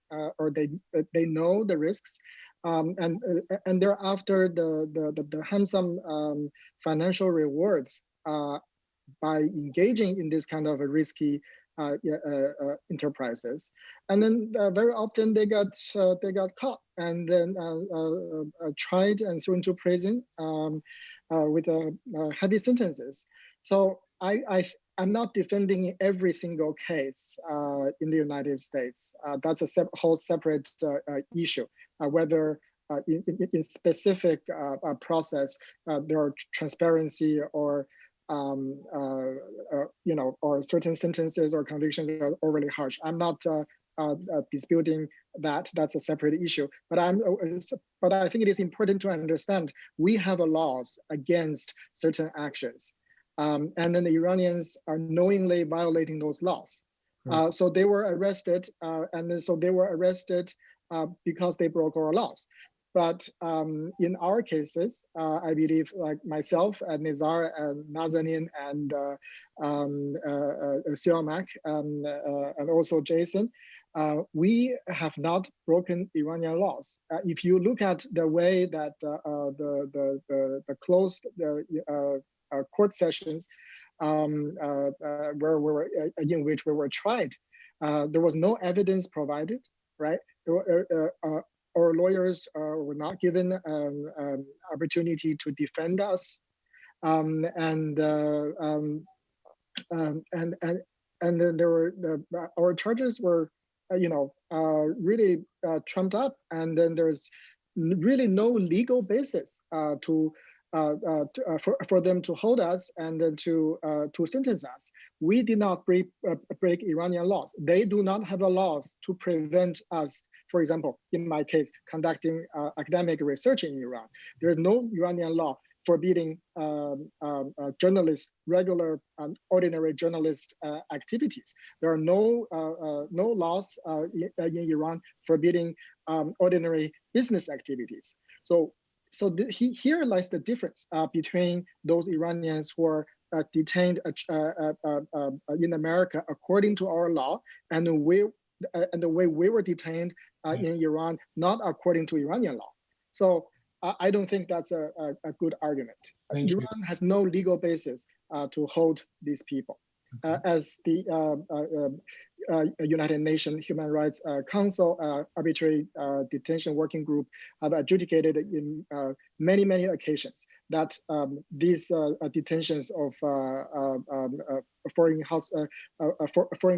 they know the risks, and they're after the handsome financial rewards by engaging in this kind of a risky enterprises, and then very often they got caught and then tried and thrown into prison with heavy sentences. So I'm not defending every single case in the United States. That's a whole separate issue. Whether in specific process there are transparency or or certain sentences or convictions are overly harsh. I'm not disputing that. That's a separate issue. But I think it is important to understand we have laws against certain actions, and then the Iranians are knowingly violating those laws. So they were arrested, because they broke our laws. But in our cases, I believe, like myself and Nizar and Nazanin and Siamak and also Jason, we have not broken Iranian laws. If you look at the way that the closed court sessions in which we were tried, there was no evidence provided, right? Our lawyers were not given opportunity to defend us, and then there were our charges were really trumped up, and then there's really no legal basis for them to hold us and then to sentence us. We did not break Iranian laws. They do not have the laws to prevent us. For example, in my case, conducting academic research in Iran, there is no Iranian law forbidding journalists, regular and ordinary journalist activities. There are no laws in Iran forbidding ordinary business activities. So here lies the difference between those Iranians who are detained in America according to our law and the way we were detained in Iran, not according to Iranian law. So I don't think that's a good argument. Iran has no legal basis to hold these people. As the United Nations Human Rights Council Arbitrary Detention Working Group have adjudicated in many occasions that these detentions of foreign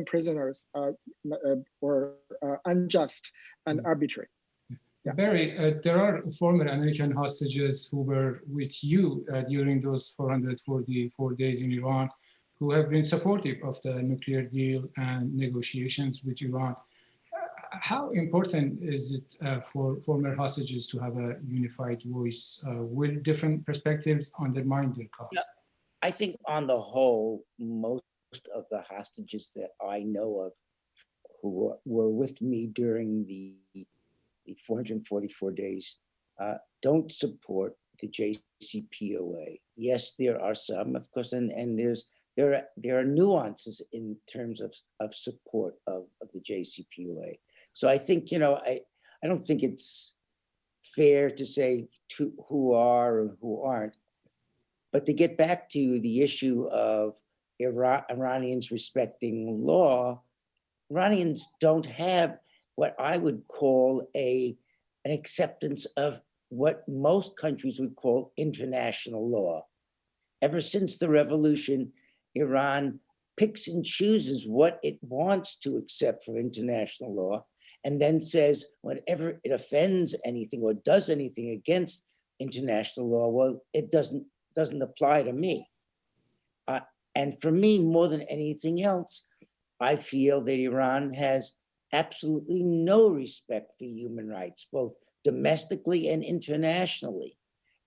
prisoners were unjust and arbitrary. Yeah. Barry, there are former American hostages who were with you during those 444 days in Iran, who have been supportive of the nuclear deal and negotiations with Iran. How important is it for former hostages to have a unified voice? Will different perspectives undermine their cause? Yeah, I think on the whole, most of the hostages that I know of who were with me during the 444 days don't support the JCPOA. Yes, there are some, of course, and there are nuances in terms of support of the JCPOA. So I think, I don't think it's fair to say who are or who aren't. But to get back to the issue of Iranians respecting law, Iranians don't have what I would call an acceptance of what most countries would call international law. Ever since the revolution, Iran picks and chooses what it wants to accept for international law, and then says whenever it offends anything or does anything against international law, well, it doesn't apply to me. And for me, more than anything else, I feel that Iran has absolutely no respect for human rights, both domestically and internationally.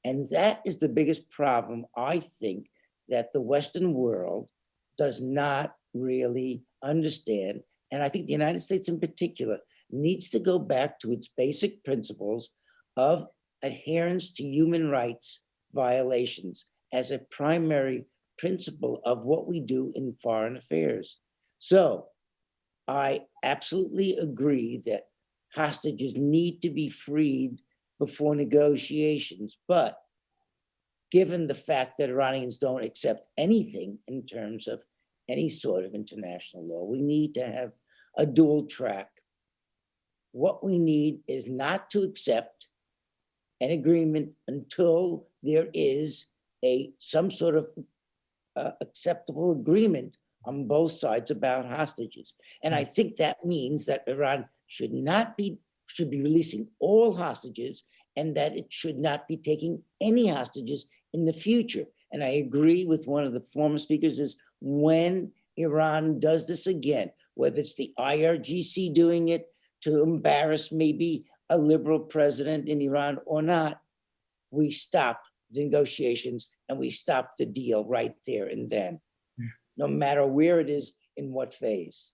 And that is the biggest problem, I think, that the Western world does not really understand. And I think the United States in particular needs to go back to its basic principles of adherence to human rights violations as a primary principle of what we do in foreign affairs. So I absolutely agree that hostages need to be freed before negotiations, but given the fact that Iranians don't accept anything in terms of any sort of international law, we need to have a dual track. What we need is not to accept an agreement until there is some sort of acceptable agreement on both sides about hostages. And I think that means that Iran should be releasing all hostages, and that it should not be taking any hostages in the future. And I agree with one of the former speakers is when Iran does this again, whether it's the IRGC doing it to embarrass maybe a liberal president in Iran or not, we stop the negotiations and we stop the deal right there and then, no matter where it is, in what phase.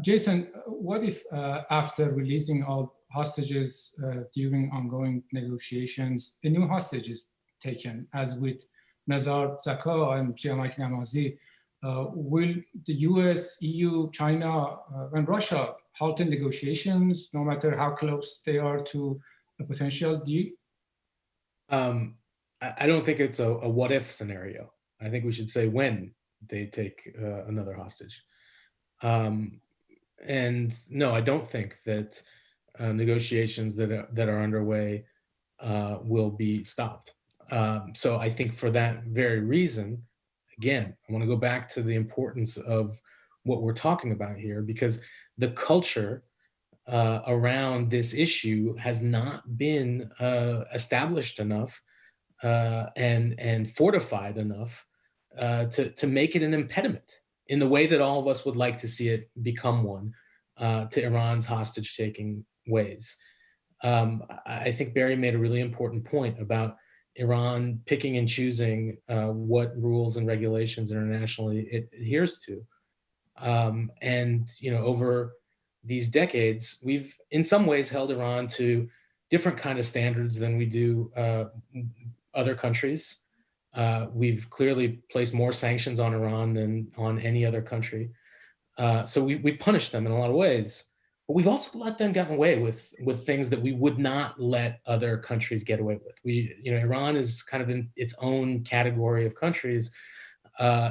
Jason, what if after releasing all hostages during ongoing negotiations, a new hostage is taken, as with Nazar Zakah and Siamak Namazi? Will the US, EU, China, and Russia halt in negotiations, no matter how close they are to a potential deal? I don't think it's a what if scenario. I think we should say when they take another hostage. And no, I don't think that negotiations that are underway will be stopped. So I think for that very reason, again, I want to go back to the importance of what we're talking about here, because the culture around this issue has not been established enough and fortified enough to make it an impediment in the way that all of us would like to see it become one to Iran's hostage-taking ways. I think Barry made a really important point about Iran picking and choosing what rules and regulations internationally it adheres to. And over these decades, we've in some ways held Iran to different kind of standards than we do other countries. We've clearly placed more sanctions on Iran than on any other country. So we punished them in a lot of ways, but we've also let them get away with things that we would not let other countries get away with. Iran is kind of in its own category of countries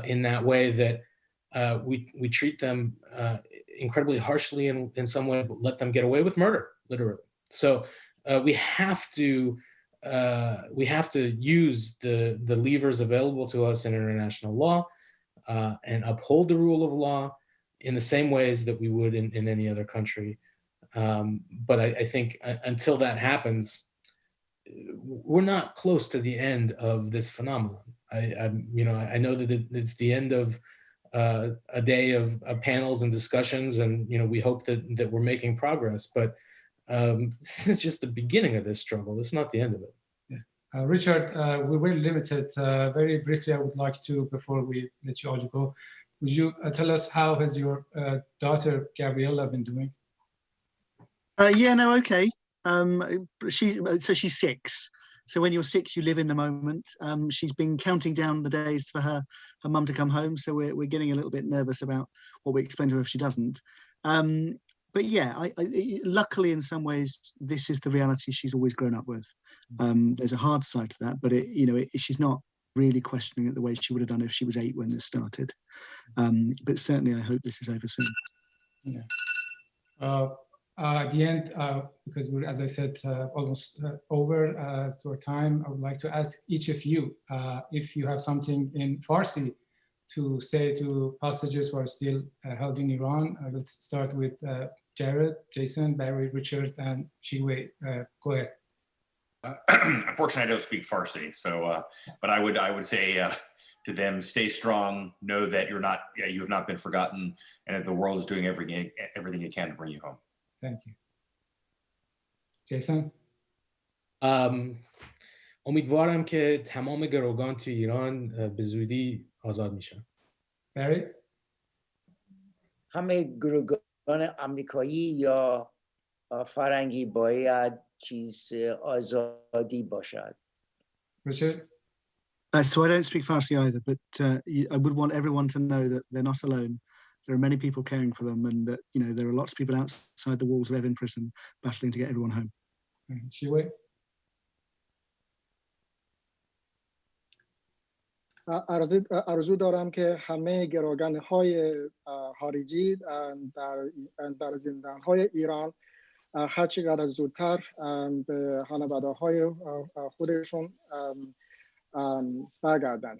in that way that we treat them incredibly harshly in some way, but let them get away with murder, literally. So we have to use the levers available to us in international law and uphold the rule of law in the same ways that we would in any other country. But I think until that happens, we're not close to the end of this phenomenon. I know that it's the end of a day of panels and discussions, and we hope that we're making progress. But it's just the beginning of this struggle. It's not the end of it. Yeah. Richard, we're very limited. Very briefly, I would like to, before we let you all go, would you tell us how has your daughter Gabriella been doing? Yeah, no, okay. She's 6. So when you're 6, you live in the moment. She's been counting down the days for her mum to come home. So we're getting a little bit nervous about what we explain to her if she doesn't. But yeah, luckily in some ways, this is the reality she's always grown up with. There's a hard side to that, but she's not really questioning it the way she would have done if she was 8 when this started. But certainly I hope this is over soon. Yeah. At the end, because we're, as I said, almost over to our time, I would like to ask each of you if you have something in Farsi to say to hostages who are still held in Iran. Let's start with Jared, Jason, Barry, Richard, and Chiwei. Go ahead. Unfortunately, I don't speak Farsi, so but I would say to them, stay strong. Know that you have not been forgotten, and that the world is doing everything it can to bring you home. Thank you. Jason? امیدوارم که تمام گروگان تو ایران به زودی آزاد میشن. Barry? همه گروگان آمریکایی یا فرنگی باید آزادی باشد. Richard? So I don't speak Farsi either, but I would want everyone to know that they're not alone. There are many people caring for them, and that there are lots of people outside the walls of Evin prison battling to get everyone home. Chiwei? آرزو دارم که همه گروگان‌های خارجی در زندان‌های ایران هر چقدر زودتر به خانواده‌های خودشون برگردن.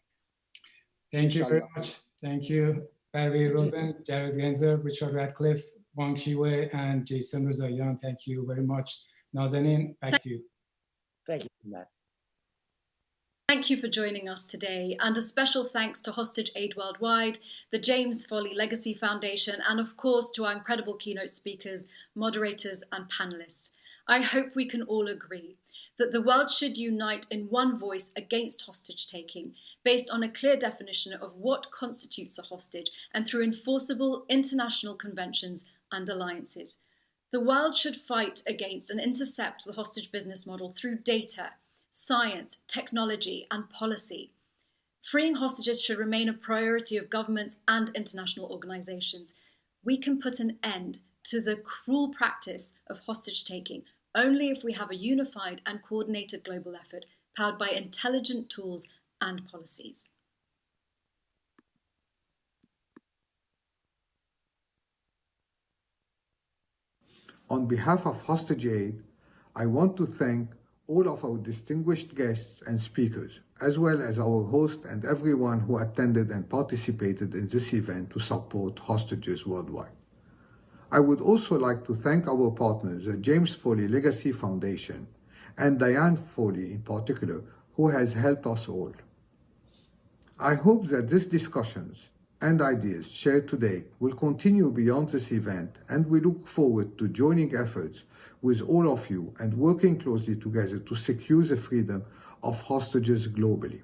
Thank you very much. Thank you, Barry Rosen, Jared Genzer, Richard Radcliffe, Wang Chiwei, and Jason Rezaian. Thank you very much. Nazanin, back to you. Thank you, Matt. Thank you for joining us today, and a special thanks to Hostage Aid Worldwide, the James Foley Legacy Foundation, and of course to our incredible keynote speakers, moderators, and panelists. I hope we can all agree that the world should unite in one voice against hostage-taking, based on a clear definition of what constitutes a hostage and through enforceable international conventions and alliances. The world should fight against and intercept the hostage business model through data, science, technology, and policy. Freeing hostages should remain a priority of governments and international organizations. We can put an end to the cruel practice of hostage-taking only if we have a unified and coordinated global effort powered by intelligent tools and policies. On behalf of Hostage Aid, I want to thank all of our distinguished guests and speakers, as well as our host and everyone who attended and participated in this event to support hostages worldwide. I would also like to thank our partners, the James Foley Legacy Foundation, and Diane Foley in particular, who has helped us all. I hope that these discussions and ideas shared today will continue beyond this event, and we look forward to joining efforts with all of you and working closely together to secure the freedom of hostages globally.